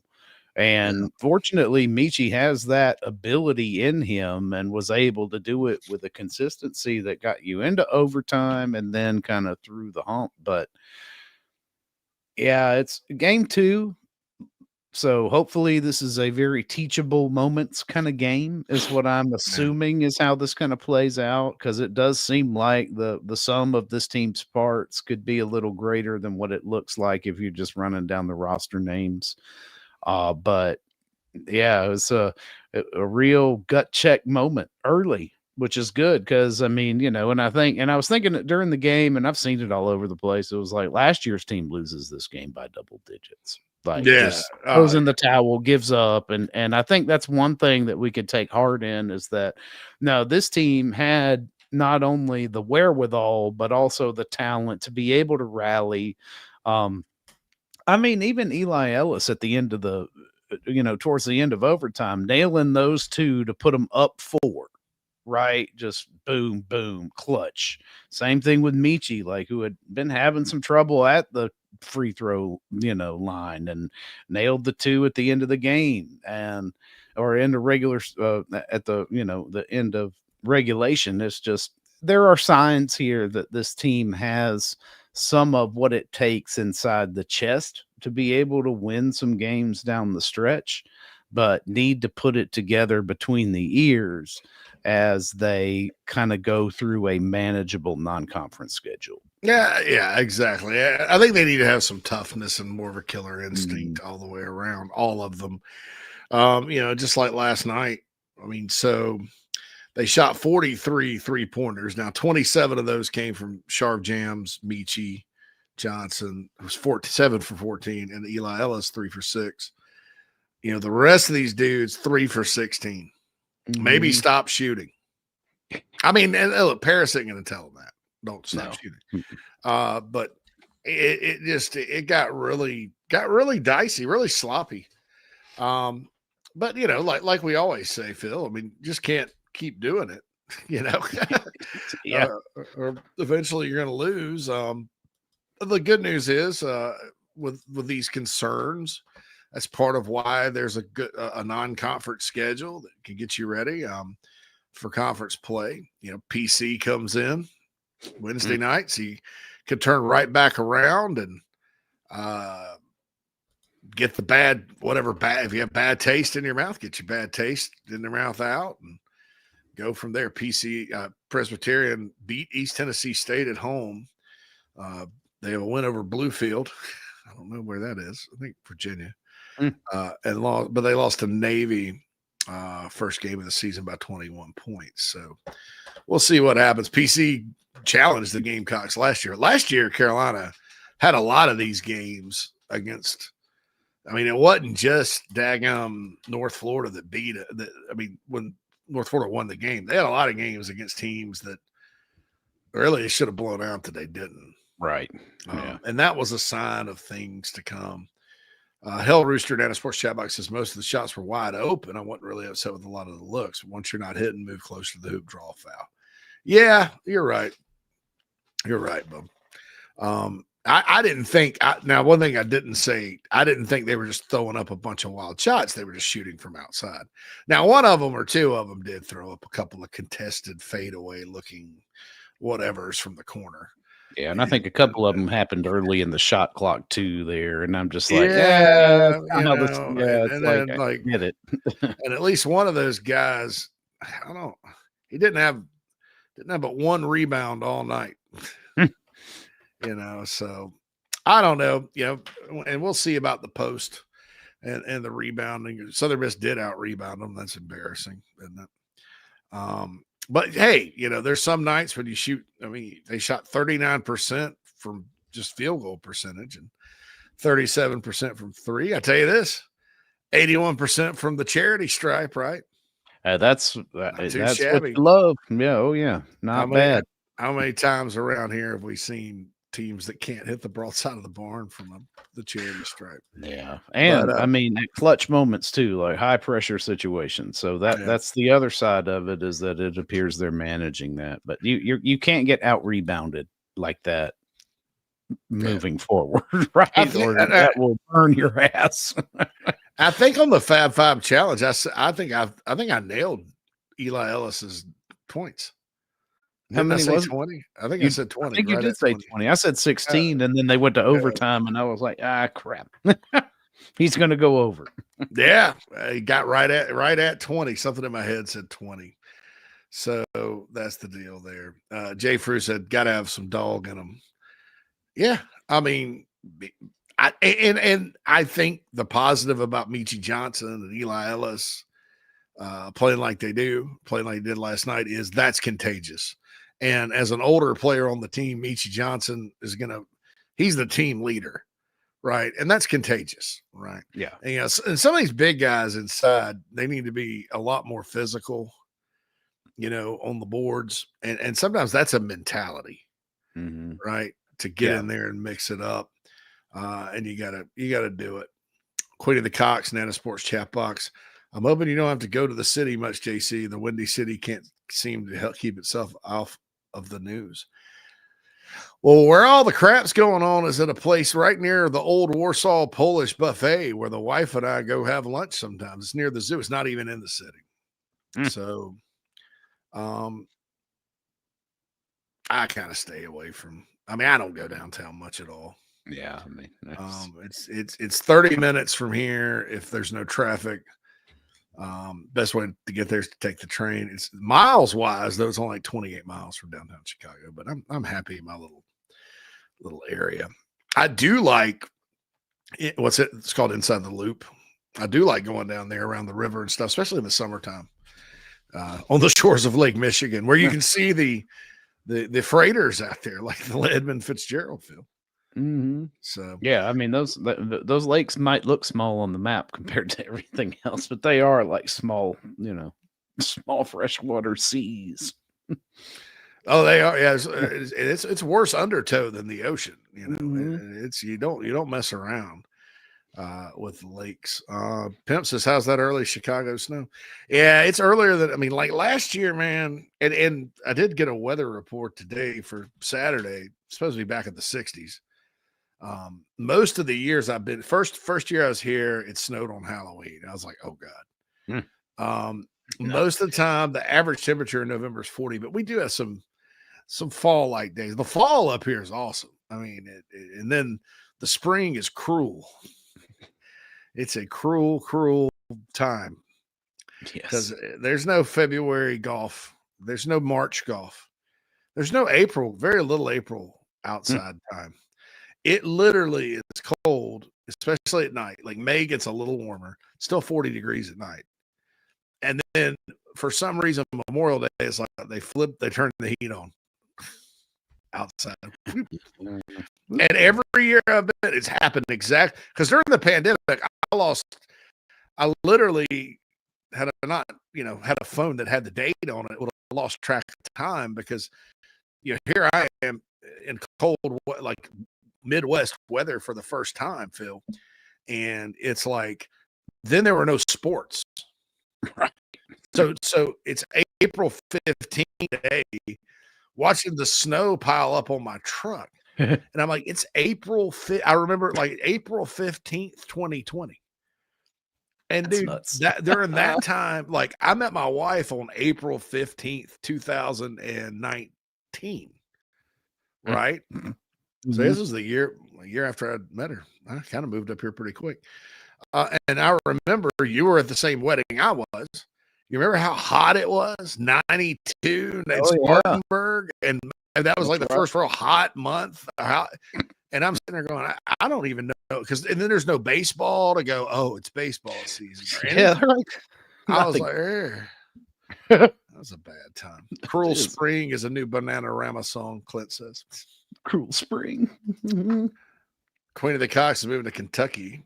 And fortunately, Michi has that ability in him and was able to do it with a consistency that got you into overtime and then kind of through the hump. But yeah, it's game 2. So hopefully this is a very teachable moments kind of game is what I'm assuming is how this kind of plays out. Cause it does seem like the sum of this team's parts could be a little greater than what it looks like if you're just running down the roster names. But yeah, it was a real gut check moment early, which is good. Cause I mean, and I was thinking it during the game and I've seen it all over the place. It was like last year's team loses this game by double digits. Like just throws in the towel, gives up. And I think that's one thing that we could take heart in is that no, this team had not only the wherewithal, but also the talent to be able to rally. I mean, even Eli Ellis at the end of towards the end of overtime, nailing those two to put them up 4, right? Just boom, boom, clutch. Same thing with Michi, like who had been having some trouble at the free throw, line and nailed the 2 at the end of the game or end of regular at the end of regulation. It's just, there are signs here that this team has some of what it takes inside the chest to be able to win some games down the stretch, but need to put it together between the ears as they kind of go through a manageable non-conference schedule. Yeah, exactly. I think they need to have some toughness and more of a killer instinct all the way around, all of them. Just like last night. I mean, so they shot 43 3-pointers. Now, 27 of those came from Sharp Jams, Michi Johnson, who was 7 for 14, and Eli Ellis 3 for 6. The rest of these dudes 3 for 16. Maybe stop shooting. I mean, and look, Paris ain't going to tell them that. Don't stop shooting. But it got really dicey, really sloppy. But like we always say, Phil, I mean, just can't keep doing it, Yeah. Or eventually you're going to lose. The good news is with these concerns, that's part of why there's a non-conference schedule that can get you ready for conference play. PC comes in Wednesday night, so you could turn right back around and get the bad if you have bad taste in your mouth, get your bad taste in your mouth out and go from there. PC Presbyterian beat East Tennessee State at home. They have a win over Bluefield. I don't know where that is. I think Virginia. And lost, but they lost to Navy first game of the season by 21 points. So we'll see what happens. PC challenged the Gamecocks last year. Last year, Carolina had a lot of these games against. I mean, it wasn't just daggum North Florida that beat it. When North Florida won the game, they had a lot of games against teams that really they should have blown out that they didn't. Right. And that was a sign of things to come. Hell Rooster down at Sports Chat Box says most of the shots were wide open. I wasn't really upset with a lot of the looks. Once you're not hitting, move closer to the hoop, draw a foul. Yeah, you're right. You're right, Bob. I didn't think now one thing I didn't say, I didn't think they were just throwing up a bunch of wild shots. They were just shooting from outside. Now, one of them or two of them did throw up a couple of contested fadeaway looking whatevers from the corner. Yeah, and I think a couple of them happened early in the shot clock too there, and I'm just like, and then I get it. And at least one of those guys, I don't know, he didn't have but one rebound all night. So I don't know, and we'll see about the post and the rebounding. Southern Miss did out rebound them. That's embarrassing, isn't it? But hey, there's some nights when you shoot. I mean, they shot 39% from just field goal percentage and 37% from three. I tell you this, 81% from the charity stripe, right? That's what shabby. you love. Yeah, oh yeah, not bad. How many times around here have we seen teams that can't hit the broadside of the barn from the charity stripe? Yeah, and I mean at clutch moments too, like high pressure situations. So that's the other side of it, is that it appears they're managing that, but you can't get out rebounded like that moving forward, right? That will burn your ass. I think on the Fab Five challenge, I think I nailed Eli Ellis's points. How many was 20? I think I said 20. I think you did say 20. I said 16, and then they went to overtime, and I was like, crap. He's going to go over. Yeah, he got right at 20. Something in my head said 20. So that's the deal there. Jay Frew said, got to have some dog in them. Yeah, I mean, I think the positive about Michi Johnson and Eli Ellis playing like they did last night is that's contagious. And as an older player on the team, Michi Johnson he's the team leader, right? And that's contagious, right? Yeah. And, and some of these big guys inside, they need to be a lot more physical, on the boards. And sometimes that's a mentality, right? To get in there and mix it up. And you gotta do it. Queen of the Cox, Nana Sports Chat Box. I'm hoping you don't have to go to the city much, JC. The Windy City can't seem to help keep itself off of the news. Well, where all the crap's going on is at a place right near the old Warsaw Polish buffet where the wife and I go have lunch sometimes. It's near the zoo. It's not even in the city. So I kind of stay away from, I don't go downtown much at all. Yeah. I mean, it's 30 minutes from here if there's no traffic. Best way to get there is to take the train. It's miles wise, though. It's only like 28 miles from downtown Chicago, but I'm happy in my little area. I do like it's called Inside the Loop. I do like going down there around the river and stuff, especially in the summertime, on the shores of Lake Michigan, where you can see the freighters out there, like the Edmund Fitzgerald film. So yeah, I mean those lakes might look small on the map compared to everything else, but they are like small, small freshwater seas. Oh, they are. Yeah, it's worse undertow than the ocean. It's you don't mess around with the lakes. Pimp says, how's that early Chicago snow? Yeah, it's earlier than like last year, man. And I did get a weather report today for Saturday. It's supposed to be back in the 60s. Most of the years I've been first year I was here, it snowed on Halloween. I was like, oh God. Most of the time the average temperature in November is 40, but we do have some fall like days. The fall up here is awesome. I mean, and then the spring is cruel. It's a cruel time. because there's no February golf. There's no March golf. There's no April, very little April outside time. It literally is cold, especially at night. Like May gets a little warmer, still 40 degrees at night. And then for some reason, Memorial Day is like they turn the heat on outside. And every year I've been, it's happened exactly because during the pandemic, I literally had a phone that had the date on it. Would have lost track of time because here I am in cold, like Midwest weather for the first time, Phil. And it's like, then there were no sports. Right. So it's April 15th day, watching the snow pile up on my truck. And I'm like, it's April 5th. I remember like April 15th, 2020. And dude, during that time, like I met my wife on April 15th, 2019. Right. Mm-hmm. So this was a year after I'd met her. I kind of moved up here pretty quick. And I remember you were at the same wedding I was. You remember how hot it was? 92 in Spartanburg. And that was like the first real hot month. And I'm sitting there going, I don't even know. And then there's no baseball to go, oh, it's baseball season. Yeah. Right. I was like, that was a bad time. Cruel Spring is a new Bananarama song, Clint says. Cruel Spring. Queen of the Cocks is moving to Kentucky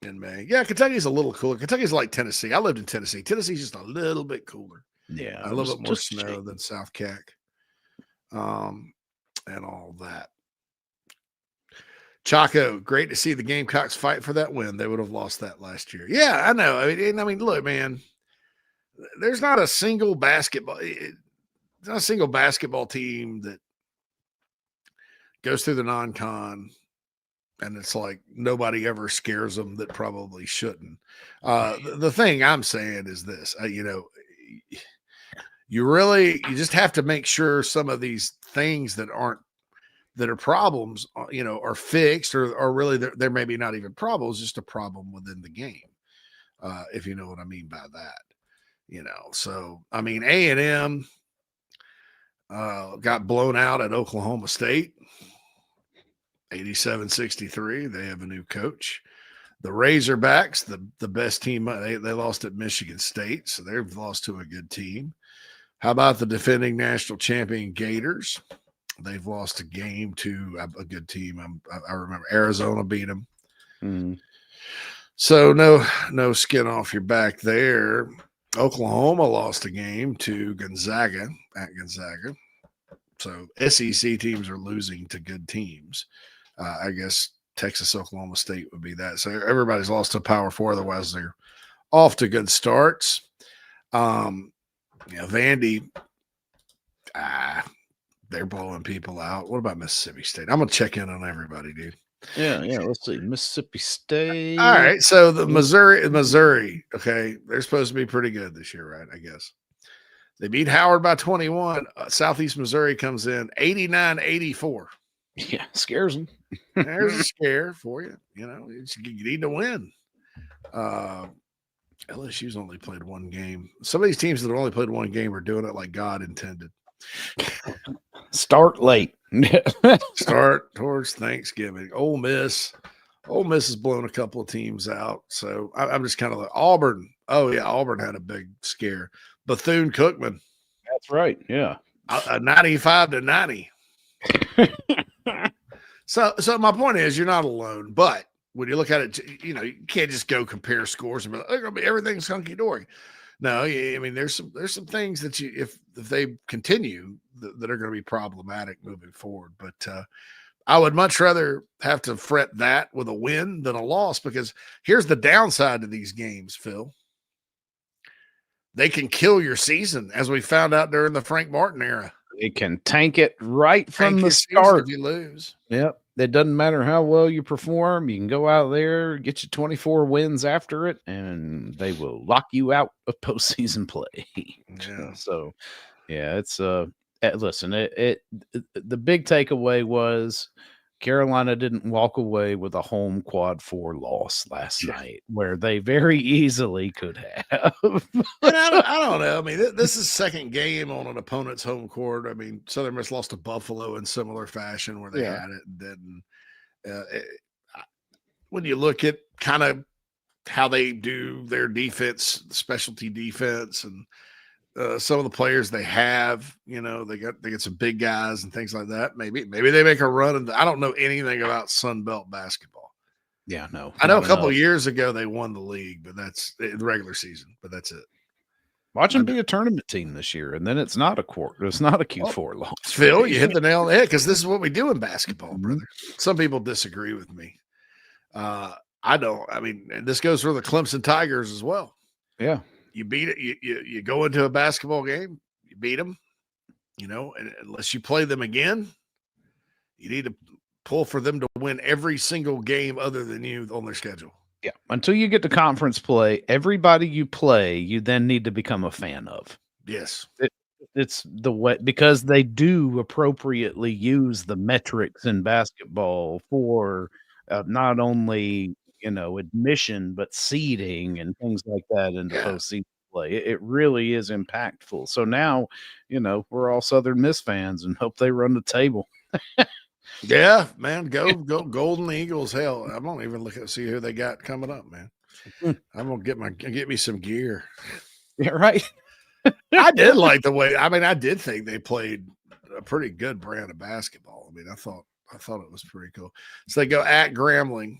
in May. Yeah, Kentucky's a little cooler. Kentucky's like Tennessee. I lived in Tennessee. Tennessee's just a little bit cooler. Yeah. A little bit more snow than South Cac. And all that. Chaco, great to see the Gamecocks fight for that win. They would have lost that last year. Yeah, I know. I mean, look, man, there's not a single basketball team that goes through the non-con and it's like nobody ever scares them that probably shouldn't. The thing I'm saying is this, you just have to make sure some of these things that are problems, are fixed or really they're maybe not even problems, just a problem within the game. If you know what I mean by that, so, I mean, A&M got blown out at Oklahoma State, 87-63. They have a new coach. The Razorbacks, the best team, they lost at Michigan State, so they've lost to a good team. How about the defending national champion Gators? They've lost a game to a good team. I remember Arizona beat them. Mm. So no skin off your back there. Oklahoma lost a game to Gonzaga at Gonzaga. So SEC teams are losing to good teams. I guess Texas, Oklahoma State would be that. So everybody's lost to Power 4. Otherwise, they're off to good starts. Vandy, they're blowing people out. What about Mississippi State? I'm going to check in on everybody, dude. Yeah. Let's see. Mississippi State. All right. So the Missouri. Okay. They're supposed to be pretty good this year, right? I guess. They beat Howard by 21. Southeast Missouri comes in 89-84. Yeah. Scares them. There's a scare for you. You need to win. LSU's only played one game. Some of these teams that have only played one game are doing it like God intended. Start late. Start towards Thanksgiving. Ole Miss has blown a couple of teams out. So I'm just kind of like Auburn. Oh yeah, Auburn had a big scare. Bethune-Cookman. That's right. Yeah. 95-90. So my point is, you're not alone. But when you look at it, you can't just go compare scores and be like, everything's hunky dory. No, I mean, there's some things that if they continue that are going to be problematic moving forward. But I would much rather have to fret that with a win than a loss, because here's the downside to these games, Phil. They can kill your season, as we found out during the Frank Martin era. It can tank it right from the start if you lose. Yep. It doesn't matter how well you perform. You can go out there, get you 24 wins after it, and they will lock you out of postseason play. Yeah. So, yeah, it's listen. The big takeaway was Carolina didn't walk away with a home quad 4 loss last night, where they very easily could have. And I don't know. I mean, this is second game on an opponent's home court. I mean, Southern Miss lost to Buffalo in similar fashion where they had it. And then when you look at kind of how they do their defense, specialty defense, and some of the players they have, you know, they get some big guys and things like that. Maybe they make a run. And I don't know anything about Sun Belt basketball. Yeah, no. I know a couple of years ago they won the league, but that's the regular season. But that's it. Watch them be a tournament team this year, and then it's not a quarter. It's not a Q4 loss. Phil, you hit the nail on the head because this is what we do in basketball, brother. Some people disagree with me. I don't. I mean, and this goes for the Clemson Tigers as well. Yeah. You beat it. You go into a basketball game, you beat them, you know, and unless you play them again, you need to pull for them to win every single game other than you on their schedule. Yeah. Until you get to conference play, everybody you play, you then need to become a fan of. Yes. It's the way, because they do appropriately use the metrics in basketball for not only, you know, admission, but seeding and things like that into postseason play. It really is impactful. So now, you know, we're all Southern Miss fans and hope they run the table. Yeah, man, go Golden Eagles. Hell, I'm gonna even look at see who they got coming up, man. I'm gonna get me some gear. Yeah, right. I did like the way. I mean, I did think they played a pretty good brand of basketball. I mean, I thought it was pretty cool. So they go at Grambling.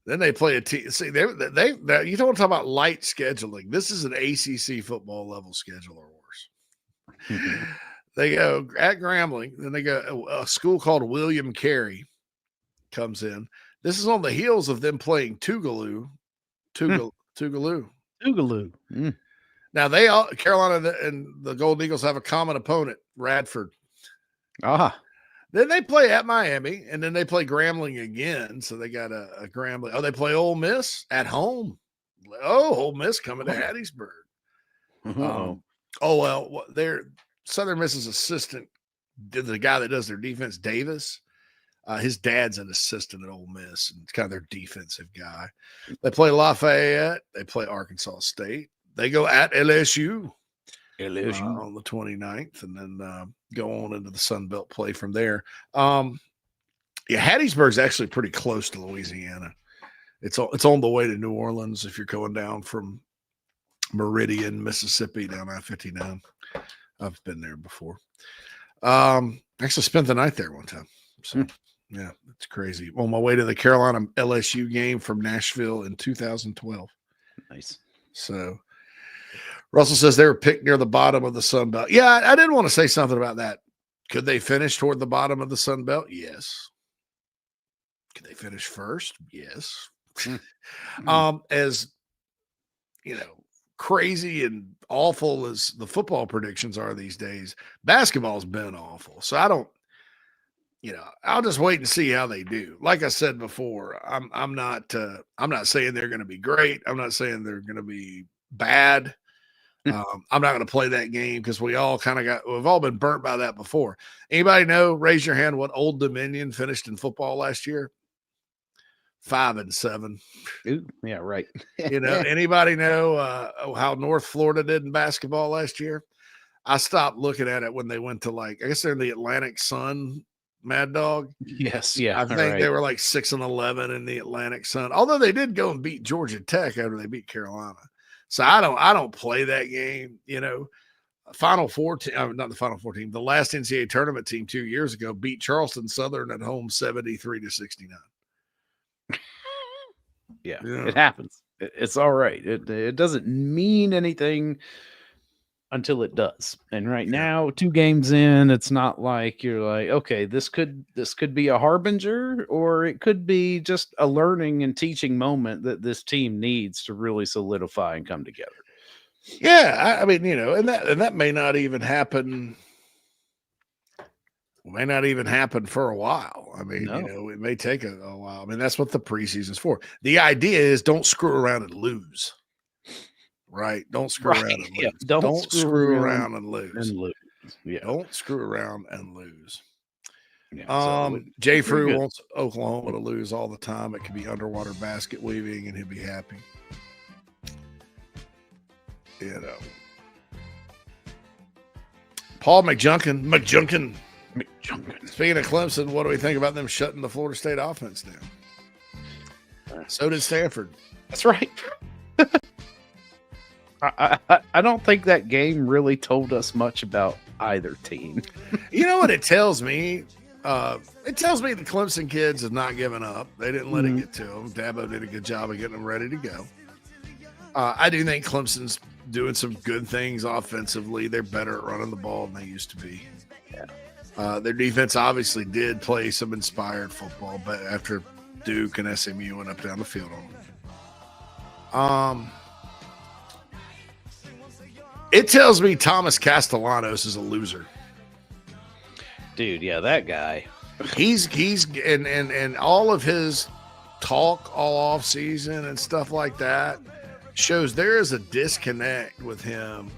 Then they play a team. See, they you don't talk about light scheduling. This is an ACC football level schedule or worse. They go at Grambling. Then they go a school called William Carey comes in. This is on the heels of them playing Tougaloo. Now Carolina and the Golden Eagles have a common opponent, Radford. Then they play at Miami, and then they play Grambling again. So they got a Grambling. Oh, they play Ole Miss at home. Oh, Ole Miss coming to Hattiesburg. They're Southern Miss's assistant, the guy that does their defense, Davis. His dad's an assistant at Ole Miss, and it's kind of their defensive guy. They play Lafayette. They play Arkansas State. They go at LSU. On the 29th, and then go on into the Sun Belt play from there. Hattiesburg's actually pretty close to Louisiana. It's on the way to New Orleans if you're going down from Meridian, Mississippi, down I-59. I've been there before. Actually spent the night there one time. So yeah, it's crazy. On my way to the Carolina LSU game from Nashville in 2012. Nice. So Russell says they were picked near the bottom of the Sun Belt. Yeah, I did want to say something about that. Could they finish toward the bottom of the Sun Belt? Yes. Could they finish first? Yes. As you know, crazy and awful as the football predictions are these days, basketball's been awful. So I'll just wait and see how they do. Like I said before, I'm not saying they're going to be great. I'm not saying they're going to be bad. I'm not going to play that game because we've all been burnt by that before. Anybody know, raise your hand, what Old Dominion finished in football last year? 5-7. Ooh, yeah, right. Anybody know how North Florida did in basketball last year? I stopped looking at it when they went to I guess they're in the Atlantic Sun, Mad Dog. Yes, yeah. I think they were 6-11 in the Atlantic Sun. Although they did go and beat Georgia Tech after they beat Carolina. So I don't play that game, Final Four team, not the Final Four team, the last NCAA tournament team 2 years ago beat Charleston Southern at home 73-69. Yeah, it happens. It's all right. It doesn't mean anything until it does. And right now, 2 games in, it's not like you're like, okay, this could be a harbinger, or it could be just a learning and teaching moment that this team needs to really solidify and come together. Yeah, I mean, and that may not even happen. May not even happen for a while. I mean, it may take a while. I mean, that's what the preseason's for. The idea is don't screw around and lose. Right. Don't screw around and lose. Yeah. Don't screw around and lose. Yeah. Don't screw around and lose. Jay Frew wants Oklahoma to lose all the time. It could be underwater basket weaving, and he'll be happy. You know. Paul McJunkin. Speaking of Clemson, what do we think about them shutting the Florida State offense down? So did Stanford. That's right. I don't think that game really told us much about either team. You know what it tells me? It tells me the Clemson kids have not given up. They didn't let it get to them. Dabo did a good job of getting them ready to go. I do think Clemson's doing some good things offensively. They're better at running the ball than they used to be. Their defense obviously did play some inspired football, but after Duke and SMU went up down the field on them. It tells me Thomas Castellanos is a loser. Dude, yeah, that guy. He's and all of his talk all off season and stuff like that shows there is a disconnect with him.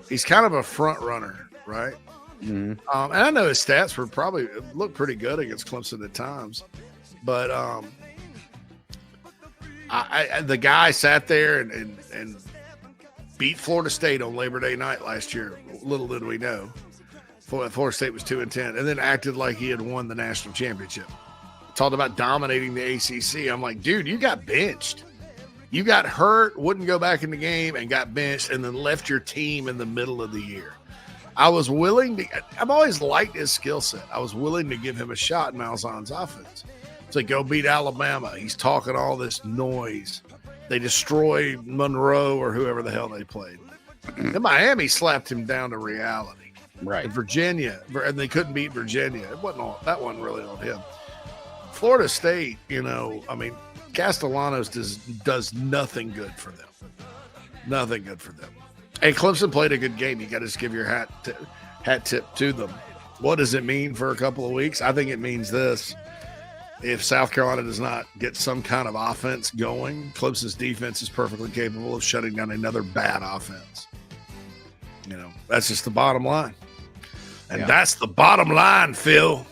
He's kind of a front runner, right? And I know his stats were probably look pretty good against Clemson at times, but the guy sat there and beat Florida State on Labor Day night last year. Little did we know, Florida State was 2-10, and then acted like he had won the national championship. Talked about dominating the ACC. I'm like, dude, you got benched. You got hurt, wouldn't go back in the game, and got benched, and then left your team in the middle of the year. I was willing to – I've always liked his skill set. I was willing to give him a shot in Malzahn's offense. It's like, go beat Alabama. He's talking all this noise. They destroy Monroe or whoever the hell they played. And Miami slapped him down to reality. Right. And Virginia, and they couldn't beat Virginia. That wasn't really on him. Florida State, you know, I mean, Castellanos does nothing good for them. Nothing good for them. And Clemson played a good game. You got to just give your hat tip to them. What does it mean for a couple of weeks? I think it means this. If South Carolina does not get some kind of offense going, Clemson's defense is perfectly capable of shutting down another bad offense. You know, that's just the bottom line. And that's the bottom line, Phil.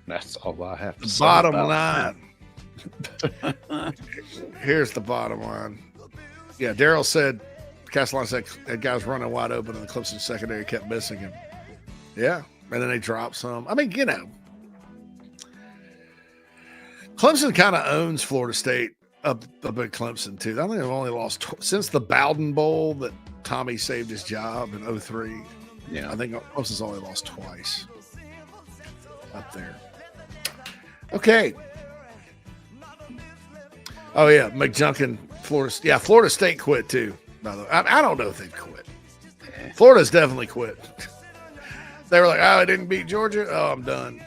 That's all I have to say. Bottom line. Here's the bottom line. Yeah, Daryl said, Castellano said that guy was running wide open and the Clemson secondary kept missing him. Yeah. And then they dropped some. I mean, you know, Clemson kind of owns Florida State up at Clemson, too. I think they've only lost since the Bowden Bowl that Tommy saved his job in 2003. Yeah. I think Clemson's only lost twice up there. Okay. Oh, yeah. McJunkin, Florida. Yeah, Florida State quit, too, by the way. I don't know if they've quit. Florida's definitely quit. They were like, oh, I didn't beat Georgia. Oh, I'm done.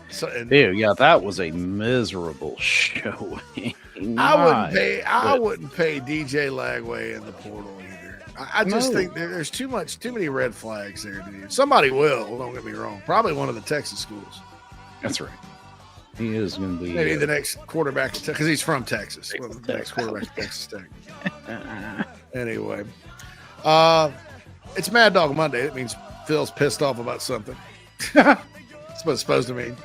So, yeah, that was a miserable showing. I wouldn't pay DJ Lagway in the portal either. I just think there's too many red flags there, dude. Somebody will, don't get me wrong. Probably one of the Texas schools. That's right. He is going to be maybe the next quarterback because he's from Texas. Well, the next quarterback of Texas Tech. Anyway, it's Mad Dog Monday. It means Phil's pissed off about something. That's what it's supposed to mean.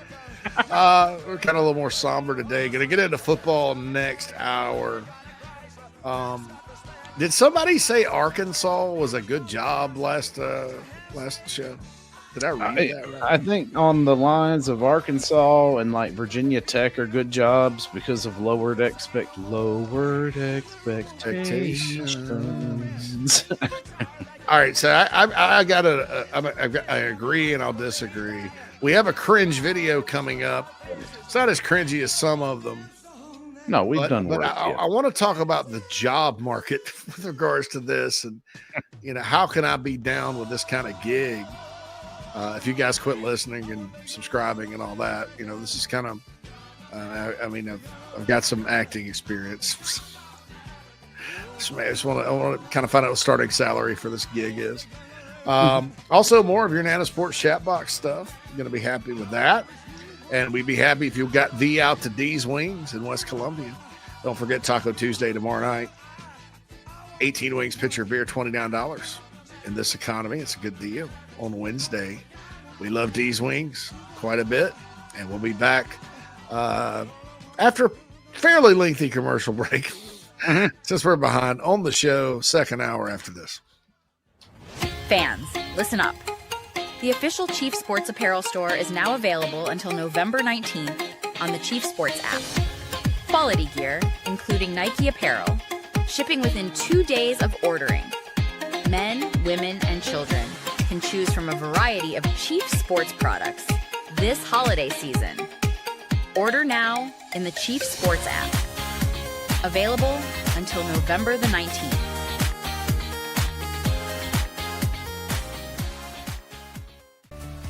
We're kind of a little more somber today. Going to get into football next hour. Did somebody say Arkansas was a good job last show? Did I read that right? I think on the lines of Arkansas and like Virginia Tech are good jobs because of lowered expectations. All right, so I agree and I'll disagree. We have a cringe video coming up. It's not as cringy as some of them. No, we've done work. But I want to talk about the job market with regards to this, and you know, how can I be down with this kind of gig? If you guys quit listening and subscribing and all that, you know, this is kind of. I've got some acting experience. I want to kind of find out what starting salary for this gig is. Also, more of your Nana Sports chat box stuff. I'm going to be happy with that. And we'd be happy if you got the out to D's Wings in West Columbia. Don't forget Taco Tuesday tomorrow night. 18 wings, pitcher of beer, $29. In this economy, it's a good deal. On Wednesday, we love D's Wings quite a bit. And we'll be back after a fairly lengthy commercial break, since we're behind on the show, second hour after this. Fans, listen up. The official Chief Sports apparel store is now available until November 19th on the Chief Sports app. Quality gear, including Nike apparel, shipping within 2 days of ordering. Men, women, and children can choose from a variety of Chief Sports products this holiday season. Order now in the Chief Sports app. Available until November the 19th.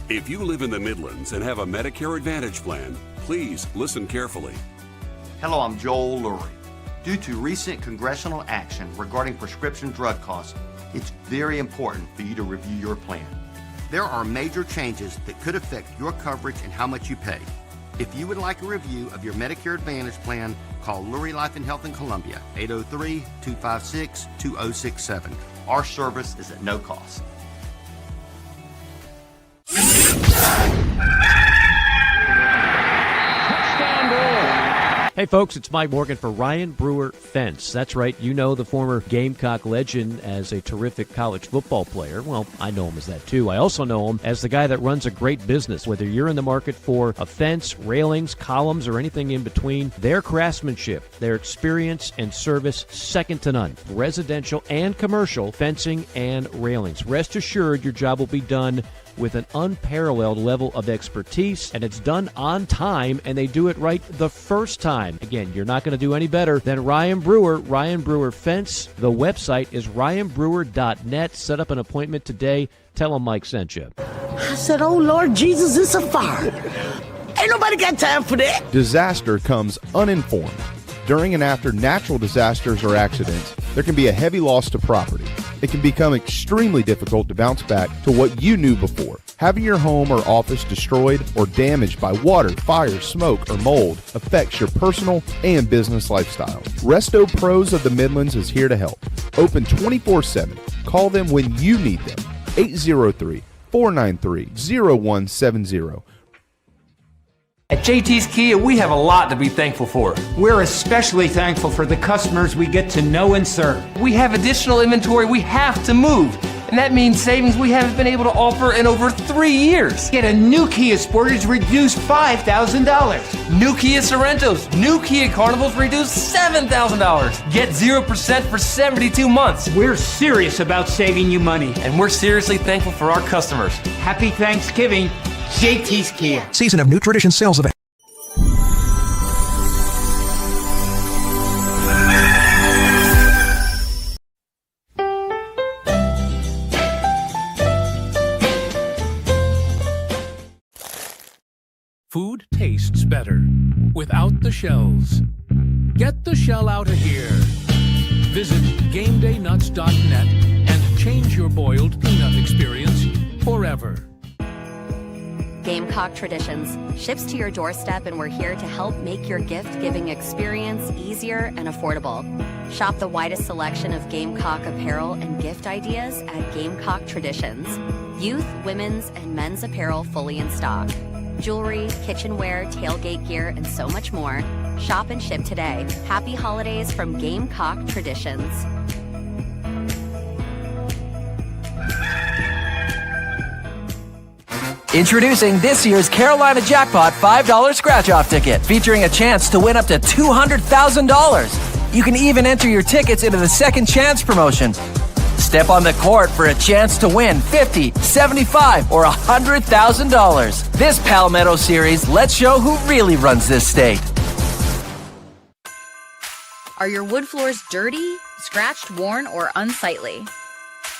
If you live in the Midlands and have a Medicare Advantage plan, please listen carefully. Hello, I'm Joel Lurie. Due to recent congressional action regarding prescription drug costs, it's very important for you to review your plan. There are major changes that could affect your coverage and how much you pay. If you would like a review of your Medicare Advantage plan, call Lurie Life and Health in Columbia, 803-256-2067. Our service is at no cost. Hey folks, it's Mike Morgan for Ryan Brewer Fence. That's right, you know the former Gamecock legend as a terrific college football player. Well, I know him as that too. I also know him as the guy that runs a great business. Whether you're in the market for a fence, railings, columns, or anything in between, their craftsmanship, their experience and service, second to none. Residential and commercial fencing and railings. Rest assured your job will be done with an unparalleled level of expertise, and it's done on time, and they do it right the first time. Again, you're not going to do any better than Ryan Brewer Fence. The website is ryanbrewer.net. Set up an appointment today. Tell him Mike sent you. I said, oh, Lord Jesus, it's a fire. Ain't nobody got time for that. Disaster comes uninformed. During and after natural disasters or accidents, there can be a heavy loss to property. It can become extremely difficult to bounce back to what you knew before. Having your home or office destroyed or damaged by water, fire, smoke, or mold affects your personal and business lifestyle. Resto Pros of the Midlands is here to help. Open 24/7. Call them when you need them. 803-493-0170. At JT's Kia, we have a lot to be thankful for. We're especially thankful for the customers we get to know and serve. We have additional inventory we have to move, and that means savings we haven't been able to offer in over 3 years. Get a new Kia Sportage reduced $5,000. New Kia Sorrentos, new Kia Carnivals reduced $7,000. Get 0% for 72 months. We're serious about saving you money. And we're seriously thankful for our customers. Happy Thanksgiving. JT's Kia. Season of New Tradition sales event. Food tastes better without the shells. Get the shell out of here. Visit GameDayNuts.net and change your boiled peanut experience forever. Gamecock Traditions ships to your doorstep, and we're here to help make your gift-giving experience easier and affordable. Shop the widest selection of Gamecock apparel and gift ideas at Gamecock Traditions. Youth, women's, and men's apparel fully in stock. Jewelry, kitchenware, tailgate gear, and so much more. Shop and ship today. Happy holidays from Gamecock Traditions. Introducing this year's Carolina Jackpot $5 scratch-off ticket, featuring a chance to win up to $200,000. You can even enter your tickets into the Second Chance promotion. Step on the court for a chance to win $50,000, $75,000, or $100,000. This Palmetto Series lets show who really runs this state. Are your wood floors dirty, scratched, worn, or unsightly?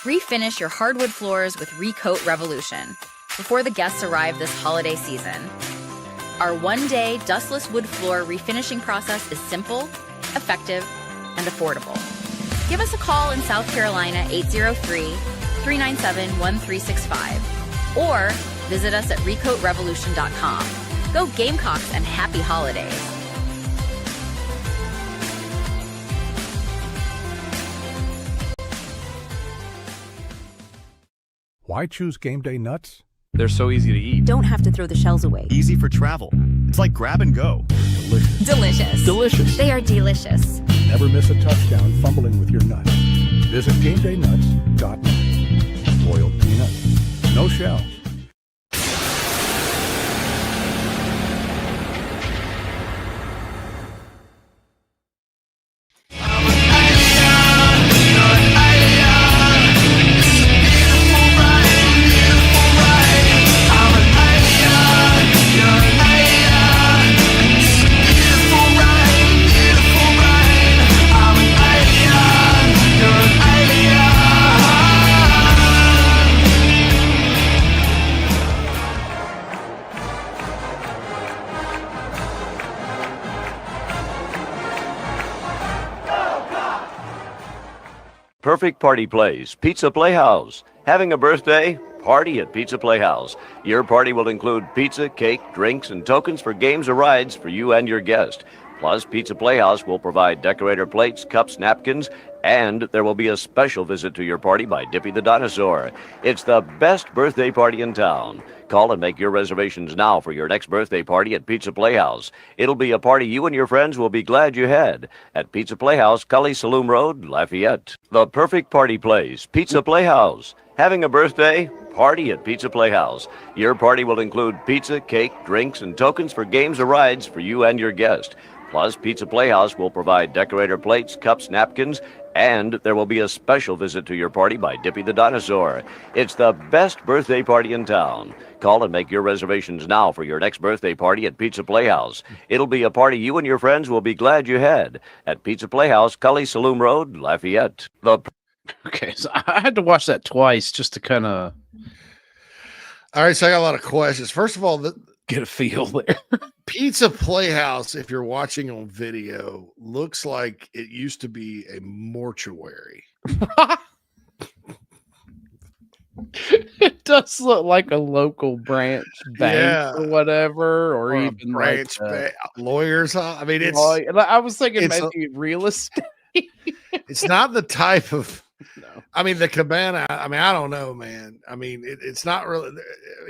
Refinish your hardwood floors with Recoat Revolution before the guests arrive this holiday season. Our one-day dustless wood floor refinishing process is simple, effective, and affordable. Give us a call in South Carolina, 803-397-1365, or visit us at recoatrevolution.com. Go Gamecocks and happy holidays. Why choose Game Day Nuts? They're so easy to eat. Don't have to throw the shells away. Easy for travel. It's like grab and go. Delicious. Delicious. They are delicious. Never miss a touchdown fumbling with your nuts. Visit GameDayNuts.net. Boiled peanuts. No shells. Perfect party place, Pizza Playhouse. Having a birthday? Party at Pizza Playhouse. Your party will include pizza, cake, drinks, and tokens for games or rides for you and your guest. Plus, Pizza Playhouse will provide decorator plates, cups, napkins, and there will be a special visit to your party by Dippy the Dinosaur. It's the best birthday party in town. Call and make your reservations now for your next birthday party at Pizza Playhouse. It'll be a party you and your friends will be glad you had at Pizza Playhouse, Cully Saloon Road, Lafayette. The perfect party place, Pizza Playhouse. Having a birthday? Party at Pizza Playhouse. Your party will include pizza, cake, drinks, and tokens for games or rides for you and your guest. Plus, Pizza Playhouse will provide decorator plates, cups, napkins, and there will be a special visit to your party by Dippy the Dinosaur. It's the best birthday party in town. Call and make your reservations now for your next birthday party at Pizza Playhouse. It'll be a party you and your friends will be glad you had at Pizza Playhouse, Cully Saloon Road, Lafayette. Okay, so I had to watch that twice just to kind of. All right, so I got a lot of questions. First of all, get a feel there. Pizza Playhouse, if you're watching on video, looks like it used to be a mortuary. It does look like a local branch bank or whatever, or even branch like lawyers. I mean, it's. I was thinking maybe real estate. It's not the type of. No. I mean, the cabana. I mean, I don't know, man. I mean, it's not really.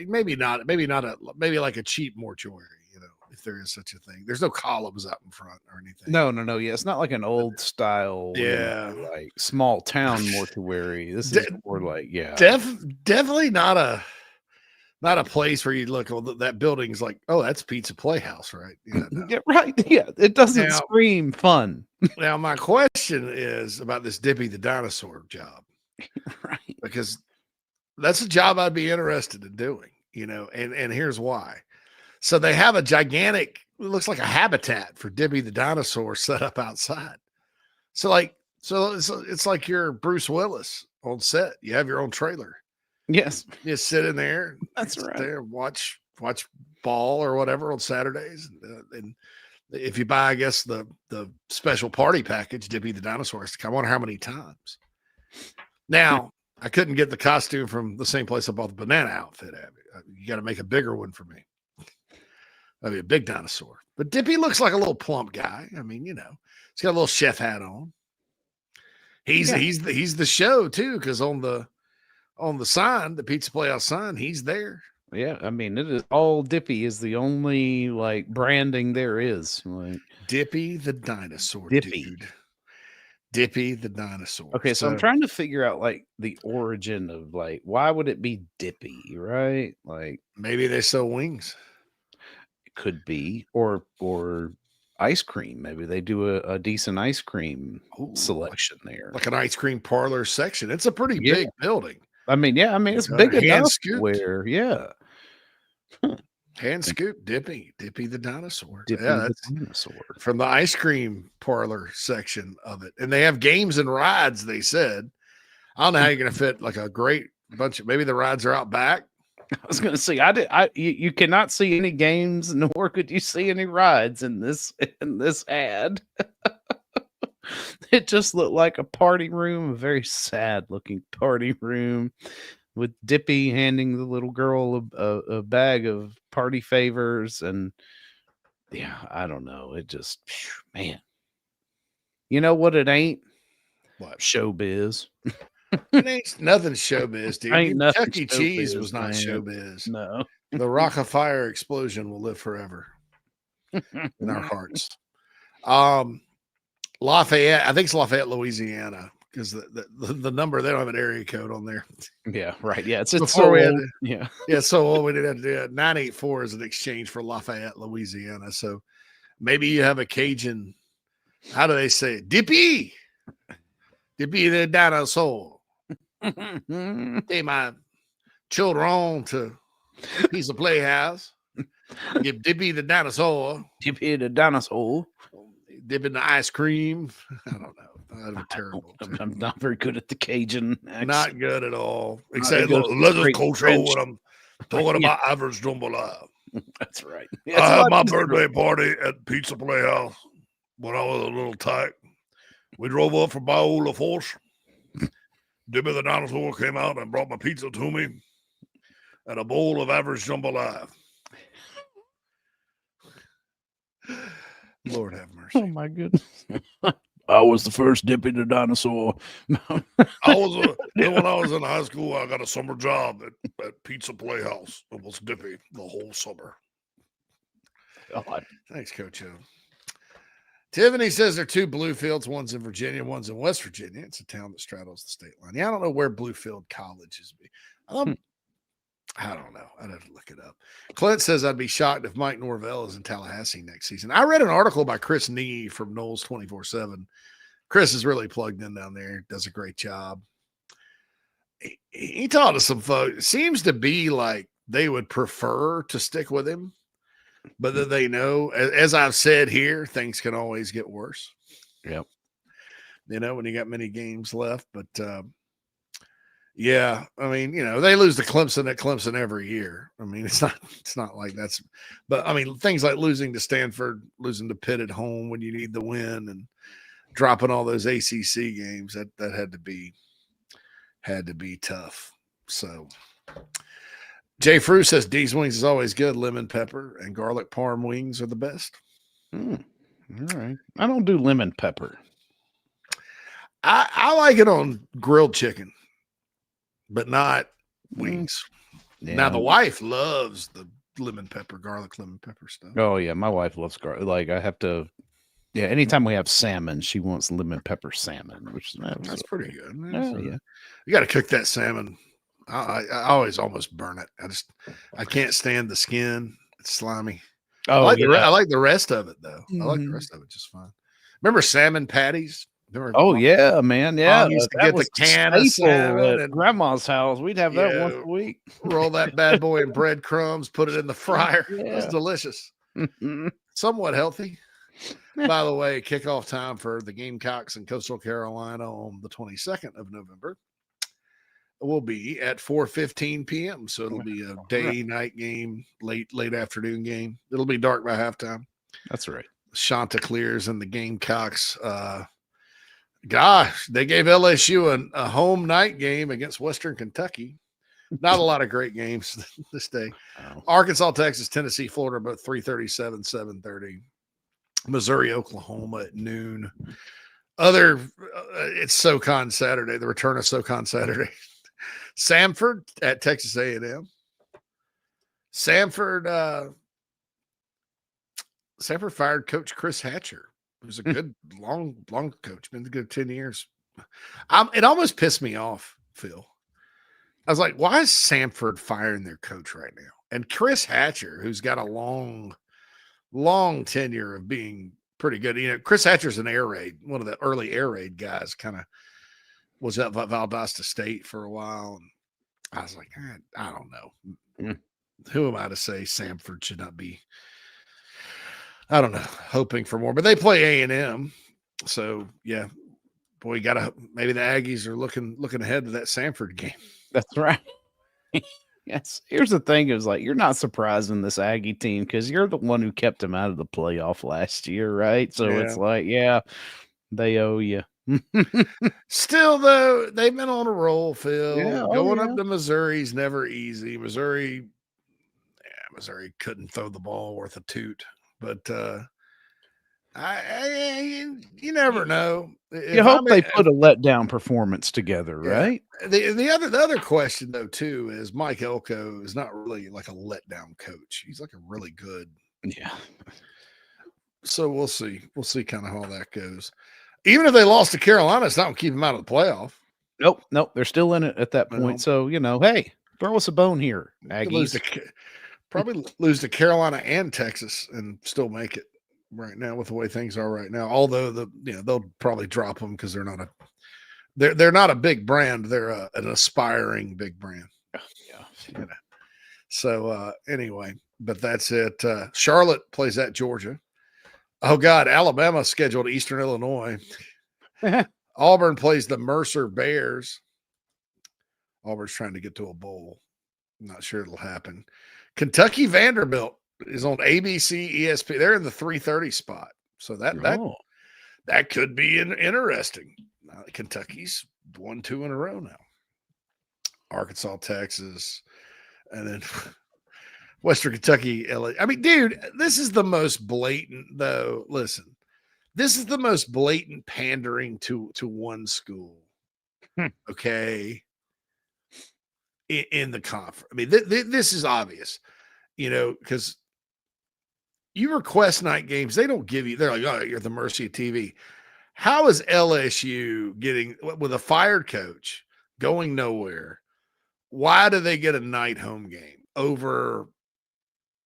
Maybe not. Maybe like a cheap mortuary. You know, if there is such a thing. There's no columns out in front or anything. No. Yeah, it's not like an old style. Yeah, like small town mortuary. This is more like definitely not a place where you look. Well, that building's like, oh, that's Pizza Playhouse, right? Yeah, no. Yeah, right. Yeah, it doesn't scream fun. Now, my question is about this Dippy the Dinosaur job, right? Because that's a job I'd be interested in doing, you know, and here's why. So they have a gigantic, it looks like a habitat for Dippy the Dinosaur set up outside. So it's like you're Bruce Willis on set. You have your own trailer. Yes. You sit in there. That's right. There, watch ball or whatever on Saturdays, and if you buy, I guess, the special party package, Dippy the Dinosaur has to come. I wonder how many times. Now, I couldn't get the costume from the same place I bought the banana outfit at. You got to make a bigger one for me. That'd be a big dinosaur. But Dippy looks like a little plump guy. I mean, you know, he's got a little chef hat on. He's the show too, because on the sign, the Pizza Playhouse sign, he's there. Yeah, I mean, it is all Dippy is the only like branding there is. Like Dippy the Dinosaur, Dippy. dude. Dippy the Dinosaur. Okay, so I'm trying to figure out like the origin of like why would it be Dippy, right? Like maybe they sell wings. It could be, or ice cream. Maybe they do a decent ice cream selection there, like an ice cream parlor section. It's a pretty big building. I mean, it's big enough where, hand scoop, Dippy the Dinosaur. Dippy the Dinosaur. From the ice cream parlor section of it. And they have games and rides, they said. I don't know how you're going to fit like a great bunch of, maybe the rides are out back. I was going to say, you cannot see any games, nor could you see any rides in this ad. It just looked like a party room, a very sad looking party room with Dippy handing the little girl a bag of party favors. And yeah, I don't know. It just, man, you know what it ain't? What? Showbiz. It ain't nothing showbiz, dude. Ain't nothing Chuck E. Cheese showbiz, was not man. showbiz. No. The Rock of Fire explosion will live forever in our hearts. Lafayette, I think it's Lafayette, Louisiana, because the number, they don't have an area code on there. Yeah, right. Yeah, it's Before so we had old. to- Yeah. Yeah, so old we didn't have to do it. 984 is an exchange for Lafayette, Louisiana. So maybe you have a Cajun. How do they say it? Dippy the dinosaur. Take my children to Pizza Playhouse. Give Dippy the dinosaur. Dippy the dinosaur. Dip in the ice cream. I don't know. That'd be terrible. I'm not very good at the Cajun accent. Not good at all. Not Except, good. let's just Straight control French. what I'm talking about. Average jambalaya. That's right. I had my birthday party at Pizza Playhouse when I was a little tight. We drove up from Bayou La Force. Dippy the dinosaur came out and brought my pizza to me and a bowl of average jambalaya. Lord have mercy. Oh my goodness. I was the first Dippy the dinosaur. When I was in high school, I got a summer job at Pizza Playhouse. It was Dippy the whole summer. God. Thanks, Coach O. Tiffany says there are two Bluefields, one's in Virginia, one's in West Virginia. It's a town that straddles the state line. Yeah, I don't know where Bluefield College is. I don't know. I'd have to look it up. Clint says I'd be shocked if Mike Norvell is in Tallahassee next season. I read an article by Chris Nee from Knowles 24/7. Chris is really plugged in down there, does a great job. He talked to some folks. It seems to be like they would prefer to stick with him, but that they know, as I've said here, things can always get worse. Yep. You know, when you got many games left, but yeah, I mean, you know, they lose to Clemson at Clemson every year. I mean, it's not like that's, but I mean, things like losing to Stanford, losing to Pitt at home when you need the win, and dropping all those ACC games, that had to be tough. So Jay Frew says D's wings is always good. Lemon pepper and garlic parm wings are the best. All right. I don't do lemon pepper. I like it on grilled chicken, but not wings. Yeah. Now the wife loves the garlic lemon pepper stuff. Oh yeah, my wife loves garlic. Like I have to. Yeah, anytime we have salmon, she wants lemon pepper salmon, which That's pretty good. Yeah, yeah. You got to cook that salmon. I always almost burn it. I can't stand the skin. It's slimy. Oh, I like the rest of it though. I like the rest of it just fine. Remember salmon patties? Oh yeah, man. Yeah, Mom used to get the can of staple salmon at and grandma's house. We'd have that once a week. roll that bad boy in breadcrumbs, put it in the fryer. It was Yeah. delicious. Somewhat healthy. By the way, kickoff time for the Gamecocks in Coastal Carolina on the 22nd of November will be at 4:15 p.m. So it'll be a day-night game, late afternoon game. It'll be dark by halftime. That's right. Chanticleers and the Gamecocks. Gosh, they gave LSU a home night game against Western Kentucky. Not a lot of great games this day. Arkansas, Texas, Tennessee, Florida, both 3:37, 7:30. Missouri, Oklahoma at noon. It's SoCon Saturday, the return of SoCon Saturday. Samford at Texas A&M. Samford fired Coach Chris Hatcher, who's a good long coach, been a good 10 years. It almost pissed me off, Phil. I was like, why is Samford firing their coach right now? And Chris Hatcher, who's got a long tenure of being pretty good. You know, Chris Hatcher's an air raid, one of the early air raid guys, kind of was at Valdosta State for a while. And I was like, I don't know. Who am I to say Samford should not be, I don't know, hoping for more, but they play A&M. So yeah, boy, maybe the Aggies are looking ahead to that Samford game. That's right. Yes. Here's the thing is like, you're not surprising this Aggie team because you're the one who kept them out of the playoff last year, right? So it's like, yeah, they owe you. Still, though, they've been on a roll, Phil. Yeah, Going up to Missouri's never easy. Missouri couldn't throw the ball worth a toot. But You never know. You hope they put a letdown performance together, right? The other question though too is Mike Elko is not really like a letdown coach. He's like a really good. Yeah. So we'll see. We'll see kind of how that goes. Even if they lost to Carolina, it's not going to keep them out of the playoff. Nope. They're still in it at that point. So, hey, throw us a bone here, Aggies. Probably lose to Carolina and Texas and still make it right now with the way things are right now. Although they'll probably drop them because they're not a big brand. They're an aspiring big brand. Yeah. So anyway, but that's it. Charlotte plays at Georgia. Oh God, Alabama scheduled Eastern Illinois. Auburn plays the Mercer Bears. Auburn's trying to get to a bowl. I'm not sure it'll happen. Kentucky Vanderbilt is on ABC ESP. They're in the 3:30 spot. So that could be interesting. Kentucky's 1-2 in a row now. Arkansas, Texas, and then Western Kentucky, LA. I mean, dude, this is the most blatant, though. Listen, this is the most blatant pandering to one school. Okay. In the conference. I mean, this is obvious, because you request night games. They don't give you, they're like, oh, you're at the mercy of TV. How is LSU getting, with a fired coach, going nowhere? Why do they get a night home game over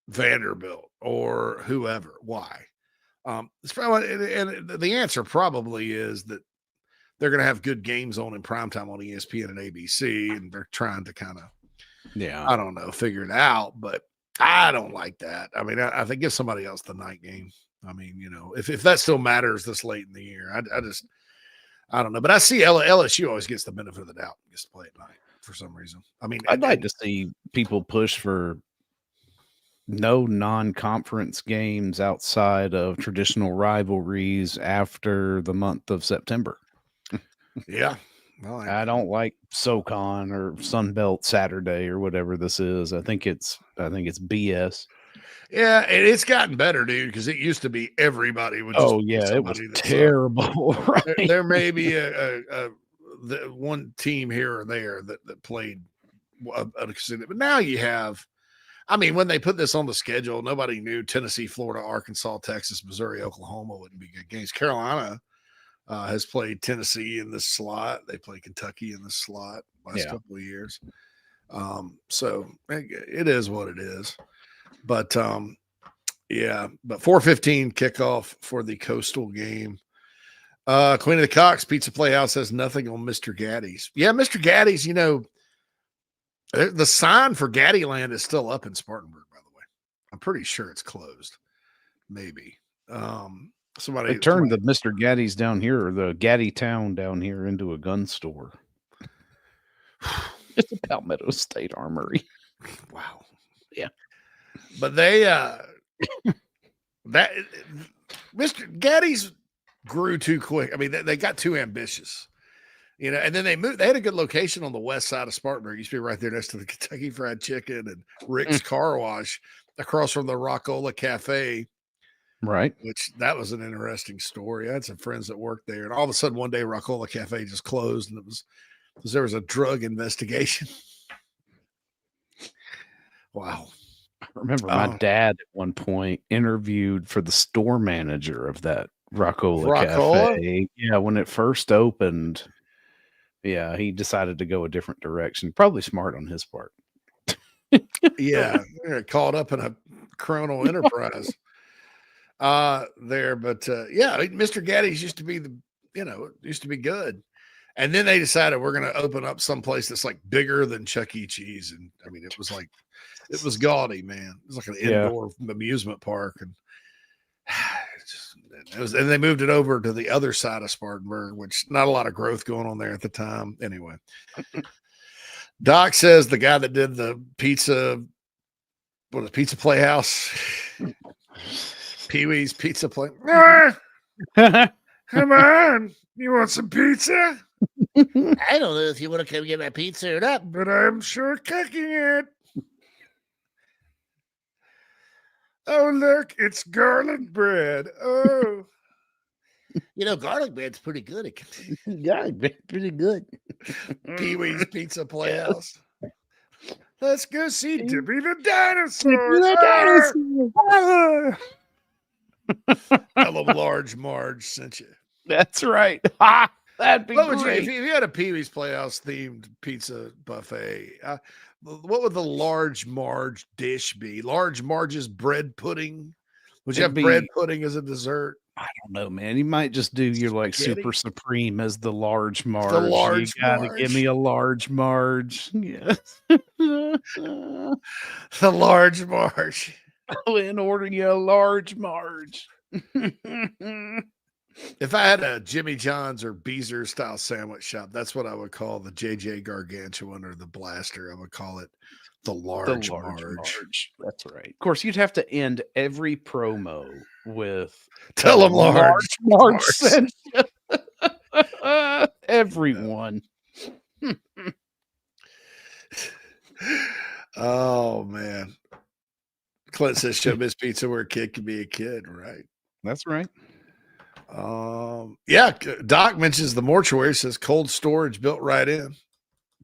Vanderbilt or whoever? Why? It's probably, and the answer probably is that they're going to have good games on in primetime on ESPN and ABC, and they're trying to kind of, I don't know, figure it out. But I don't like that. I mean, I think give somebody else the night game. I mean, if that still matters this late in the year, I don't know. But I see LSU always gets the benefit of the doubt, gets to play at night for some reason. I mean, I'd like to see people push for no non-conference games outside of traditional rivalries after the month of September. Yeah. I don't like SoCon or Sunbelt Saturday or whatever this is. I think it's BS. Yeah, and it's gotten better, dude, because it used to be everybody would just it was terrible. Right? There may be the one team here or there that played but now you have, I mean, when they put this on the schedule, nobody knew Tennessee, Florida, Arkansas, Texas, Missouri, Oklahoma wouldn't be good games. Carolina has played Tennessee in this slot. They play Kentucky in this slot last couple of years. So it is what it is. But but 4:15 kickoff for the Coastal game. Queen of the Cocks Pizza Playhouse has nothing on Mr. Gaddy's. Yeah, Mr. Gaddy's, the sign for Gaddyland is still up in Spartanburg, by the way. I'm pretty sure it's closed. Maybe. They turned the Mr. Gaddy's down here, or the Gaddy Town down here, into a gun store. It's a Palmetto State Armory. Wow. Yeah. But they Mr. Gaddy's grew too quick. I mean, they got too ambitious. And then they moved. They had a good location on the west side of Spartanburg. It used to be right there next to the Kentucky Fried Chicken and Rick's Car Wash, across from the Rockola Cafe. Right. Which that was an interesting story. I had some friends that worked there, and all of a sudden one day Rockola Cafe just closed, and it was because there was a drug investigation. Wow. I remember my dad at one point interviewed for the store manager of that Rockola Cafe. Yeah, when it first opened. Yeah, he decided to go a different direction. Probably smart on his part. Yeah, caught up in a criminal enterprise there. But Mr. Gaddy's used to be used to be good. And then they decided we're going to open up someplace that's like bigger than Chuck E. Cheese. And I mean, it was gaudy, man. It was like an indoor amusement park. And and they moved it over to the other side of Spartanburg, which not a lot of growth going on there at the time. Anyway, Doc says the guy that did the Pizza Playhouse, Pee-wee's Pizza Play. Come on, you want some pizza? I don't know if you want to come get my pizza or not, but I'm sure cooking it. Oh, look, it's garlic bread. Oh, garlic bread's pretty good. Garlic bread, pretty good. Pee-wee's Pizza Playhouse. Let's go see Dippy the dinosaur. Tell them Large Marge sent you. That's right. That'd be great. If you had a Pee-wee's Playhouse themed pizza buffet, what would the Large Marge dish be? Large Marge's bread pudding? Would you have bread pudding as a dessert? I don't know, man. You might just do your Super Supreme as the Large Marge. The Large you gotta Marge. give me a Large Marge. Yes. The Large Marge. I'll order you a Large Marge. If I had a Jimmy John's or Beezer style sandwich shop, that's what I would call the JJ Gargantuan or the Blaster. I would call it the Large Marge. That's right. Of course, you'd have to end every promo with Tell them Large Marge sent you. Everyone. Oh man. Clint says Showbiz Pizza where a kid can be a kid, right? That's right. Yeah, Doc mentions the mortuary, says cold storage built right in.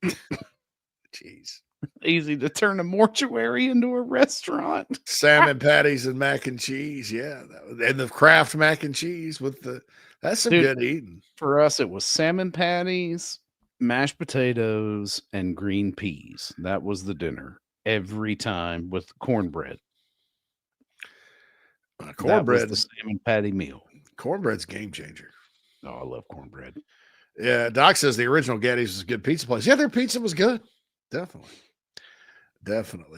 Jeez. Easy to turn a mortuary into a restaurant. Salmon patties and mac and cheese. Yeah. And the Kraft mac and cheese that's some good eating. For us, it was salmon patties, mashed potatoes, and green peas. That was the dinner every time with cornbread. Cornbread. That was the salmon patty meal. Cornbread's game changer. Oh, I love cornbread. Yeah, Doc says the original Getty's was a good pizza place. Yeah, their pizza was good. Definitely.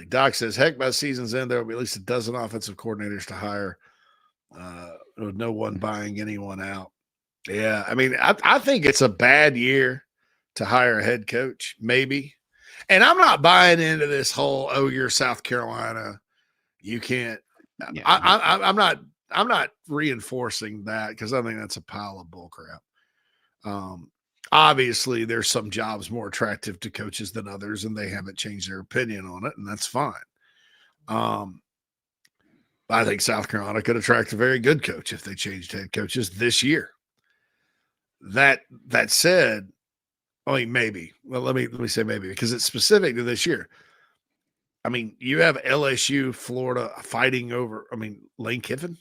Doc says, heck, by season's end, there will be at least a dozen offensive coordinators to hire with no one buying anyone out. Yeah, I mean, I think it's a bad year to hire a head coach, maybe. And I'm not buying into this whole, you're South Carolina, you can't. Yeah, I'm not reinforcing that because I think that's a pile of bull crap. Obviously, there's some jobs more attractive to coaches than others, and they haven't changed their opinion on it, and that's fine. I think South Carolina could attract a very good coach if they changed head coaches this year. That said, I mean, maybe. Well, let me say maybe because it's specific to this year. I mean, you have LSU, Florida fighting over. I mean, Lane Kiffin.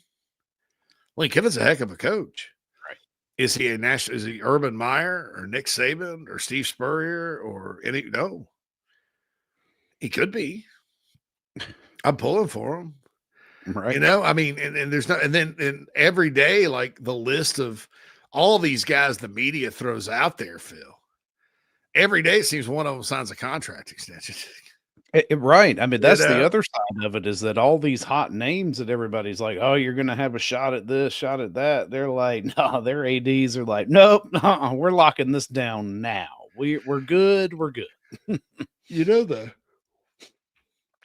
Lane Kiffin's a heck of a coach. Right. Is he is he Urban Meyer or Nick Saban or Steve Spurrier or any? No. He could be. I'm pulling for him. Right. I mean, and there's no, and then every day, like the list of all these guys the media throws out there, Phil. Every day it seems one of them signs a contract extension. Right. I mean, that's the other side of it is that all these hot names that everybody's like, oh, you're going to have a shot at this, shot at that. They're like, no, their ADs are like, nope, we're locking this down now. We're good. We're good. The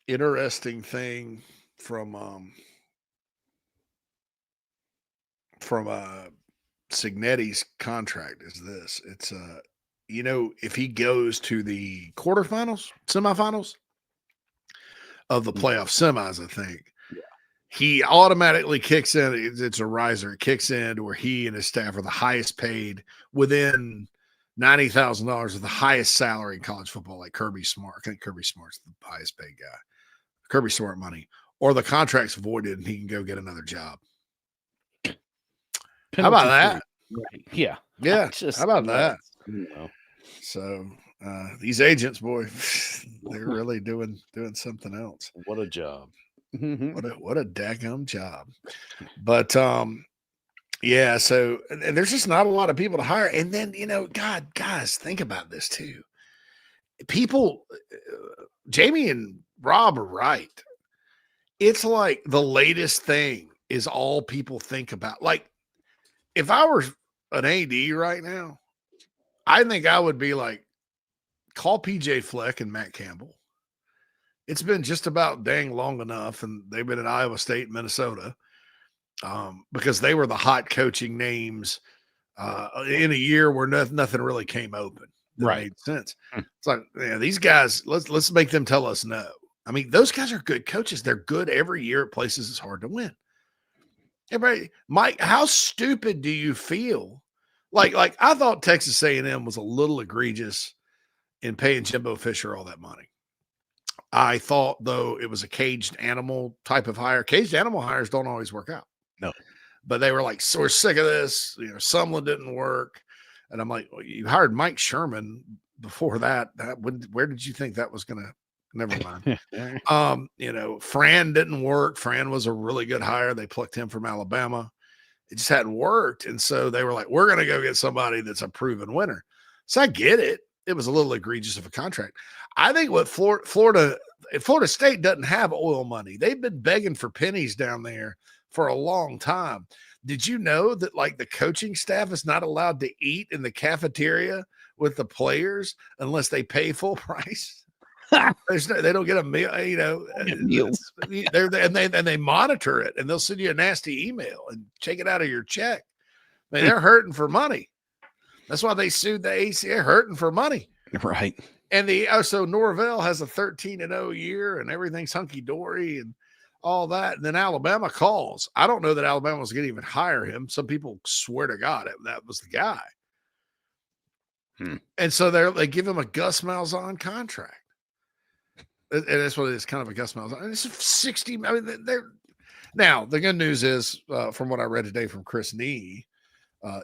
interesting thing from Signetti's contract is this. It's if he goes to the quarterfinals, semifinals of the playoff semis, I think he automatically kicks in. It's a riser. It kicks in to where he and his staff are the highest paid within $90,000 of the highest salary in college football, like Kirby Smart. I think Kirby Smart's the highest paid guy. Kirby Smart money, or the contract's voided and he can go get another job. How about that? Right. Yeah. Yeah. How about that? No. So these agents, boy, they're really doing something else. What a job. What a daggum job. But yeah, so and there's just not a lot of people to hire. And then, guys, think about this too. People, Jamie and Rob are right. It's like the latest thing is all people think about. Like, if I were an AD right now, I think I would be like, call PJ Fleck and Matt Campbell. It's been just about dang long enough, and they've been at Iowa State, Minnesota, because they were the hot coaching names in a year where nothing really came open. That made sense. It's like, these guys, let's make them tell us no. I mean, those guys are good coaches. They're good every year at places it's hard to win. Everybody, Mike, how stupid do you feel? Like I thought Texas A&M was a little egregious in paying Jimbo Fisher all that money. I thought, though, it was a caged animal type of hire. Caged animal hires don't always work out. No. But they were like, so we're sick of this. Sumlin didn't work. And I'm like, well, you hired Mike Sherman before that. Where did you think that was going to? Never mind. Fran didn't work. Fran was a really good hire. They plucked him from Alabama. It just hadn't worked. And so they were like, we're going to go get somebody that's a proven winner. So I get it. It was a little egregious of a contract. I think what Florida State doesn't have oil money. They've been begging for pennies down there for a long time. Did you know that the coaching staff is not allowed to eat in the cafeteria with the players unless they pay full price? They don't get a meal, meals. And they monitor it, and they'll send you a nasty email and take it out of your check. I mean, they're hurting for money. That's why they sued the AC. They're hurting for money, right? And so Norvell has a 13-0 year, and everything's hunky dory and all that. And then Alabama calls. I don't know that Alabama was going to even hire him. Some people swear to God that was the guy. And so they give him a Gus Malzahn contract. And that's what it is, kind of a Gus Malzahn. It's 60. I mean, now the good news is, from what I read today from Chris Nee,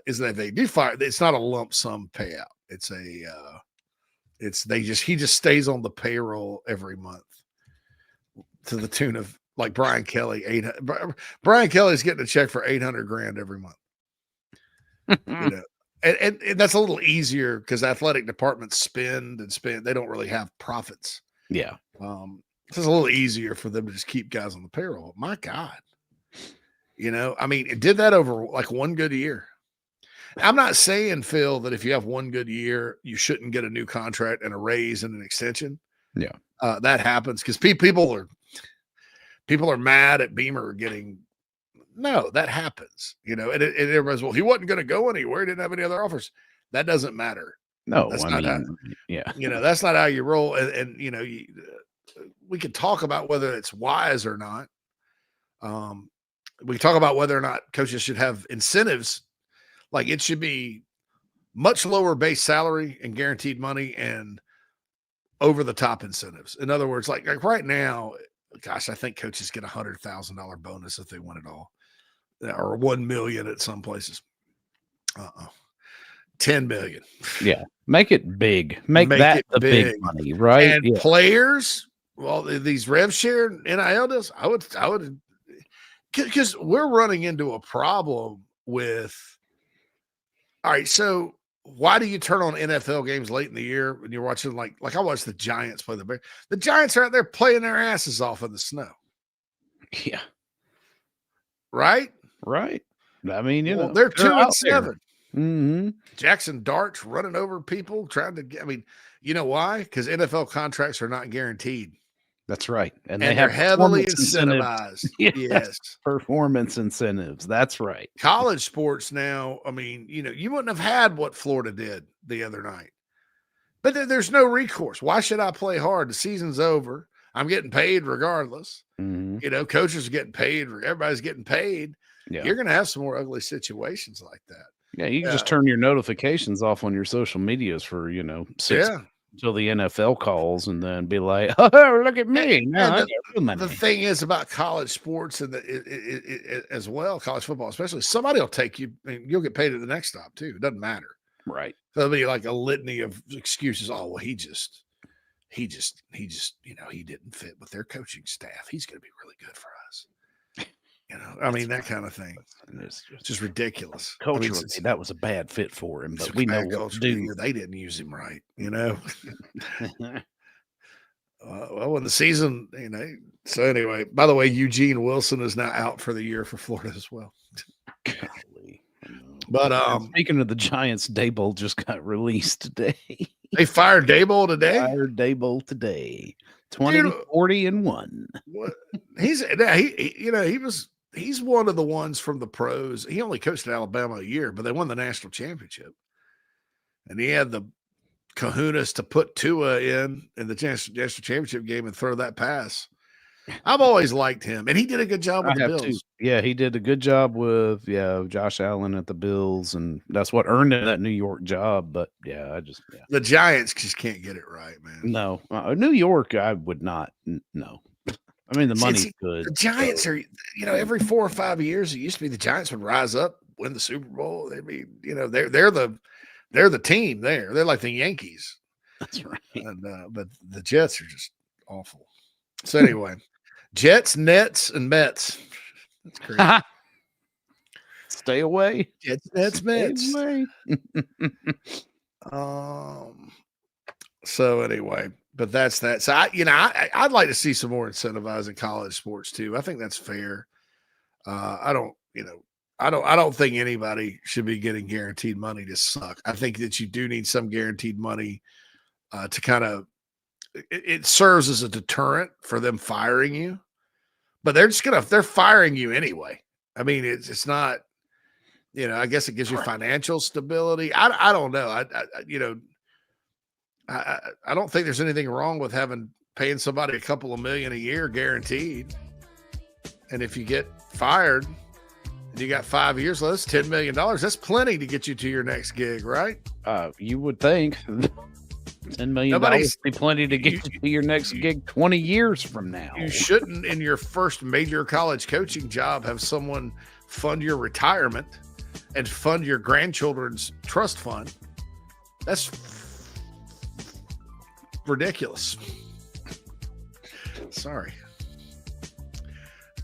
is that they do fire. It's not a lump sum payout. He just stays on the payroll every month to the tune of like Brian Kelly. Brian Kelly's getting a check for $800,000 every month. And that's a little easier because athletic departments spend. They don't really have profits. Yeah. It's a little easier for them to just keep guys on the payroll. My God. I mean, it did that over like one good year. I'm not saying, Phil, that if you have one good year, you shouldn't get a new contract and a raise and an extension. Yeah. That happens because people are mad at Beamer getting. No, that happens. And everybody's, well, he wasn't going to go anywhere. He didn't have any other offers. That doesn't matter. No, that's I not mean, yeah. That's not how you roll. And we could talk about whether it's wise or not. We talk about whether or not coaches should have incentives. Like it should be much lower base salary and guaranteed money and over the top incentives. In other words, like right now, gosh, I think coaches get $100,000 bonus if they win it all, or 1 million at some places. 10 million. Yeah. Make it big. Make that it the big money, right? And players, well, these rev share NIL deals, I would, because we're running into a problem with, all right, so why do you turn on NFL games late in the year when you're watching like I watched the Giants play the Bears? The Giants are out there playing their asses off in the snow. Yeah. Right? Right. I mean, they're 2-7. Mm-hmm. Jackson Dart's running over people trying to get. I mean, you know why? Because NFL contracts are not guaranteed. That's right. And they're heavily incentivized. Yes. Performance incentives. That's right. College sports now, I mean, you wouldn't have had what Florida did the other night. But there's no recourse. Why should I play hard? The season's over. I'm getting paid regardless. Mm-hmm. Coaches are getting paid. Everybody's getting paid. Yeah. You're going to have some more ugly situations like that. Yeah, you can just turn your notifications off on your social medias for, 6 until the NFL calls and then be like, oh, look at me. The thing is about college sports and as well, college football, especially, somebody will take you and you'll get paid at the next stop too. It doesn't matter. Right. There'll be like a litany of excuses. Oh, well, he just, he didn't fit with their coaching staff. He's going to be really good for us. I mean, that kind of thing. It's just ridiculous. Culturally, that was a bad fit for him, but we know what to do. They didn't use him right, well, when the season, so anyway, by the way, Eugene Wilson is now out for the year for Florida as well. But speaking of the Giants, Daboll just got released today. They fired Daboll today? Fired Daboll today. 20-40-1. He's one of the ones from the pros. He only coached at Alabama a year, but they won the national championship. And he had the kahunas to put Tua in the national championship game and throw that pass I've always liked him, and he did a good job with the Bills. Too. Yeah, he did a good job with Josh Allen at the Bills, and that's what earned him that New York job. But The Giants just can't get it right, man. No, New York, I would not. No, I mean the money's good. The Giants are, every 4 or 5 years, it used to be the Giants would rise up, win the Super Bowl. They'd be, they're the team there. They're like the Yankees. That's right. And, but the Jets are just awful. So anyway, Jets, Nets, and Mets. That's crazy. Stay away. Jets, Nets, Mets. Stay away. So anyway, but that's that. So I'd like to see some more incentivizing college sports too. I think that's fair. I don't think anybody should be getting guaranteed money to suck. I think that you do need some guaranteed money to kind of, it serves as a deterrent for them firing you, but they're firing you anyway. I mean, it's not, I guess it gives you financial stability. I don't know. I don't think there's anything wrong with paying somebody a couple of million a year guaranteed. And if you get fired and you got 5 years left, $10 million, that's plenty to get you to your next gig, right? You would think $10 million would be plenty to get you to your next gig 20 years from now. You shouldn't, in your first major college coaching job, have someone fund your retirement and fund your grandchildren's trust fund. That's ridiculous. Sorry.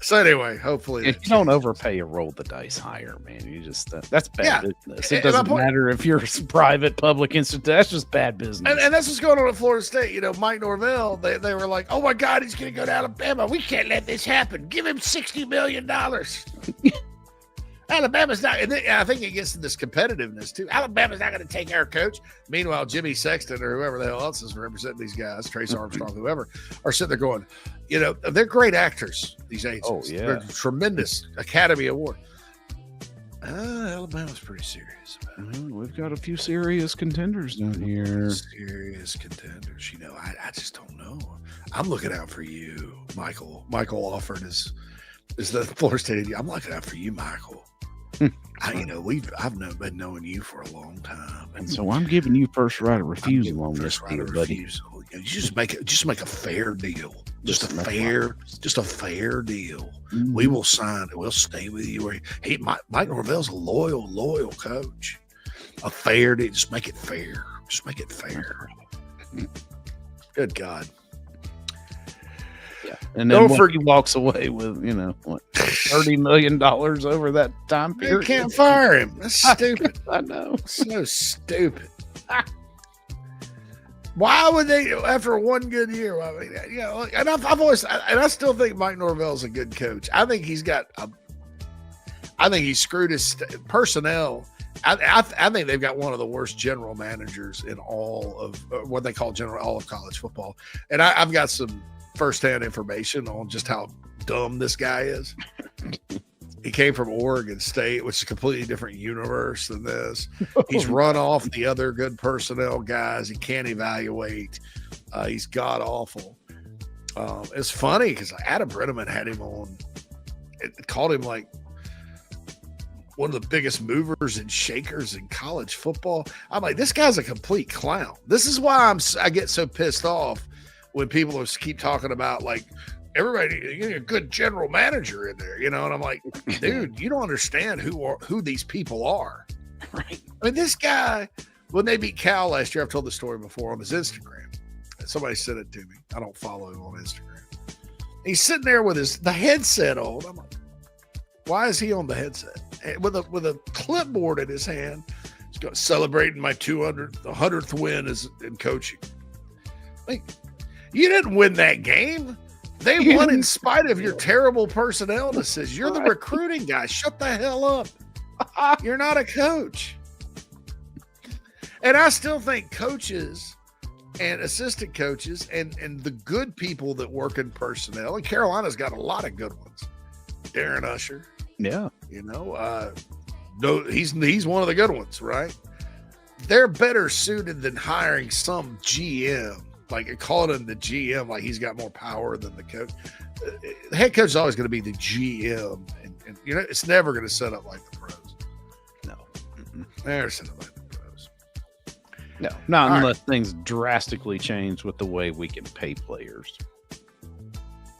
So anyway, hopefully you don't overpay or roll the dice higher, man. You just that's bad business. It doesn't matter if you're a private, public institute. That's just bad business. And that's what's going on at Florida State. Mike Norvell, they were like, oh my God, he's going to go to Alabama. We can't let this happen. Give him $60 million. Alabama's not, and I think it gets to this competitiveness too. Alabama's not going to take our coach. Meanwhile, Jimmy Sexton or whoever the hell else is representing these guys, Trace Armstrong, whoever, are sitting there going, they're great actors, these agents. Oh, yeah. They're tremendous Academy Award. Alabama's pretty serious about it. We've got a few serious contenders down here. Serious contenders. I just don't know. I'm looking out for you, Michael. Michael Alford is the Florida State. I'm looking out for you, Michael. I've been knowing you for a long time, and so I'm giving you first right of refusal on this deal, buddy. You just make a fair deal, just a fair deal. Mm-hmm. We will sign it. We'll stay with you. Mike Norvell's a loyal coach. A fair deal. Just make it fair. Just make it fair. Good God. Yeah. And then he walks away with, $30 million over that time period. You can't fire him. That's stupid. I know. So stupid. Why would they, after one good year? I mean, and I still think Mike Norvell's a good coach. I think he screwed his personnel. I think they've got one of the worst general managers in all of what they call all of college football. And I've got some firsthand information on just how dumb this guy is. He came from Oregon State, which is a completely different universe than this. He's run off the other good personnel guys. He can't evaluate. He's god awful. It's funny because Adam Brenneman had him on. It called him like one of the biggest movers and shakers in college football. I'm like, this guy's a complete clown. This is why I get so pissed off when people keep talking about like everybody, you need a good general manager in there, and I'm like, dude, you don't understand who these people are. Right. I mean, this guy, when they beat Cal last year, I've told the story before on his Instagram. Somebody sent it to me. I don't follow him on Instagram. He's sitting there with the headset on. I'm like, why is he on the headset? And with a clipboard in his hand. He's celebrating my 100th win in coaching. Like, you didn't win that game. They won in spite of your terrible personnel decisions. You're the recruiting guy. Shut the hell up. You're not a coach. And I still think coaches and assistant coaches and the good people that work in personnel, and Carolina's got a lot of good ones. Darren Usher. Yeah. No, he's one of the good ones, right? They're better suited than hiring some GM. Like calling him the GM, like he's got more power than the coach. the head coach is always going to be the GM, and it's never going to set up like the pros. No, they're set up like the pros. No, not unless things drastically change with the way we can pay players,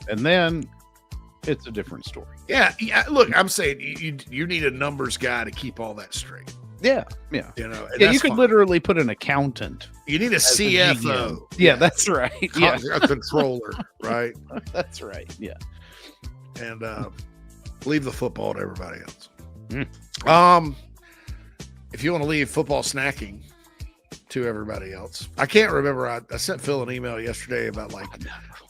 and then it's a different story. Yeah. Look, I'm saying you need a numbers guy to keep all that straight. Yeah. You could literally put an accountant. You need a CFO. Yeah, that's right. A controller, right? That's right. Yeah. And leave the football to everybody else. If you want to leave football snacking to everybody else, I can't remember. I sent Phil an email yesterday about like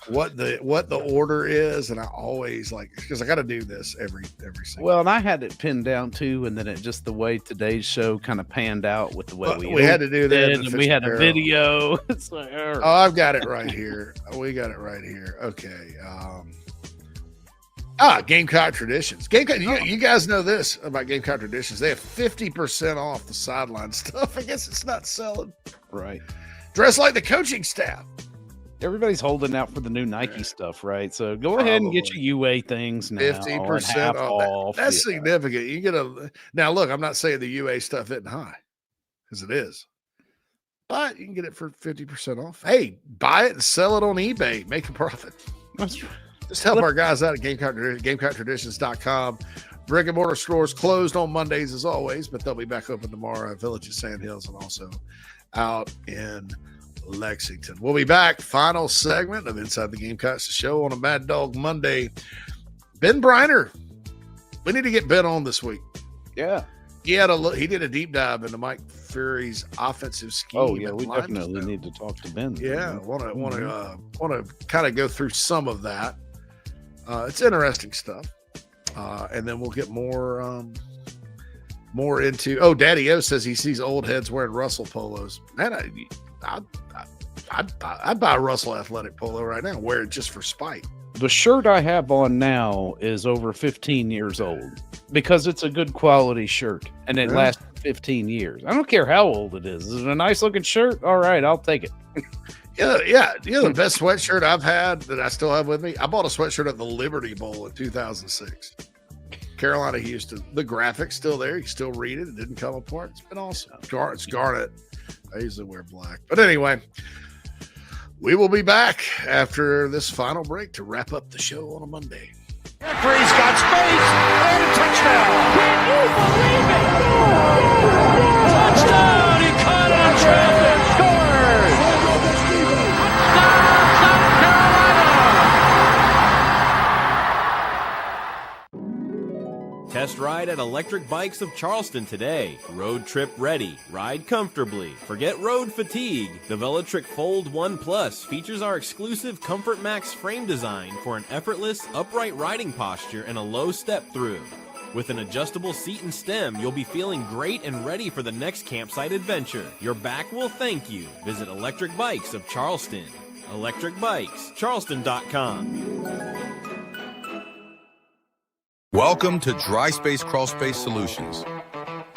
what the order is, and I always because I got to do this every single. Well, and I had it pinned down too, and then it just the way today's show kind of panned out with the way we had to do that, and we had a video. It's like, oh, I've got it right here. We got it right here. Okay. Gamecock Traditions. You guys know this about Gamecock Traditions. They have 50% off the sideline stuff. I guess it's not selling. Right. Dress like the coaching staff. Everybody's holding out for the new Nike stuff, right? So go ahead and get your UA things now. 50% off. That's significant. You get now. Look, I'm not saying the UA stuff isn't high, because it is, but you can get it for 50% off. Hey, buy it and sell it on eBay. Make a profit. That's right. Just help our guys out at GamecockTraditions.com. Brick and mortar stores closed on Mondays as always, but they'll be back open tomorrow at Village of Sand Hills and also out in Lexington. We'll be back. Final segment of Inside the Gamecocks, the show on a Mad Dog Monday. Ben Briner. We need to get Ben on this week. Yeah. He did a deep dive into Mike Fury's offensive scheme. Oh yeah, we definitely need to talk to Ben. Yeah, want to kind of go through some of that. It's interesting stuff, and then we'll get more into. Oh, Daddy O says he sees old heads wearing Russell polos. Man, I'd buy a Russell athletic polo right now. Wear it just for spite. The shirt I have on now is over 15 years old because it's a good quality shirt and it lasts 15 years. I don't care how old it is. Is it a nice looking shirt? All right, I'll take it. Yeah. The best sweatshirt I've had that I still have with me, I bought a sweatshirt at the Liberty Bowl in 2006. Carolina, Houston. The graphic's still there. You can still read it. It didn't come apart. It's been awesome. It's garnet. I usually wear black. But anyway, we will be back after this final break to wrap up the show on a Monday. Jeffrey's got space and a touchdown. Can you believe it? Touchdown! He caught on traffic. Scores. Touchdown, South Carolina. Test ride at Electric Bikes of Charleston today. Road trip ready. Ride comfortably. Forget road fatigue. The Velotric Fold 1 Plus features our exclusive Comfort Max frame design for an effortless, upright riding posture and a low step through. With an adjustable seat and stem, you'll be feeling great and ready for the next campsite adventure. Your back will thank you. Visit Electric Bikes of Charleston. ElectricBikesCharleston.com. Welcome to Dry Space Crawl Space Solutions.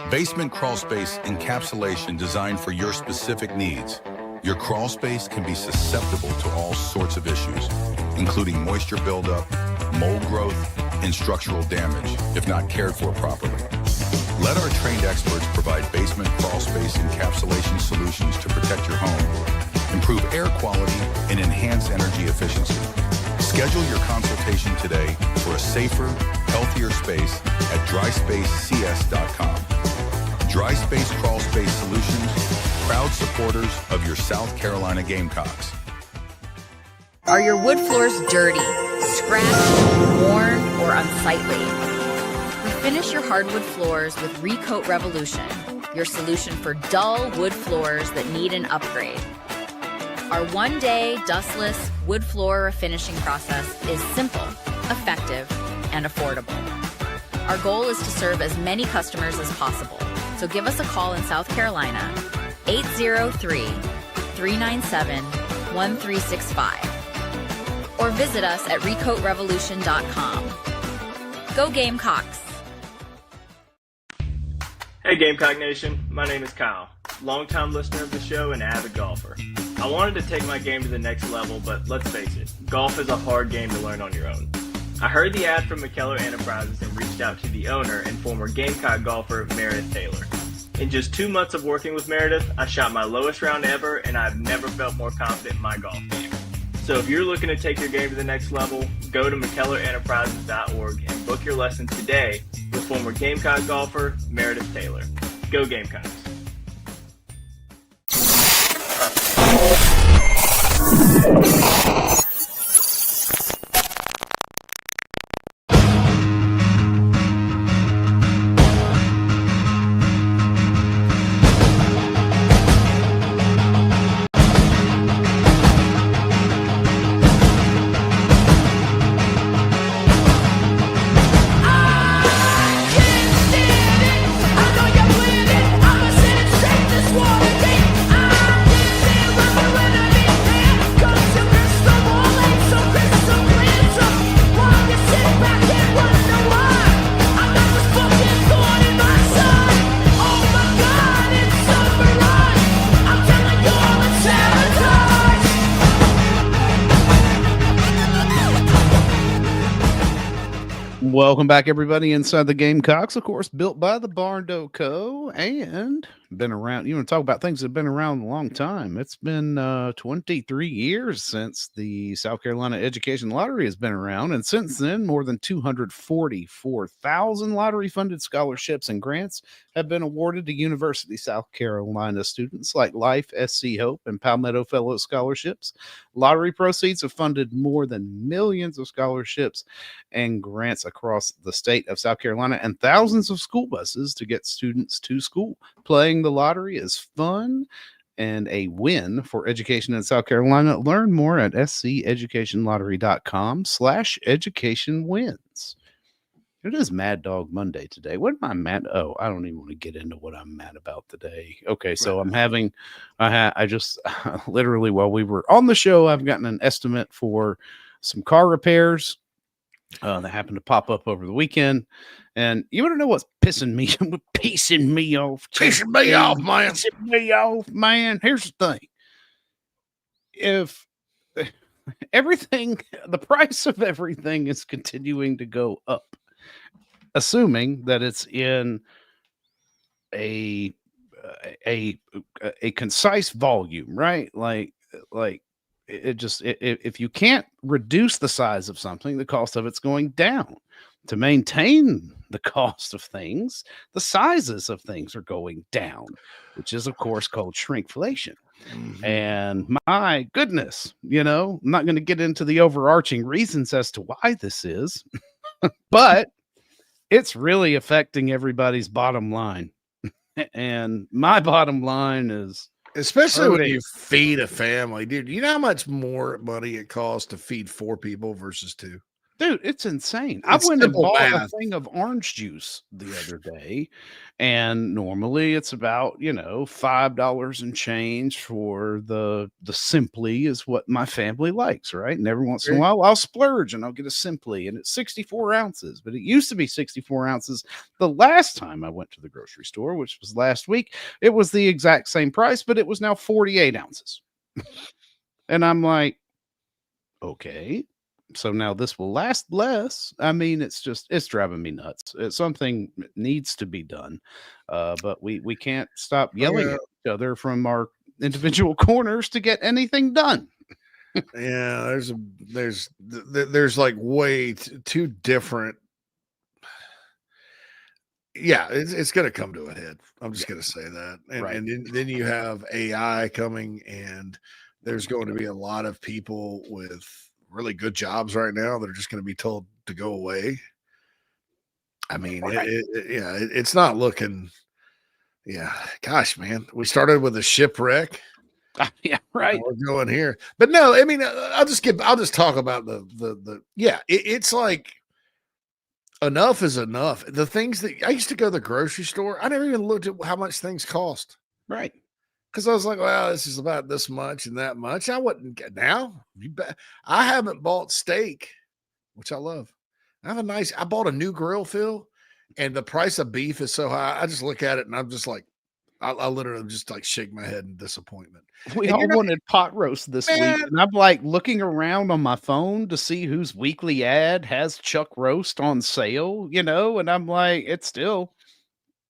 Basement crawl space encapsulation designed for your specific needs. Your crawl space can be susceptible to all sorts of issues, including moisture buildup, mold growth, and structural damage if not cared for properly. Let our trained experts provide basement crawl space encapsulation solutions to protect your home, improve air quality, and enhance energy efficiency. Schedule your consultation today for a safer, healthier space at dryspacecs.com. Dry Space Crawl Space Solutions, proud supporters of your South Carolina Gamecocks. Are your wood floors dirty, scratched, worn, or unsightly? Refinish your hardwood floors with Recoat Revolution, your solution for dull wood floors that need an upgrade. Our one-day, dustless wood floor refinishing process is simple, effective, and affordable. Our goal is to serve as many customers as possible, so give us a call in South Carolina, 803-397-1365, or visit us at recoatrevolution.com. Go Gamecocks! Hey Gamecock Nation, my name is Kyle, longtime listener of the show and avid golfer. I wanted to take my game to the next level, but let's face it, golf is a hard game to learn on your own. I heard the ad from McKellar Enterprises and reached out to the owner and former Gamecock golfer, Meredith Taylor. In just 2 months of working with Meredith, I shot my lowest round ever, and I've never felt more confident in my golf game. So if you're looking to take your game to the next level, go to McKellarEnterprises.org and book your lesson today with former Gamecock golfer, Meredith Taylor. Go Gamecocks. Welcome back, everybody, inside the Gamecocks, of course, built by the Barn Co. and been around. You want to talk about things that have been around a long time. It's been 23 years since the South Carolina Education Lottery has been around. And since then, more than 244,000 lottery-funded scholarships and grants have been awarded to University South Carolina students like Life, SC Hope, and Palmetto Fellow Scholarships. Lottery proceeds have funded more than millions of scholarships and grants across the state of South Carolina and thousands of school buses to get students to school. Playing the lottery is fun and a win for education in South Carolina. Learn more at sceducationlottery.com/educationwins. It is Mad Dog Monday today. What am I mad? Oh, I don't even want to get into what I'm mad about today. Okay, so I'm having, I just literally while we were on the show, I've gotten an estimate for some car repairs that happened to pop up over the weekend. And you want to know what's pissing me off? Pissing me off, man. Pissing me off, man. Here's the thing. If everything, the price of everything is continuing to go up, assuming that it's in a concise volume, right? Like it just, if you can't reduce the size of something, the cost of it's going down. To maintain the cost of things, the sizes of things are going down, which is, of course, called shrinkflation. Mm-hmm. And my goodness, I'm not going to get into the overarching reasons as to why this is, but it's really affecting everybody's bottom line. And my bottom line is, especially when you feed a family, dude, you know how much more money it costs to feed 4 people versus 2? Dude, it's insane. I went and bought a thing of orange juice the other day, and normally it's about, $5 and change for the Simply is what my family likes, right? And every once in a while I'll splurge and I'll get a Simply, and it's 64 ounces, but it used to be 64 ounces. The last time I went to the grocery store, which was last week, it was the exact same price, but it was now 48 ounces. And I'm like, okay. So now this will last less. I mean, it's driving me nuts. Something needs to be done. But we can't stop yelling at each other from our individual corners to get anything done. Yeah, there's like way too different. Yeah, it's going to come to a head. I'm just going to say that. And then you have AI coming, and there's going to be a lot of people with really good jobs right now that are just going to be told to go away. I mean, it's not looking. Yeah, gosh, man, we started with a shipwreck. Yeah, right. We're going here, but no, I mean, I'll just talk about it's like enough is enough. The things that I used to go to the grocery store, I never even looked at how much things cost. Right. Because I was like, well, this is about this much and that much. I wouldn't get now. I haven't bought steak, which I love. I bought a new grill, Phil, and the price of beef is so high. I just look at it and I'm just like, I literally just like shake my head in disappointment. We And all you're not- wanted pot roast this week, Man. and I'm like looking around on my phone to see whose weekly ad has chuck roast on sale, and I'm like, it's still,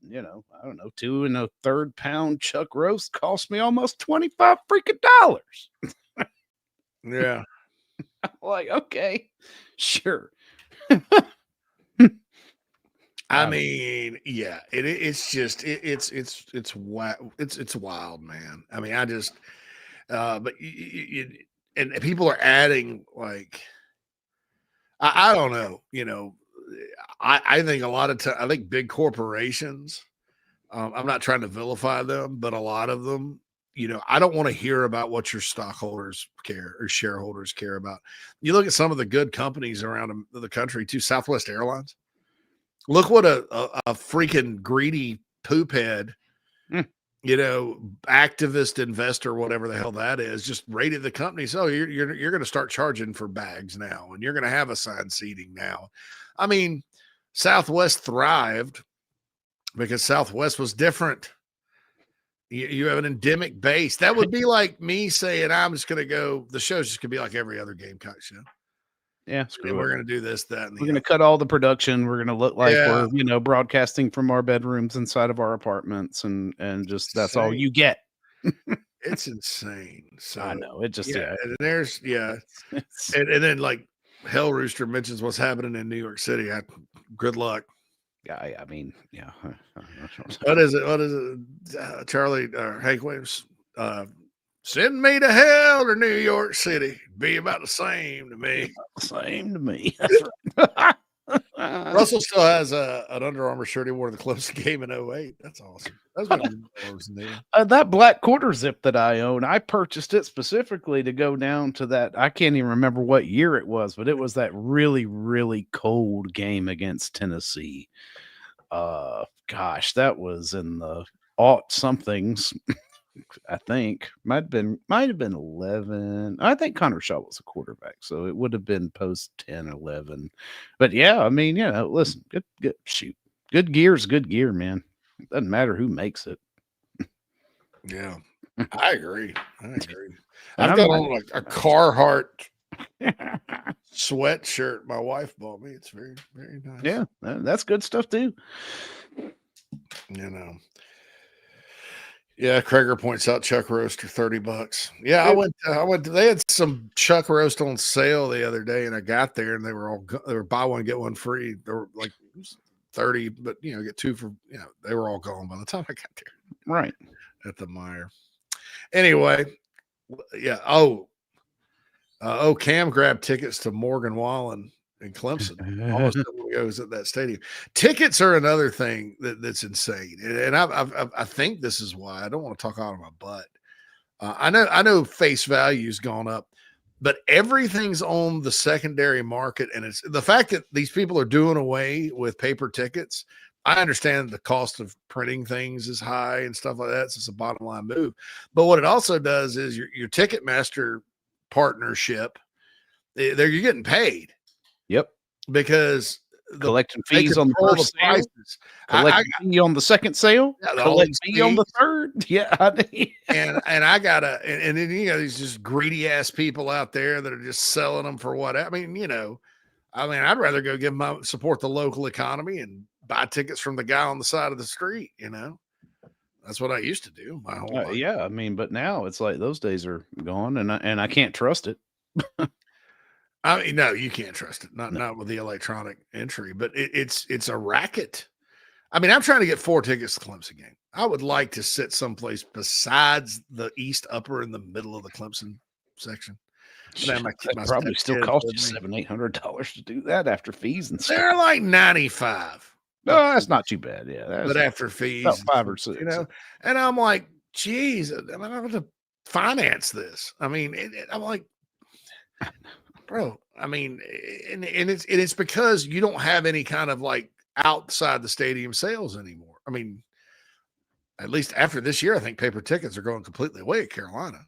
I don't know, 2 1/3 pound chuck roast cost me almost $25 freaking dollars. Yeah. I'm like, okay, sure. I mean, yeah, it's just it's wild, man. I mean, I just but and people are adding like I don't know, I think a lot of I think big corporations, I'm not trying to vilify them, but a lot of them, I don't want to hear about what your stockholders care or shareholders care about. You look at some of the good companies around the country too, Southwest Airlines. Look what a freaking greedy poop head, activist investor, whatever the hell that is, just rated the company. So you're going to start charging for bags now, and you're going to have assigned seating now. I mean, Southwest thrived because Southwest was different. You have an endemic base. That would be like me saying, I'm just going to go, the show's just going to be like every other Gamecock show. Yeah, we're going to do this, that, and we're going to cut all the production. We're going to look like Yeah. we're, broadcasting from our bedrooms inside of our apartments, and just that's all you get. It's insane. So I know it just and there's and then like Hell Rooster mentions what's happening in New York City. Good luck. Yeah, I mean, yeah. What is it? Charlie or Hank Williams? Send me to hell or New York City. Be about the same to me. Same to me. Russell still has an Under Armour shirt he wore to the closest game in 08. That's awesome. That's what that black quarter zip that I own, I purchased it specifically to go down to that. I can't even remember what year it was, but it was that really, really cold game against Tennessee. Gosh, that was in the aught somethings. I think might have been 11. I think Connor Shaw was a quarterback, so it would have been post 10, 11. But yeah, I mean, listen, good shoot. Good gear is good gear, man. Doesn't matter who makes it. Yeah, I agree. I've got on a Carhartt sweatshirt my wife bought me. It's very, very nice. Yeah, that's good stuff too. Yeah, Krager points out chuck roast for $30. Yeah, I went. They had some chuck roast on sale the other day, and I got there, and they were buy one get one free. They were like 30, but get two for they were all gone by the time I got there. Right at the Meijer. Anyway, yeah. Cam grabbed tickets to Morgan Wallen in Clemson. Almost goes at that stadium. Tickets are another thing that's insane, and I think this is why I don't want to talk out of my butt. I know face value's gone up, but everything's on the secondary market, and it's the fact that these people are doing away with paper tickets. I understand the cost of printing things is high and stuff like that, so it's a bottom line move. But what it also does is your Ticketmaster partnership, you're getting paid. Yep. Because collecting fees on the first sale, collect fee on the second sale, collect fee on the third. Yeah. and I gotta, and then these just greedy ass people out there that are just selling them for what? I mean, I'd rather go support the local economy and buy tickets from the guy on the side of the street. That's what I used to do my whole life. Yeah, I mean, but now it's like those days are gone, and I can't trust it. I mean, no, you can't trust it. Not with the electronic entry, but it's a racket. I mean, I'm trying to get 4 tickets to the Clemson game. I would like to sit someplace besides the East Upper in the middle of the Clemson section. That probably still cost you $700-800 to do that after fees and stuff. They're like 95. No, that's not too bad. Yeah, but after fees, about 5 or 6. And I'm like, geez, I'm going to finance this. I mean, I'm like, bro. I mean, and it's because you don't have any kind of like outside the stadium sales anymore. I mean, at least after this year, I think paper tickets are going completely away at Carolina.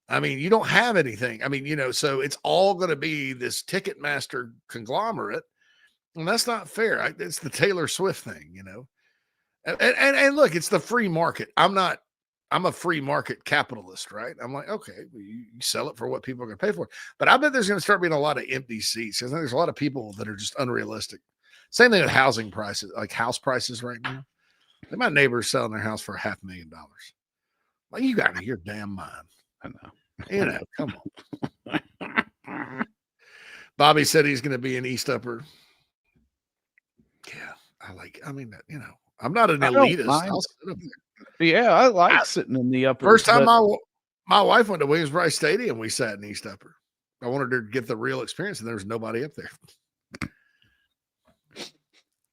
I mean, you don't have anything. I mean, so it's all going to be this Ticketmaster conglomerate, and that's not fair. It's the Taylor Swift thing, And look, it's the free market. I'm a free market capitalist, right? I'm like, okay, well, you sell it for what people are going to pay for it. But I bet there's going to start being a lot of empty seats because there's a lot of people that are just unrealistic. Same thing with housing prices, like house prices right now. My neighbor's selling their house for $500,000. Like, you got your damn mind. I know. You know, come on. Bobby said he's going to be an East Upper. Yeah, I'm not an elitist. I'll sit up there. Yeah, I like sitting in the upper. First time my wife went to Williams-Brice Stadium, we sat in East Upper. I wanted her to get the real experience, and there was nobody up there.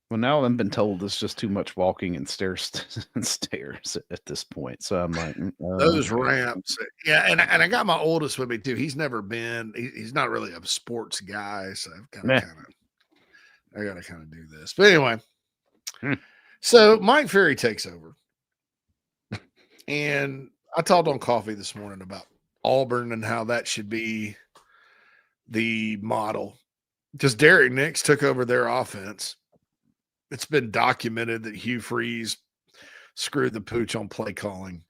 Well, now I've been told it's just too much walking and stairs at this point. So I'm like, those ramps. Yeah, and I got my oldest with me too. He's never been. He's not really a sports guy, so I got to kind of do this. But anyway, so Mike Ferry takes over, and I talked on coffee this morning about Auburn and how that should be the model. Because Derek Nix took over their offense. It's been documented that Hugh Freeze screwed the pooch on play calling.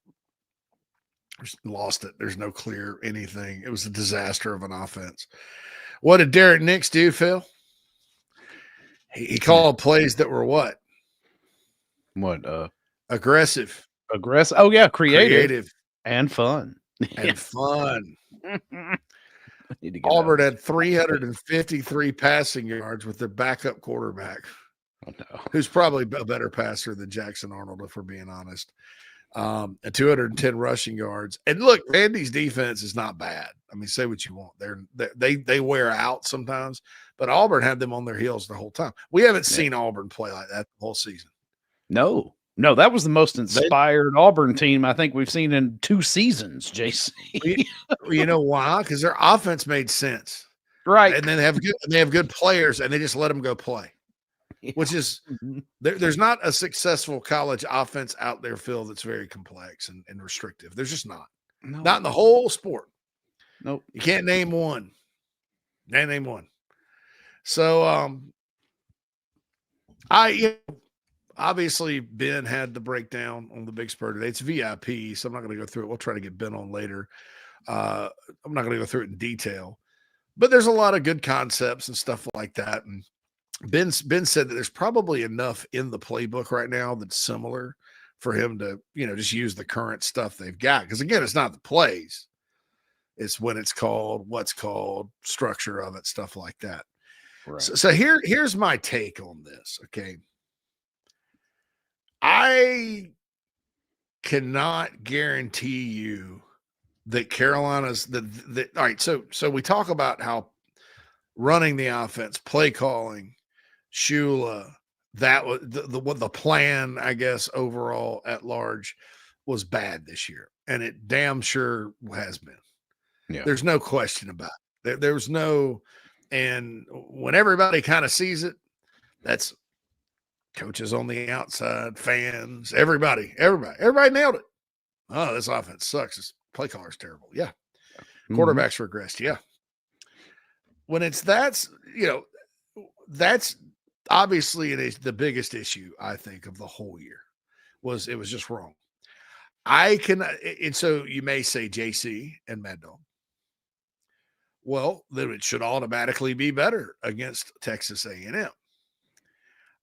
Lost it. There's no clear anything. It was a disaster of an offense. What did Derek Nix do, Phil? He called plays that were what? What? Aggressive. Oh, yeah. Creative. And fun. And fun. Auburn had 353 passing yards with their backup quarterback. Oh, no. Who's probably a better passer than Jackson Arnold, if we're being honest. And 210 rushing yards. And look, Vandy's defense is not bad. I mean, say what you want. They wear out sometimes, but Auburn had them on their heels the whole time. We haven't seen Auburn play like that the whole season. No, that was the most inspired Auburn team I think we've seen in 2 seasons, JC. You know why? Because their offense made sense. Right. And then they have good players, and they just let them go play. Yeah. Which is there's not a successful college offense out there, Phil, that's very complex and restrictive. There's just not. No. Not in the whole sport. Nope. You can't name one. Can't name one. So obviously Ben had the breakdown on the big spur today. It's VIP, so I'm not going to go through it. We'll try to get Ben on later. I'm not going to go through it in detail. But there's a lot of good concepts and stuff like that. And Ben said that there's probably enough in the playbook right now that's similar for him to, just use the current stuff they've got. Because again, it's not the plays. It's when it's called, what's called, structure of it, stuff like that. Right. So here's my take on this. Okay. I cannot guarantee you that Carolina's all right. So we talk about how running the offense, play calling, Shula, that was the plan, I guess, overall at large was bad this year. And it damn sure has been. Yeah. There's no question about it. There's no, and when everybody kind of sees it, that's coaches on the outside, fans, everybody nailed it. Oh, this offense sucks. This play caller's terrible. Yeah. Quarterbacks regressed. Yeah. When that's obviously the biggest issue, I think, of the whole year was it was just wrong. And so you may say JC and Mad Dog. Well, then it should automatically be better against Texas A&M.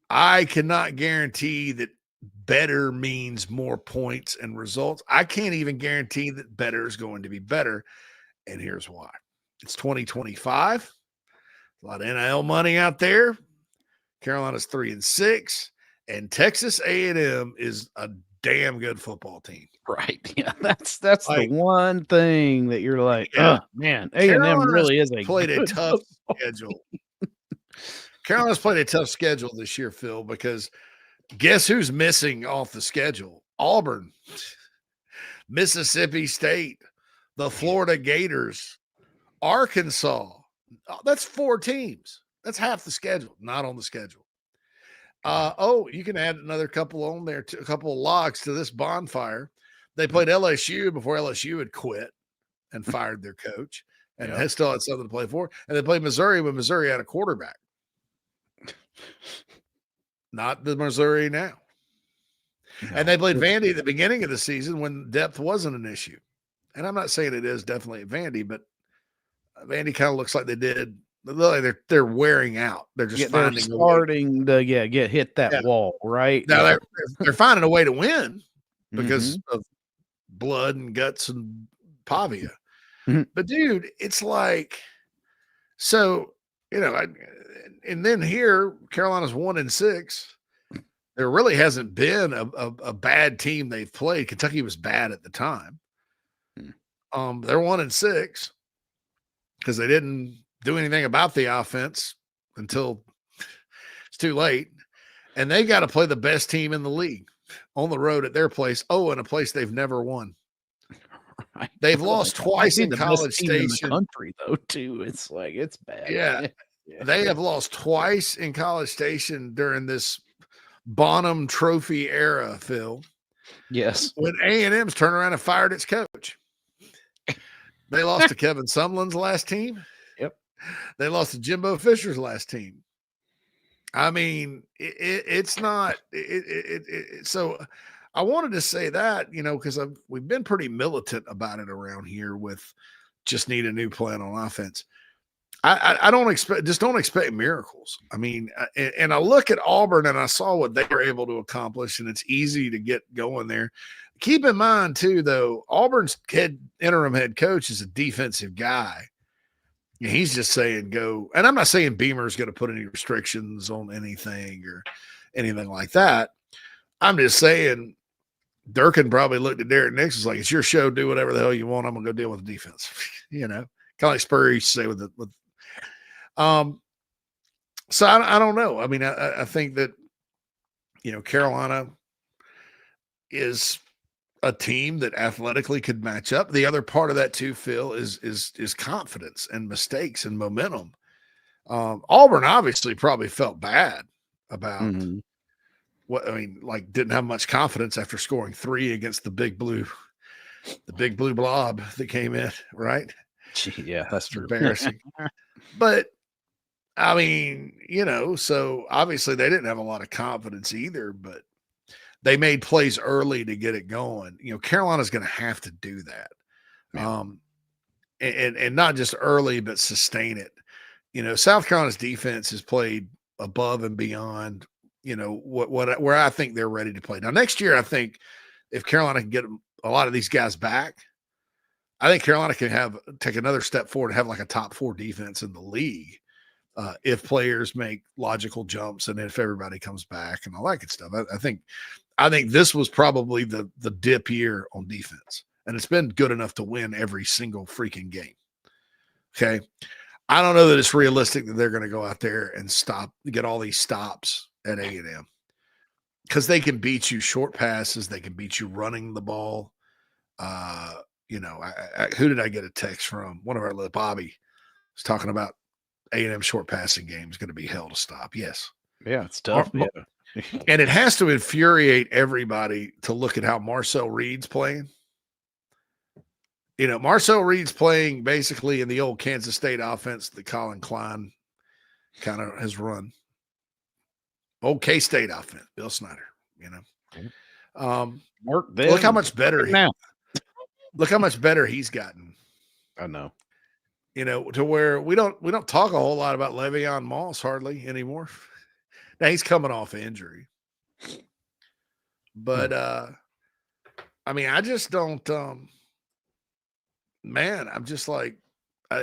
I cannot guarantee that better means more points and results. I can't even guarantee that better is going to be better. And here's why. It's 2025. A lot of NIL money out there. Carolina's 3-6, and Texas A&M is a damn good football team. Right. Yeah, that's like, the one thing that you're like, oh man, A&M really is played a tough schedule. Carolina's played a tough schedule this year, Phil, because guess who's missing off the schedule? Auburn, Mississippi State, the Florida Gators, Arkansas. That's 4 teams. That's half the schedule, not on the schedule. You can add another couple on there, a couple of logs to this bonfire. They played LSU before LSU had quit and fired their coach and has still had something to play for. And they played Missouri when Missouri had a quarterback. Not the Missouri now. And they played Vandy at the beginning of the season when depth wasn't an issue. And I'm not saying it is definitely at Vandy, but Vandy kind of looks like they did. They're wearing out. They're just they're finding starting to get hit that wall, right? Now they're finding a way to win because of blood and guts and Pavia. But dude, it's like, so, you know, and then here Carolina's 1-6. There really hasn't been a bad team they've played. Kentucky was bad at the time. They're 1-6 because they didn't do anything about the offense until it's too late. And they got to play the best team in the league on the road at their place. Oh, in a place they've never won. Right. They've lost twice in College Station. In the country, though, too. It's like, it's bad. Yeah. They have lost twice in College Station during this Bonham Trophy era, Phil. Yes. When A&M's turned around and fired its coach. They lost to Kevin Sumlin's last team. Yep. They lost to Jimbo Fisher's last team. I mean, it's not so I wanted to say that, you know, because we've been pretty militant about it around here with just need a new plan on offense. I don't expect miracles. I mean, and I look at Auburn and I saw what they were able to accomplish, and it's easy to get going there. Keep in mind too, though, Auburn's interim head coach is a defensive guy. He's just saying go, and I'm not saying Beamer's going to put any restrictions on anything or anything like that. I'm just saying Durkin probably looked at Derek Nix and was like, "It's your show. Do whatever the hell you want. I'm going to go deal with the defense." You know, kind of like Spurrier used to say with. So I don't know. I mean, I think that, you know, Carolina is a team that athletically could match up. The other part of that too, Phil, is confidence and mistakes and momentum. Auburn obviously probably felt bad about didn't have much confidence after scoring 3 against the big blue blob that came in, right? Yeah, that's true. Embarrassing. But I mean, you know, so obviously they didn't have a lot of confidence either, but they made plays early to get it going. You know, Carolina's going to have to do that. Yeah. And not just early, but sustain it. You know, South Carolina's defense has played above and beyond, you know, where I think they're ready to play. Now, next year, I think if Carolina can get a lot of these guys back, I think Carolina can take another step forward and have like a top 4 defense in the league. If players make logical jumps and if everybody comes back and all that good stuff. I think this was probably the dip year on defense, and it's been good enough to win every single freaking game. Okay. I don't know that it's realistic that they're going to go out there and get all these stops at A&M, because they can beat you short passes. They can beat you running the ball. You know, who did I get a text from? One of our Bobby was talking about A&M short passing game is going to be hell to stop. Yes. Yeah, it's tough. Yeah. And it has to infuriate everybody to look at how Marcel Reed's playing. You know, Marcel Reed's playing basically in the old Kansas State offense that Colin Klein kind of has run. Old K-State offense, Bill Snyder, you know. Look how much better look how much better he's gotten. I know. You know, to where we don't talk a whole lot about Le'Veon Moss hardly anymore. Now he's coming off injury. But I mean, I just don't man, I'm just like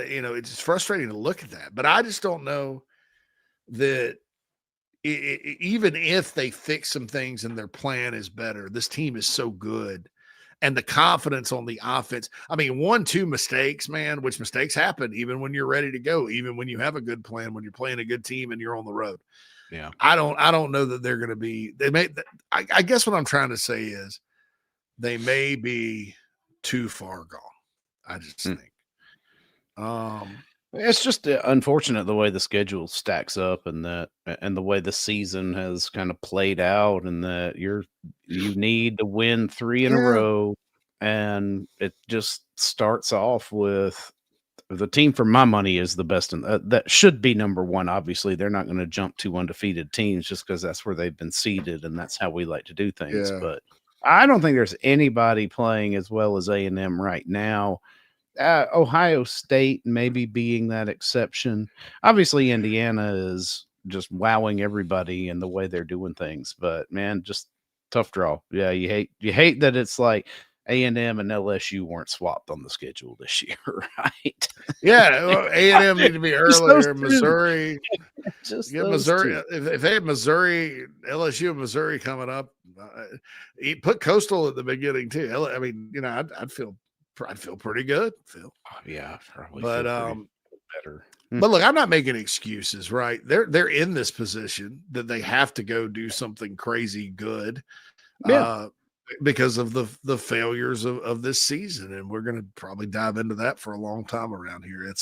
you know, it's just frustrating to look at that. But I just don't know that even if they fix some things and their plan is better, this team is so good. And the confidence on the offense. I mean, 1-2 mistakes, man, which mistakes happen even when you're ready to go, even when you have a good plan, when you're playing a good team and you're on the road. Yeah. I don't know that they're going to be, I guess what I'm trying to say is they may be too far gone. I just think. It's just unfortunate the way the schedule stacks up and the way the season has kind of played out, and that you need to win 3 in a row, and it just starts off with the team for my money is the best, and that should be number one. Obviously, they're not going to jump to undefeated teams just because that's where they've been seeded, and that's how we like to do things. Yeah. But I don't think there's anybody playing as well as A&M right now. Ohio State maybe being that exception. Obviously, Indiana is just wowing everybody in the way they're doing things. But man, just tough draw. Yeah, you hate that it's like A&M and LSU weren't swapped on the schedule this year, right? Yeah, well, A&M need to be earlier. Missouri, Just Missouri. If they had Missouri, LSU, and Missouri coming up, put Coastal at the beginning too. I mean, I'd feel pretty good, Phil. Oh, yeah, probably. But better. But look, I'm not making excuses, right? They're in this position that they have to go do something crazy good. Yeah. Because of the failures of this season, and we're going to probably dive into that for a long time around here.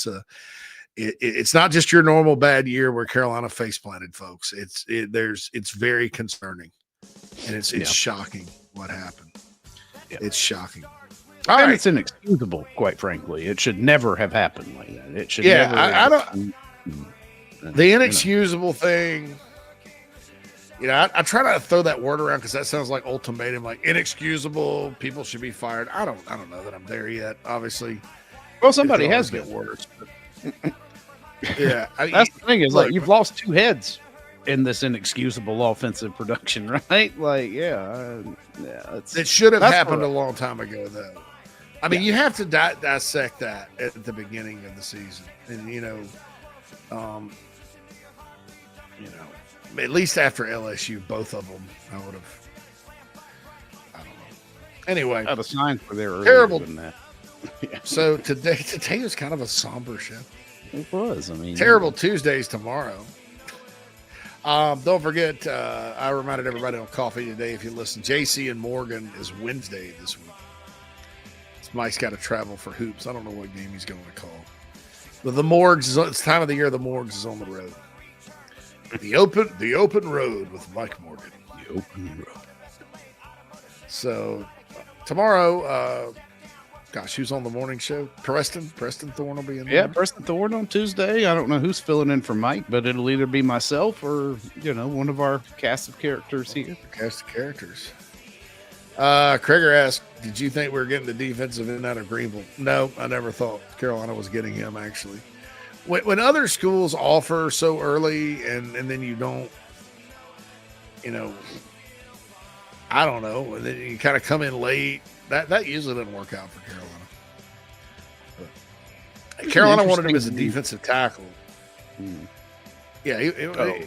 It's not just your normal bad year where Carolina face planted, folks. It's very concerning, and it's shocking what happened. Yeah. It's shocking. It's inexcusable, quite frankly. It should never have happened like that. It should. Yeah, never I don't. The inexcusable thing. I try not to throw that word around because that sounds like ultimatum, like inexcusable. People should be fired. I don't know that I'm there yet. Obviously, well, somebody has get been. worse. Yeah, that's the thing is like you've lost two heads in this inexcusable offensive production, right? Like, it should have happened a long time ago, though. I mean, you have to dissect that at the beginning of the season, and at least after LSU, both of them, I would have. I don't know. Anyway, had a sign for their terrible. Than that. So today was kind of a somber show. It was. I mean, terrible Tuesdays tomorrow. Don't forget, I reminded everybody on Coffee today. If you listen, JC and Morgan is Wednesday this week. Mike's got to travel for hoops. I don't know what game he's going to call. But the Morgues, it's time of the year. The Morgues is on the road. The open road with Mike Morgan. The open road. So tomorrow, who's on the morning show? Preston Thorne will be in there. Yeah, Preston Thorne on Tuesday. I don't know who's filling in for Mike, but it'll either be myself or one of our cast of characters here. Cast of characters. Krieger asked, did you think we were getting the defensive end out of Greenville? No, I never thought Carolina was getting him, actually. When other schools offer so early and then you don't, I don't know, and then you kind of come in late, that usually doesn't work out for Carolina. But Carolina wanted him as a defensive tackle. Yeah,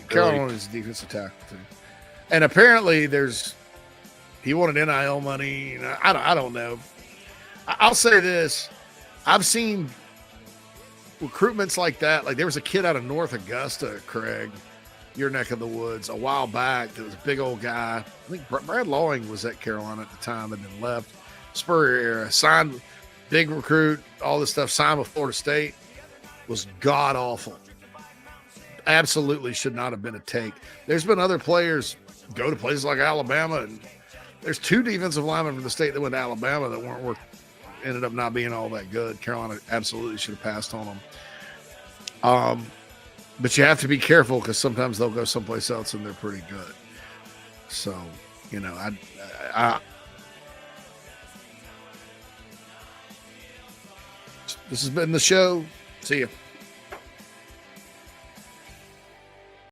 Carolina wanted his defensive tackle too. And apparently he wanted NIL money. I don't know. I'll say this. I've seen recruitments like that. Like there was a kid out of North Augusta, Craig, your neck of the woods, a while back. That was a big old guy. I think Brad Lawing was at Carolina at the time and then left. Spurrier era. Signed, big recruit, all this stuff. Signed with Florida State. Was god awful. Absolutely should not have been a take. There's been other players go to places like Alabama, and there's two defensive linemen from the state that went to Alabama that ended up not being all that good. Carolina absolutely should have passed on them. But you have to be careful because sometimes they'll go someplace else and they're pretty good. So, this has been the show. See you.